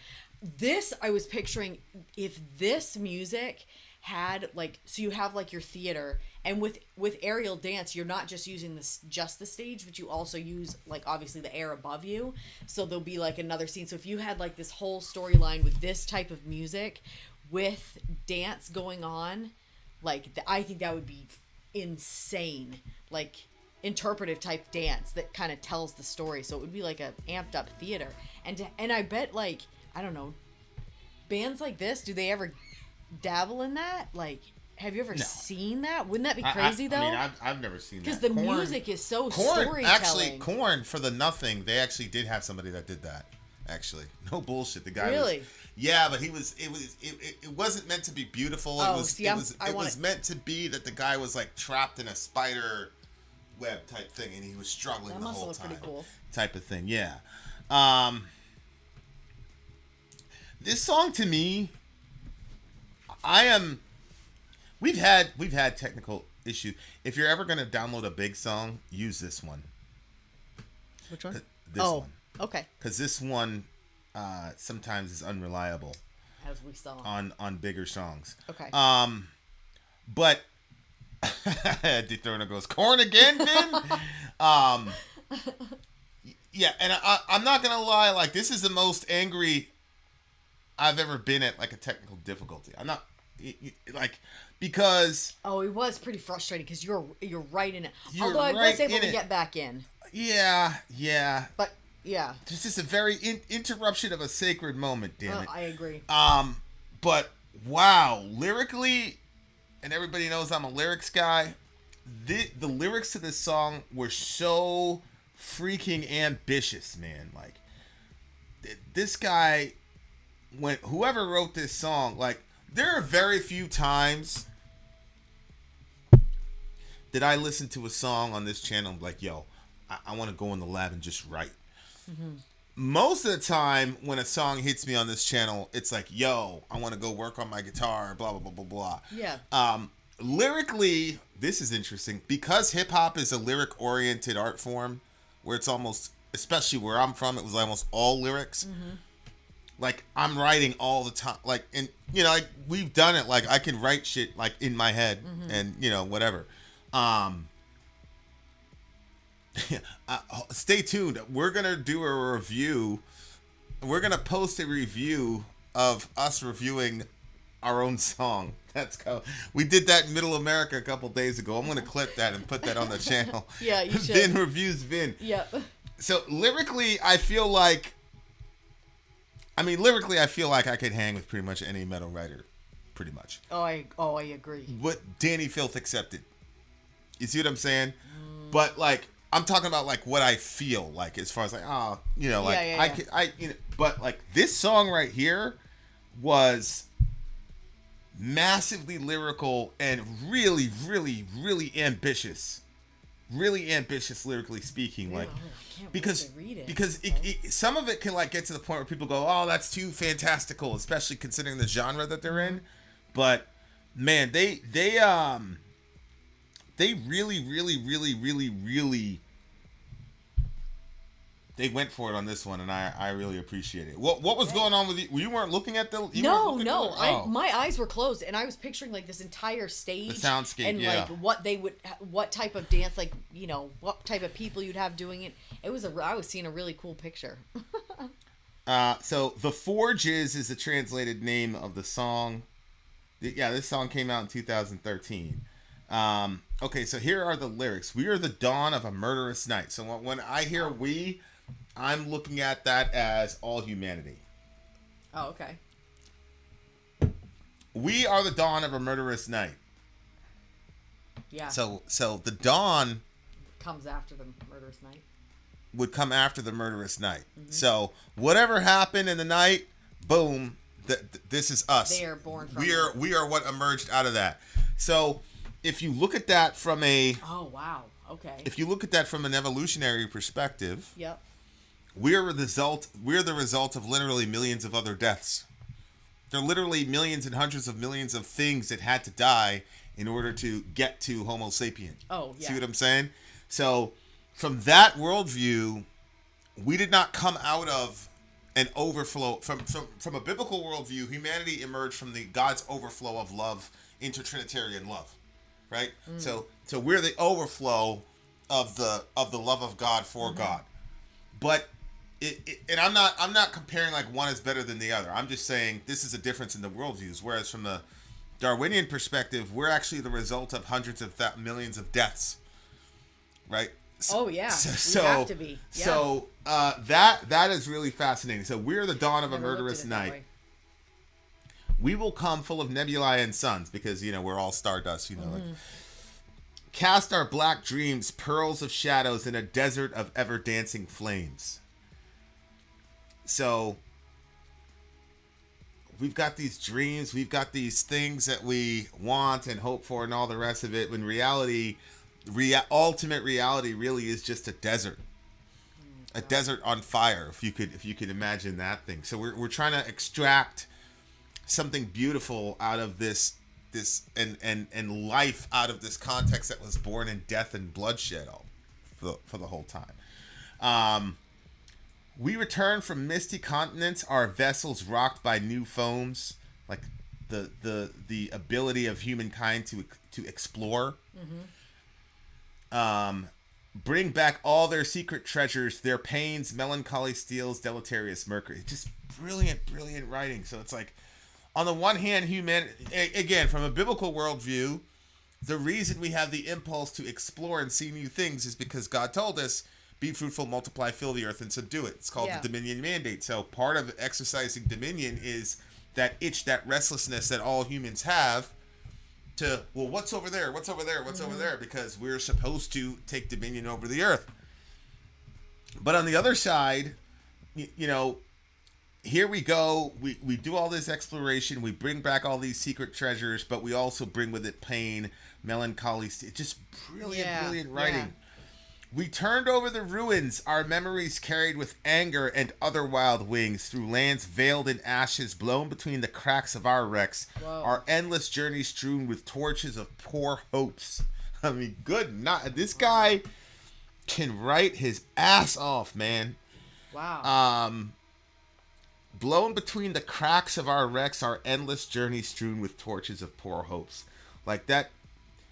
This I was picturing if this music had like, so you have like your theater, and with aerial dance you're not just using just the stage, but you also use like obviously the air above you, so there'll be like another scene. So if you had like this whole storyline with this type of music with dance going on, like I think that would be insane, like interpretive type dance that kind of tells the story. So it would be like a amped up theater, and I bet like, I don't know, bands like this, do they ever dabble in that? Like, have you ever seen that? Wouldn't that be crazy though? I mean, I've never seen that. Because the Korn- music is so Korn, storytelling. actually, Korn, for the Nothing, they actually did have somebody that did that. Actually, no bullshit. The guy Really? was, yeah, but it wasn't meant to be beautiful. Oh, it was see, it was meant to be that the guy was like trapped in a spider web type thing, and he was struggling That the must whole look time. pretty cool. Type of thing, yeah. This song to me, we've had technical issues. If you're ever gonna download a big song, use this one. Which one? This one. Okay. Because this one sometimes is unreliable As we saw. on bigger songs. Okay. But Dethrona goes, Korn again, Vin? Yeah, and I'm not gonna lie, like this is the most angry I've ever been at like a technical difficulty. I'm not like, because Oh, it was pretty frustrating because you're right in it. You're Although I right was able in to it. get back in. yeah. But yeah. There's just a very interruption of a sacred moment, damn it. I agree. But wow, lyrically, and everybody knows I'm a lyrics guy. The lyrics to this song were so freaking ambitious, man. Like this guy, whoever wrote this song, like there are very few times that I listen to a song on this channel and be like, yo, I want to go in the lab and just write. Mm-hmm. Most of the time when a song hits me on this channel, it's like, yo, I want to go work on my guitar, blah, blah, blah, blah, blah. Yeah. Lyrically, this is interesting. Because hip-hop is a lyric-oriented art form, where it's almost, especially where I'm from, it was almost all lyrics. Mm-hmm. Like, I'm writing all the time. Like, and, you know, like, we've done it. Like, I can write shit, like, in my head and, you know, whatever. Stay tuned. We're going to do a review. We're going to post a review of us reviewing our own song. We did that in Middle America a couple days ago. I'm going to clip that and put that on the channel. Yeah, you should. Vin reviews Vin. Yep. So lyrically, I feel like I could hang with pretty much any metal writer, pretty much. Oh, I agree. What Danny Filth accepted. You see what I'm saying? But like, I'm talking about like what I feel like, as far as like, oh, you know, like but like this song right here was massively lyrical and really, really, really ambitious. Really ambitious lyrically speaking, like because some of it can like get to the point where people go, oh, that's too fantastical, especially considering the genre that they're in. But man, they really, really, really, really, really, they went for it on this one, and I really appreciate it. What was going on with you? You weren't looking at the... No. My eyes were closed, and I was picturing like this entire stage, the soundscape, and like what type of dance, like, you know, what type of people you'd have doing it. I was seeing a really cool picture. So The Forges is the translated name of the song. Yeah, this song came out in 2013. Okay, so here are the lyrics. We are the dawn of a murderous night. So when I hear we, I'm looking at that as all humanity. Oh, okay. We are the dawn of a murderous night. Yeah. So the dawn comes after the murderous night. would come after the murderous night. So whatever happened in the night, boom, this is us. They are born from we are what emerged out of that. So if you look at that from Oh, wow. Okay. if you look at that from an evolutionary perspective, Yep. we're the result of literally millions of other deaths. There are literally millions and hundreds of millions of things that had to die in order to get to Homo sapien. Oh, yeah. See what I'm saying? So from that worldview, we did not come out of an overflow from a biblical worldview. Humanity emerged from the God's overflow of love into Trinitarian love, right? So we're the overflow of the love of God for God. But and I'm not comparing like one is better than the other. I'm just saying this is a difference in the worldviews. Whereas from the Darwinian perspective, we're actually the result of hundreds of millions of deaths, right? Oh, yeah. So we have to be. Yeah. So that is really fascinating. So we're the dawn of a Never looked murderous at it that night. way. We will come full of nebulae and suns because we're all stardust. Like, cast our black dreams, pearls of shadows in a desert of ever dancing flames. So we've got these dreams, we've got these things that we want and hope for, and all the rest of it. When reality, ultimate reality, really is just a desert. A desert on fire, if you could imagine that thing. So we're trying to extract something beautiful out of this and life out of this context that was born in death and bloodshed for the whole time. We return from misty continents, our vessels rocked by new foams, like the ability of humankind to explore. Bring back all their secret treasures, their pains, melancholy steals, deleterious mercury. Just brilliant writing. So it's like, on the one hand, again, from a biblical worldview, the reason we have the impulse to explore and see new things is because God told us, be fruitful, multiply, fill the earth, and subdue it. It's called the Dominion Mandate. So part of exercising dominion is that itch, that restlessness that all humans have to, well, what's over there? What's over there? What's over there? Because we're supposed to take dominion over the earth. But on the other side, here we go. We do all this exploration. We bring back all these secret treasures, but we also bring with it pain, melancholy. Just brilliant writing. Yeah. We turned over the ruins, our memories carried with anger and other wild wings through lands veiled in ashes, blown between the cracks of our wrecks. Whoa. Our endless journey strewn with torches of poor hopes. I mean, this guy can write his ass off, man. Wow. Blown between the cracks of our wrecks, our endless journey strewn with torches of poor hopes. Like that,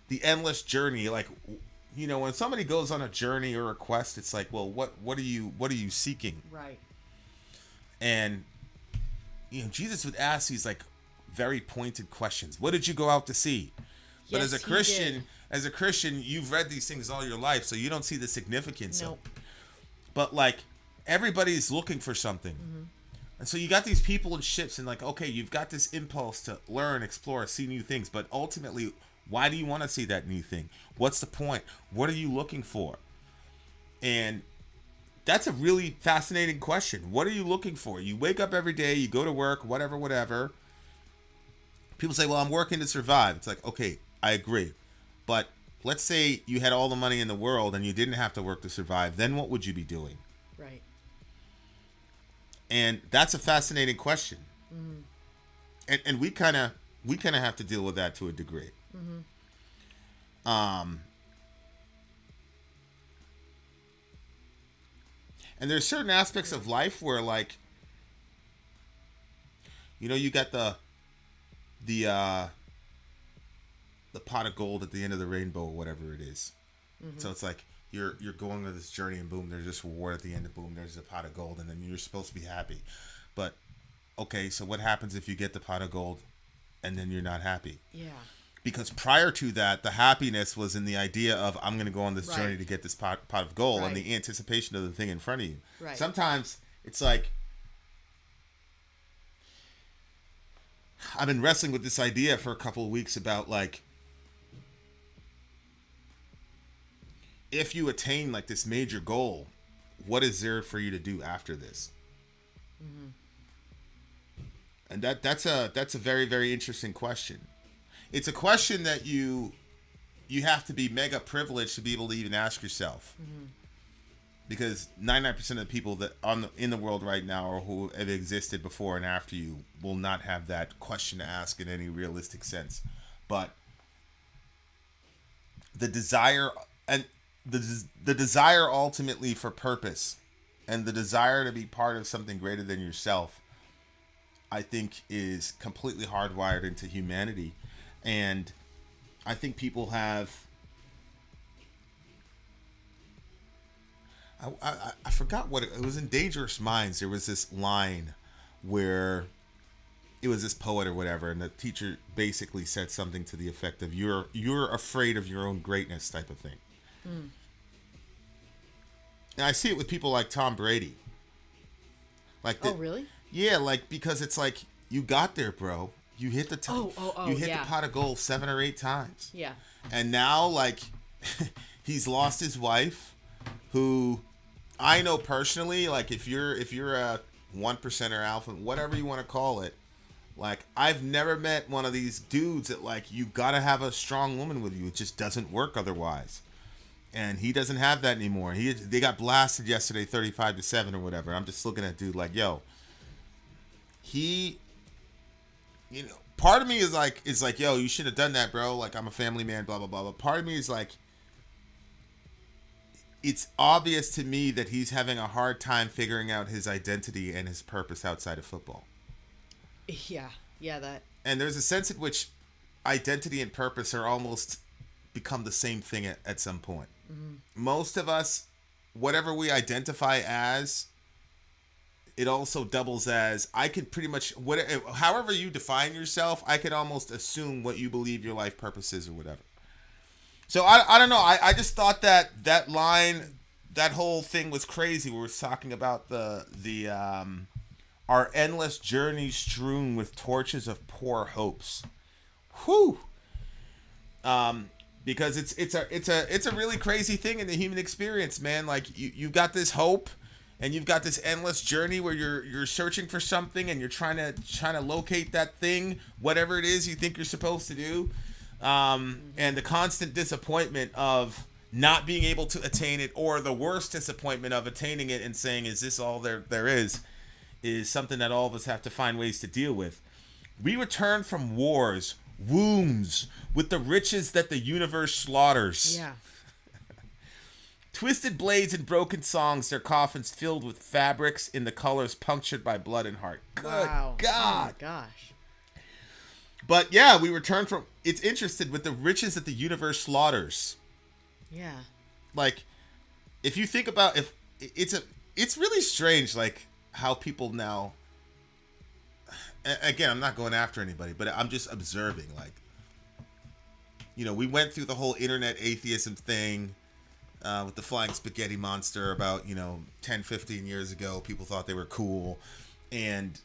the endless journey, like, when somebody goes on a journey or a quest, it's like, well, what are you seeking? Right. And Jesus would ask these like very pointed questions. What did you go out to see? But Yes, as a Christian, you've read these things all your life, so you don't see the significance Nope. of it. But like everybody's looking for something. And so you got these people and ships and like, okay, you've got this impulse to learn, explore, see new things, but ultimately, why do you want to see that new thing? What's the point? What are you looking for? And that's a really fascinating question. What are you looking for? You wake up every day, you go to work, whatever. People say, well, I'm working to survive. It's like, okay, I agree. But let's say you had all the money in the world and you didn't have to work to survive. Then what would you be doing? Right. And that's a fascinating question. And we kind of have to deal with that to a degree. And there's certain aspects of life where, like, you got the pot of gold at the end of the rainbow, or whatever it is. So it's like you're going on this journey, and boom, there's this reward at the end, and boom, there's a pot of gold, and then you're supposed to be happy. But okay, so what happens if you get the pot of gold and then you're not happy? Yeah. Because prior to that, the happiness was in the idea of, I'm going to go on this journey to get this pot of gold, and the anticipation of the thing in front of you. Right. Sometimes it's like, I've been wrestling with this idea for a couple of weeks about, like, if you attain like this major goal, what is there for you to do after this? And that's a very, very interesting question. It's a question that you have to be mega privileged to be able to even ask yourself. Because 99% of the people that in the world right now, or who have existed before and after you, will not have that question to ask in any realistic sense. But the desire and the desire ultimately for purpose, and the desire to be part of something greater than yourself, I think is completely hardwired into humanity. And I think people have... I forgot what it was. In Dangerous Minds, there was this line where it was this poet or whatever, and the teacher basically said something to the effect of, you're afraid of your own greatness, type of thing. And I see it with people like Tom Brady. Oh, really? Yeah, like, because it's like, you got there, bro. You hit the you hit the pot of gold 7 or 8 times. Yeah. And now, like, he's lost his wife, who I know personally, like, if you're a 1%er alpha, whatever you want to call it, like, I've never met one of these dudes that, like, you gotta have a strong woman with you. It just doesn't work otherwise. And he doesn't have that anymore. They got blasted yesterday 35-7 or whatever. I'm just looking at dude like, yo, part of me is like, yo, you should have done that, bro. Like, I'm a family man, blah, blah, blah. But part of me is like, it's obvious to me that he's having a hard time figuring out his identity and his purpose outside of football. Yeah, that. And there's a sense in which identity and purpose are almost become the same thing at some point. Most of us, whatever we identify as, it also doubles as, I can pretty much, however you define yourself, I could almost assume what you believe your life purpose is or whatever. So I don't know. I just thought that line, that whole thing was crazy. We were talking about the our endless journey strewn with torches of poor hopes. Whew. Because it's a really crazy thing in the human experience, man. Like, you've got this hope, and you've got this endless journey where you're searching for something, and you're trying to locate that thing, whatever it is you think you're supposed to do. And the constant disappointment of not being able to attain it, or the worst disappointment of attaining it and saying, is this all there is something that all of us have to find ways to deal with. We return from wars, wounds, with the riches that the universe slaughters. Yeah. Twisted blades and broken songs, their coffins filled with fabrics in the colors punctured by blood and heart. Good wow. God. Oh my gosh. But yeah, we return from... It's interested with the riches that the universe slaughters. Yeah. Like, if you think about... It's really strange, like, how people now... Again, I'm not going after anybody, but I'm just observing, like... we went through the whole internet atheism thing with the flying spaghetti monster about, 10, 15 years ago. People thought they were cool. And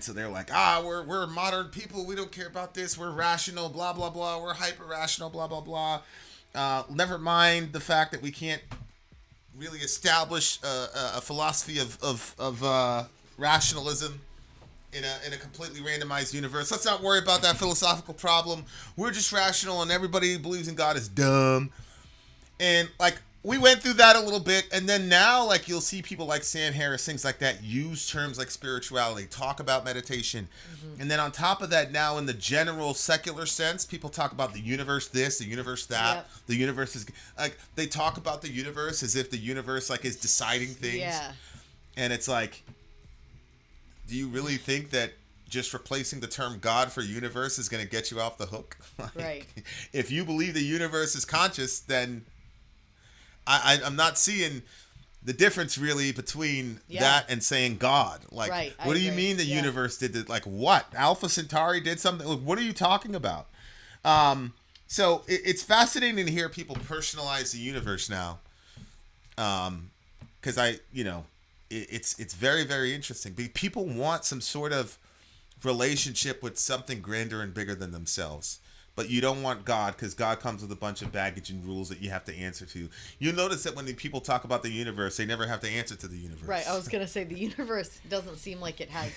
so they're like, we're modern people. We don't care about this. We're rational, blah, blah, blah. We're hyper rational, blah, blah, blah. Never mind the fact that we can't really establish a philosophy of rationalism in a completely randomized universe. Let's not worry about that philosophical problem. We're just rational, and everybody who believes in God is dumb. And, like, we went through that a little bit, and then now, like, you'll see people like Sam Harris, things like that, use terms like spirituality, talk about meditation. And then on top of that, now in the general secular sense, people talk about the universe this, the universe that. Yep. The universe is... Like, they talk about the universe as if the universe, like, is deciding things. Yeah. And it's like, do you really think that just replacing the term God for universe is going to get you off the hook? Like, right. If you believe the universe is conscious, then... I'm not seeing the difference really between that and saying God. Like, right, what do you mean the universe did this? Like, what? Alpha Centauri did something? Like, what are you talking about? So it's fascinating to hear people personalize the universe now. Because it's very, very interesting. People want some sort of relationship with something grander and bigger than themselves. but you don't want God because God comes with a bunch of baggage and rules that you have to answer to. You notice that when the people talk about the universe, they never have to answer to the universe. Right. I was gonna say the universe doesn't seem like it has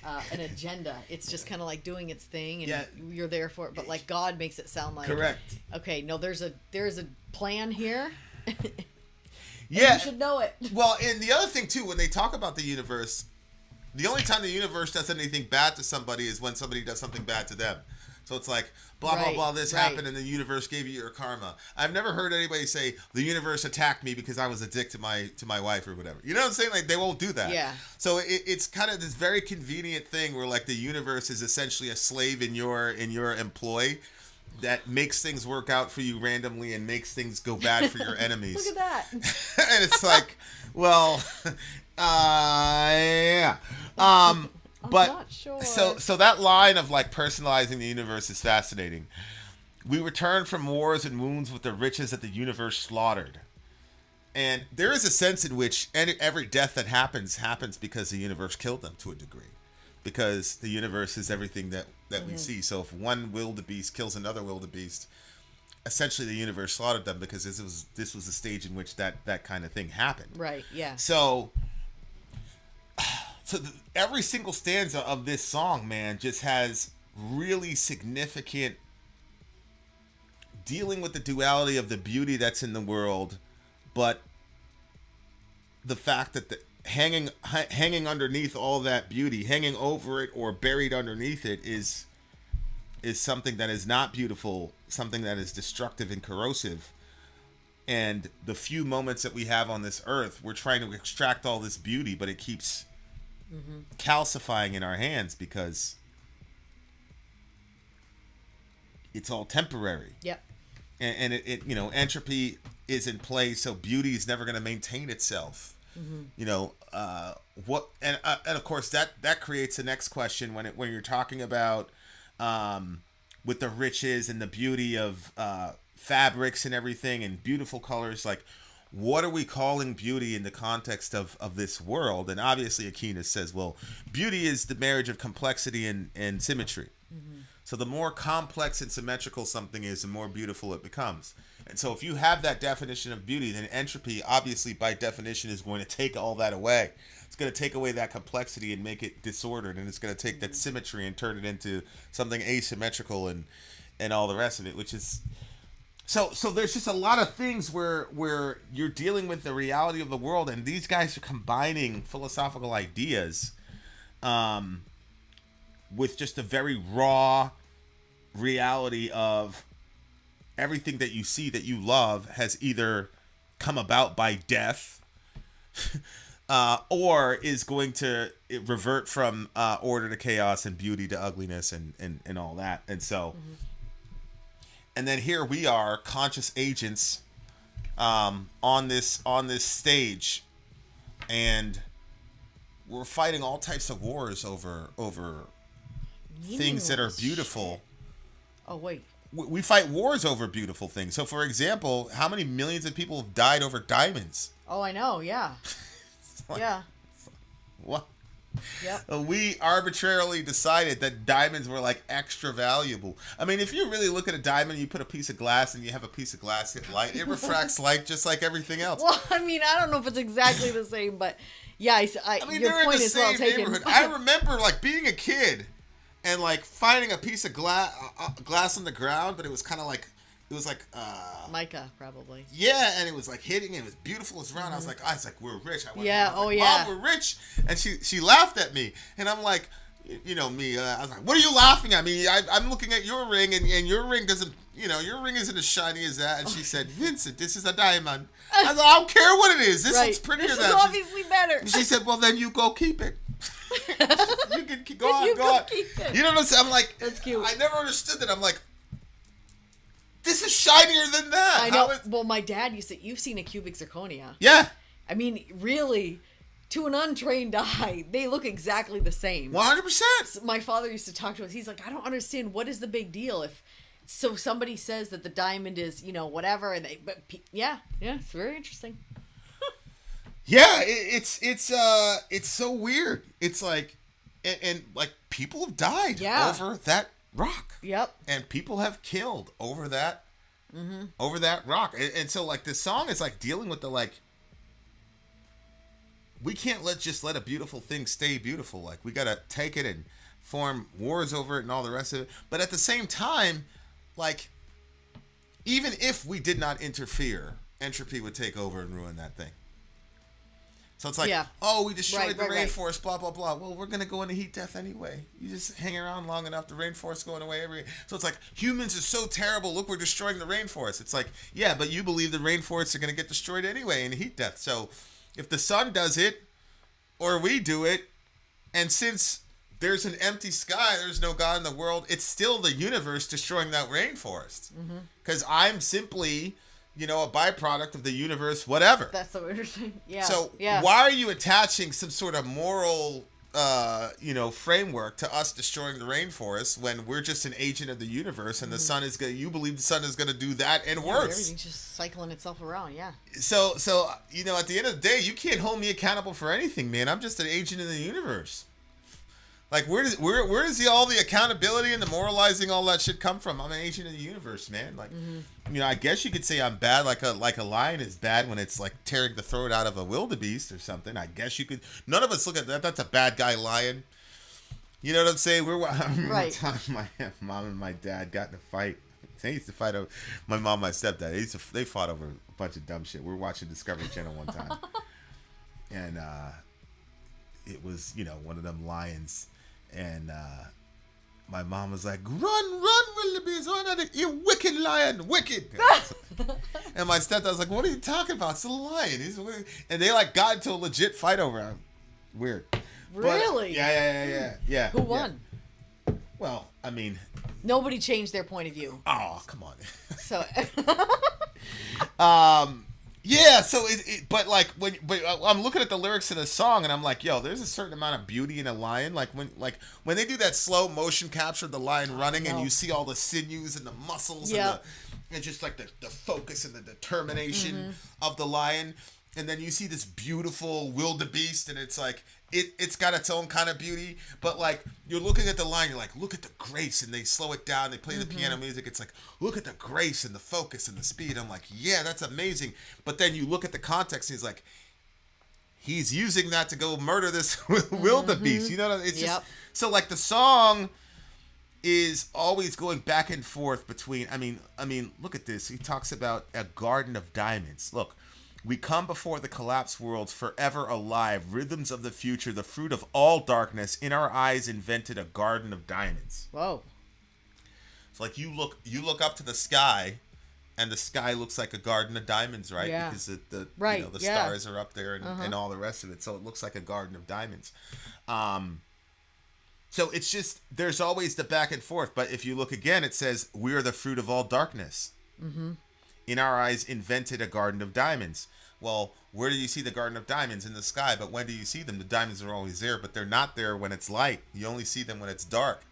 an agenda. It's just kind of like doing its thing, and you're there for it. But like God makes it sound like correct. Okay, no, there's a plan here. Yeah, you should know it. Well, and the other thing too, when they talk about the universe, the only time the universe does anything bad to somebody is when somebody does something bad to them. So it's like, blah, blah, blah, this happened and the universe gave you your karma. I've never heard anybody say, the universe attacked me because I was a dick to my wife or whatever. You know what I'm saying? Like, they won't do that. Yeah. So it's kind of this very convenient thing where, like, the universe is essentially a slave in your employ that makes things work out for you randomly and makes things go bad for your enemies. Look at that. And it's like, well, yeah. But I'm not sure. So that line of like personalizing the universe is fascinating. We return from wars and wounds with the riches that the universe slaughtered. And there is a sense in which every death that happens because the universe killed them to a degree. Because the universe is everything that we see. So if one wildebeest kills another wildebeest, essentially the universe slaughtered them because this was the stage in which that kind of thing happened. Right, yeah. So every single stanza of this song, man, just has really significant dealing with the duality of the beauty that's in the world, but the fact that hanging underneath all that beauty, hanging over it or buried underneath it is something that is not beautiful, something that is destructive and corrosive. And the few moments that we have on this earth, we're trying to extract all this beauty, but it keeps calcifying in our hands because it's all temporary. Yep. And it entropy is in play, so beauty is never going to maintain itself. You know, and of course that creates the next question when you're talking about with the riches and the beauty of fabrics and everything and beautiful colors, like, what are we calling beauty in the context of this world? And obviously Aquinas says, well, beauty is the marriage of complexity and symmetry. So the more complex and symmetrical something is, the more beautiful it becomes. And so if you have that definition of beauty, then entropy, obviously by definition, is going to take all that away. It's going to take away that complexity and make it disordered, and it's going to take that symmetry and turn it into something asymmetrical and all the rest of it, which is... So there's just a lot of things where you're dealing with the reality of the world, and these guys are combining philosophical ideas with just a very raw reality of everything that you see that you love has either come about by death or is going to revert from order to chaos and beauty to ugliness and all that. And so... And then here we are, conscious agents, on this stage, and we're fighting all types of wars over things that are beautiful. Oh wait, we fight wars over beautiful things. So, for example, how many millions of people have died over diamonds? Oh, I know. Yeah. Like, yeah. What? Yep. We arbitrarily decided that diamonds were like extra valuable. I mean, if you really look at a diamond, you put a piece of glass and you have a piece of glass hit light, it refracts light just like everything else. Well, I mean, I don't know if it's exactly the same, but yeah, I mean, your they're point in the is well same taken. neighborhood. I remember like being a kid and like finding a piece of glass on the ground, but it was kind of like, it was like Micah, probably. Yeah, and it was like hitting. It was beautiful. It was round. I was like, we're rich. I went yeah. home. I was like, yeah. Mom, we're rich. And she laughed at me, and I'm like, you know me. I was like, what are you laughing at me? I'm looking at your ring, and your ring doesn't. Your ring isn't as shiny as that. And she said, Vincent, this is a diamond. I was like, I don't care what it is. This looks prettier than that. This is obviously better. She said, well, then you go keep it. You can go on. Keep it. You know what I'm saying? I'm like, that's cute. I never understood that. I'm like, this is shinier than that. I know. Well, my dad used to... You've seen a cubic zirconia. Yeah. I mean, really, to an untrained eye, they look exactly the same. 100%. My father used to talk to us. He's like, I don't understand. What is the big deal if... So somebody says that the diamond is, whatever, and yeah, it's very interesting. Yeah, it's so weird. It's like, and like people have died over rock. Yep. And people have killed over that rock. And so like this song is like dealing with the like, we can't just let a beautiful thing stay beautiful. Like we gotta take it and form wars over it and all the rest of it. But at the same time, like, even if we did not interfere, entropy would take over and ruin that thing. So it's like, oh, we destroyed the rainforest, blah, blah, blah. Well, we're going to go into heat death anyway. You just hang around long enough, the rainforest going away So it's like, humans are so terrible. Look, we're destroying the rainforest. It's like, yeah, but you believe the rainforests are going to get destroyed anyway in heat death. So if the sun does it, or we do it, and since there's an empty sky, there's no God in the world, it's still the universe destroying that rainforest. Because I'm simply, a byproduct of the universe, whatever. That's so interesting. Yeah. So why are you attaching some sort of moral, framework to us destroying the rainforest when we're just an agent of the universe and the sun is you believe the sun is going to do that and worse? Everything's just cycling itself around. Yeah. So at the end of the day, you can't hold me accountable for anything, man. I'm just an agent of the universe. Like, where does all the accountability and the moralizing, all that shit come from? I'm an agent of the universe, man. Like, I guess you could say I'm bad, like a lion is bad when it's like tearing the throat out of a wildebeest or something. I guess you could. None of us look at that. That's a bad guy lion. You know what I'm saying? I remember one time my mom and my dad got in a fight. They used to fight over my mom, and my stepdad. They fought over a bunch of dumb shit. We were watching Discovery Channel one time, and it was one of them lions. And my mom was like, run, wildebeest, run, you wicked lion, wicked. And my stepdad was like, what are you talking about? It's a lion. And they like got into a legit fight over him. Weird. Really? But, yeah. Who won? Yeah. Well, I mean. Nobody changed their point of view. Oh, come on. So. Yeah, so but I'm looking at the lyrics in the song and I'm like, yo, there's a certain amount of beauty in a lion. Like when they do that slow motion capture of the lion running and you see all the sinews and the muscles and just like the focus and the determination of the lion, and then you see this beautiful wildebeest and it's like it's got its own kind of beauty, but like you're looking at the lion, you're like, look at the grace, and they slow it down, they play the piano music, it's like, look at the grace and the focus and the speed. I'm like, yeah, that's amazing. But then you look at the context and he's using that to go murder this wildebeest. You know, it's just so like the song is always going back and forth between. I mean, look at this. He talks about a garden of diamonds. Look. We come before the collapsed worlds, forever alive, rhythms of the future, the fruit of all darkness, in our eyes invented a garden of diamonds. Whoa. It's like you look up to the sky, and the sky looks like a garden of diamonds, right? Yeah. Because the stars are up there and all the rest of it, so it looks like a garden of diamonds. So it's just, there's always the back and forth, but if you look again, it says, we are the fruit of all darkness. In our eyes invented a garden of diamonds. Well, where do you see the garden of diamonds? In the sky. But when do you see them? The diamonds are always there, but they're not there when it's light. You only see them when it's dark.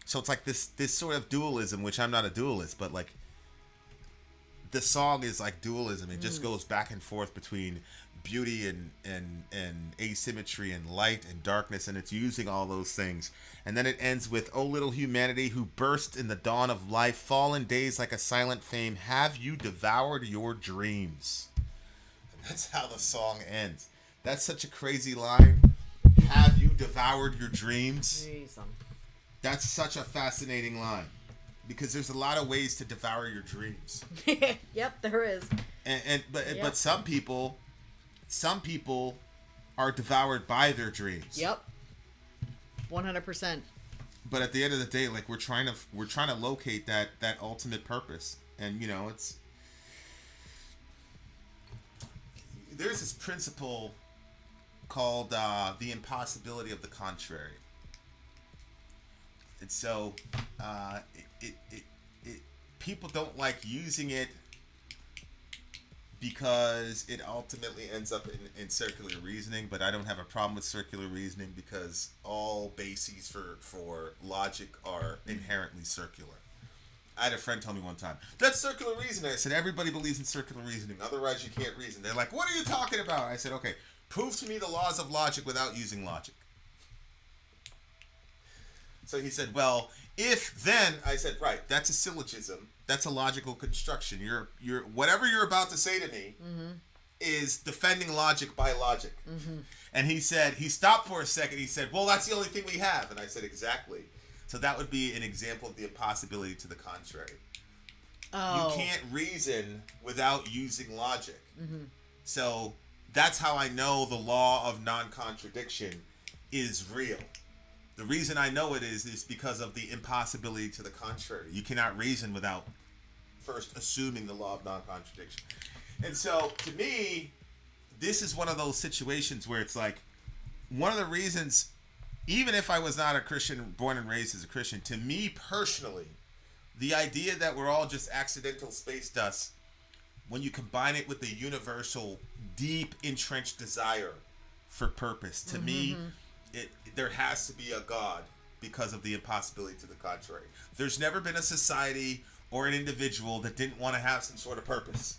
So it's like this sort of dualism, which I'm not a dualist, but like the song is like dualism. It just goes back and forth between beauty and asymmetry and light and darkness, and it's using all those things. And then it ends with, "O little humanity who burst in the dawn of life, fallen days like a silent fame, have you devoured your dreams?" And that's how the song ends. That's such a crazy line. Have you devoured your dreams? Jeez. That's such a fascinating line, because there's a lot of ways to devour your dreams. Yep, there is. But some people are devoured by their dreams. Yep. 100%. But at the end of the day, like we're trying to locate that ultimate purpose, and there's this principle called the impossibility of the contrary. And so people don't like using it because it ultimately ends up in circular reasoning, but I don't have a problem with circular reasoning because all bases for logic are inherently circular. I had a friend tell me one time, that's circular reasoning. I said, everybody believes in circular reasoning, otherwise you can't reason. They're like, what are you talking about? I said, okay, prove to me the laws of logic without using logic. So he said, well, If then I said, right, that's a syllogism. That's a logical construction. You're whatever you're about to say to me is defending logic by logic. And he stopped for a second. He said, well, that's the only thing we have. And I said, exactly. So that would be an example of the impossibility to the contrary. You can't reason without using logic. So that's how I know the law of non-contradiction is real. The reason I know it is because of the impossibility to the contrary. You cannot reason without first assuming the law of non-contradiction. And so, to me, this is one of those situations where it's like, one of the reasons, even if I was not a Christian, born and raised as a Christian, to me personally, the idea that we're all just accidental space dust, when you combine it with the universal, deep, entrenched desire for purpose, to me, there has to be a God because of the impossibility to the contrary. There's never been a society or an individual that didn't want to have some sort of purpose.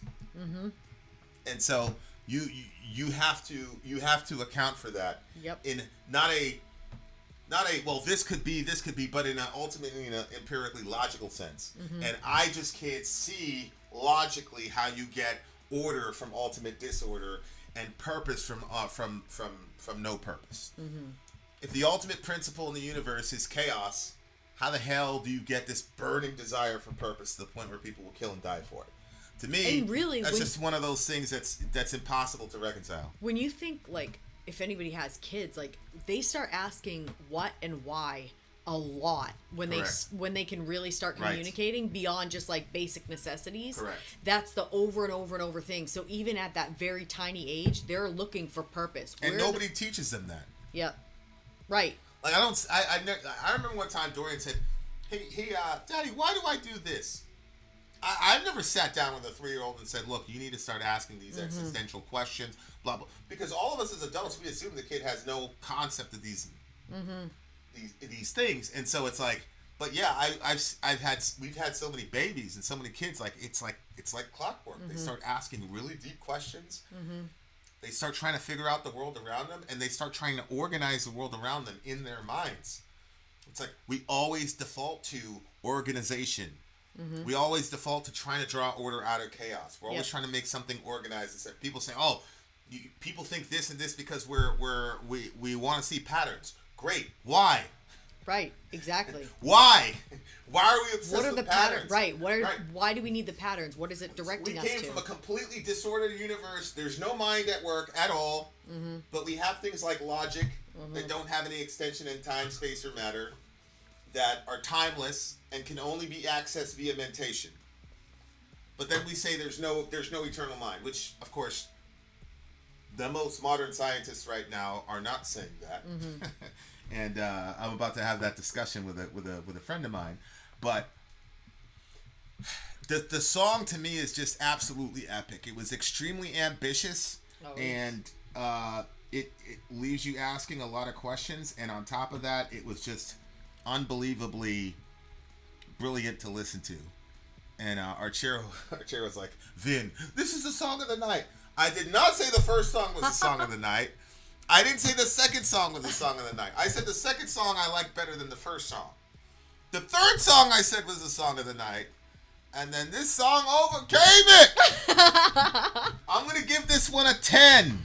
And so you have to account for that. In not a well, this could be, but in an ultimately in an empirically logical sense. And I just can't see logically how you get order from ultimate disorder and purpose from no purpose. If the ultimate principle in the universe is chaos, how the hell do you get this burning desire for purpose to the point where people will kill and die for it? To me, And really, that's just one of those things that's impossible to reconcile. When you think, like, if anybody has kids, like, they start asking what and why a lot when they can really start communicating beyond just like basic necessities. That's the over and over and over thing. So even at that very tiny age, they're looking for purpose. And nobody teaches them that. Right. Like I remember one time Dorian said, "Hey, Daddy, why do I do this?" I've never sat down with a 3-year-old and said, "Look, you need to start asking these existential questions, blah blah." Because all of us as adults, we assume the kid has no concept of these things, and so it's like, but yeah, we've had so many babies and so many kids, like it's like clockwork. They start asking really deep questions. They start trying to figure out the world around them, and they start trying to organize the world around them in their minds. It's like we always default to organization. We always default to trying to draw order out of chaos. We're always trying to make something organized. Instead, people say, "Oh, people think this and this because we want to see patterns." Great. Why? Right. Exactly. Why? Why are we obsessed What are with the patterns? Right. Why do we need the patterns? What is it directing us to? We came from a completely disordered universe. There's no mind at work at all. But we have things like logic that don't have any extension in time, space, or matter, that are timeless and can only be accessed via mentation. But then we say there's no eternal mind, which of course the most modern scientists right now are not saying that. And I'm about to have that discussion with a friend of mine. But the song to me is just absolutely epic. It was extremely ambitious, and it leaves you asking a lot of questions. And on top of that, it was just unbelievably brilliant to listen to. And our chair was like, "Vin, this is the song of the night." I did not say the first song was the song of the night. I didn't say the second song was the song of the night. I said the second song I liked better than the first song. The third song I said was the song of the night. And then this song overcame it. I'm going to give this one a 10.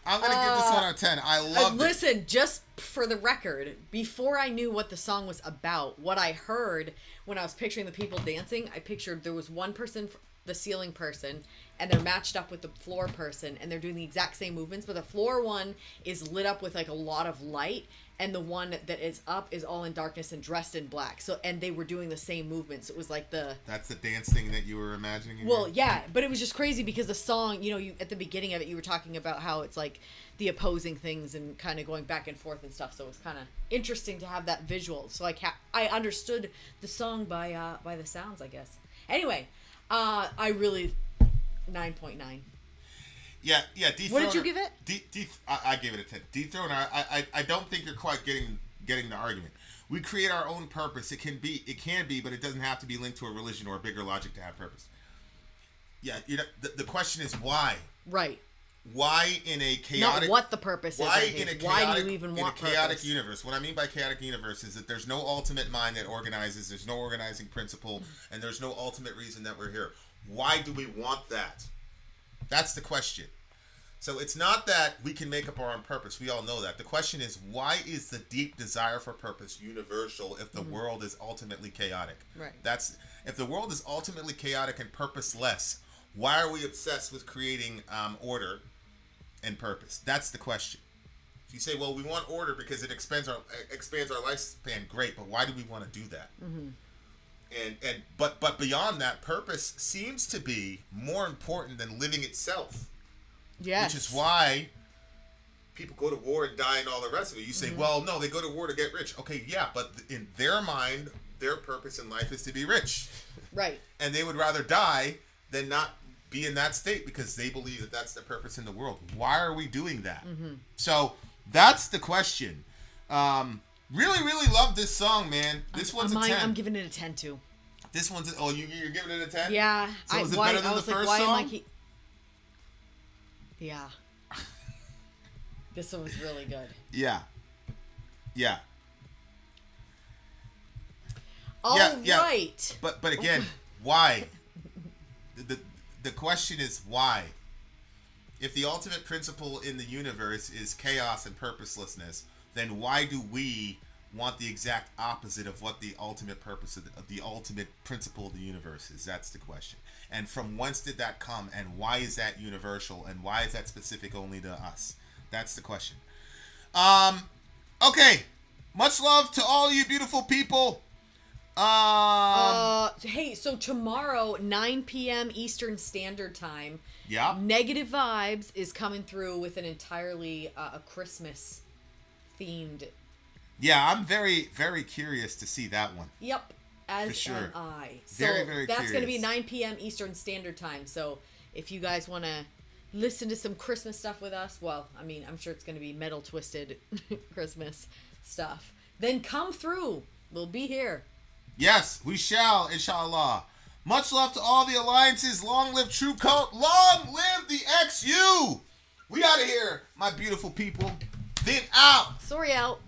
I loved it. Listen, just for the record, before I knew what the song was about, what I heard when I was picturing the people dancing, I pictured there was one person, the ceiling person, and they're matched up with the floor person, and they're doing the exact same movements, but the floor one is lit up with like a lot of light, and the one that is up is all in darkness and dressed in black. So, and they were doing the same movements. It was like That's the dance thing that you were imagining? Well, yeah, but it was just crazy because the song, you at the beginning of it, you were talking about how it's like the opposing things and kind of going back and forth and stuff. So it was kind of interesting to have that visual. So like I understood the song by the sounds, I guess. Anyway, I really 9.9. Yeah. What did you give it? I gave it a 10. Dethroner. I don't think you're quite getting the argument. We create our own purpose. It can be, but it doesn't have to be linked to a religion or a bigger logic to have purpose. Yeah, the question is why. Right. why in a chaotic... Not what the purpose is. Why in a chaotic, why do you even want in a chaotic purpose? universe? What I mean by chaotic universe is that there's no ultimate mind that organizes, there's no organizing principle, and there's no ultimate reason that we're here. Why do we want that? That's the question. So it's not that we can make up our own purpose. We all know that. The question is, why is the deep desire for purpose universal if the world is ultimately chaotic? Right. If the world is ultimately chaotic and purposeless, why are we obsessed with creating order and purpose? That's the question. If you say, well, we want order because it expands our lifespan, great, but why do we want to do that? But beyond that, purpose seems to be more important than living itself. Yes. Which is why people go to war and die and all the rest of it. You say, well, no, they go to war to get rich. Okay, yeah, but in their mind, their purpose in life is to be rich. Right. And they would rather die than not be in that state because they believe that that's their purpose in the world. Why are we doing that? So that's the question. Really, really love this song, man. This one's a 10. I'm giving it a 10 too. This one's you're giving it a 10? Yeah. So is it better than the first song? Yeah. This one was really good. Yeah. All right. But again, why? The question is why? If the ultimate principle in the universe is chaos and purposelessness, then why do we want the exact opposite of what the ultimate purpose of the ultimate principle of the universe is? That's the question. And from whence did that come, and why is that universal, and why is that specific only to us? That's the question. Okay. Much love to all you beautiful people. Hey, so tomorrow, 9 p.m. Eastern Standard Time, Yeah. Negative Vibes is coming through with an entirely a Christmas themed. Yeah, I'm very, very curious to see that one. Yep, as For sure. am I. So Very, very that's going to be curious. 9 p.m. Eastern Standard Time. So if you guys want to listen to some Christmas stuff with us, well, I mean, I'm sure it's going to be metal twisted Christmas stuff. Then come through. We'll be here. Yes, we shall, inshallah. Much love to all the alliances. Long live True Cult. Long live the XU. We out of here, my beautiful people. Then out. Sorry out.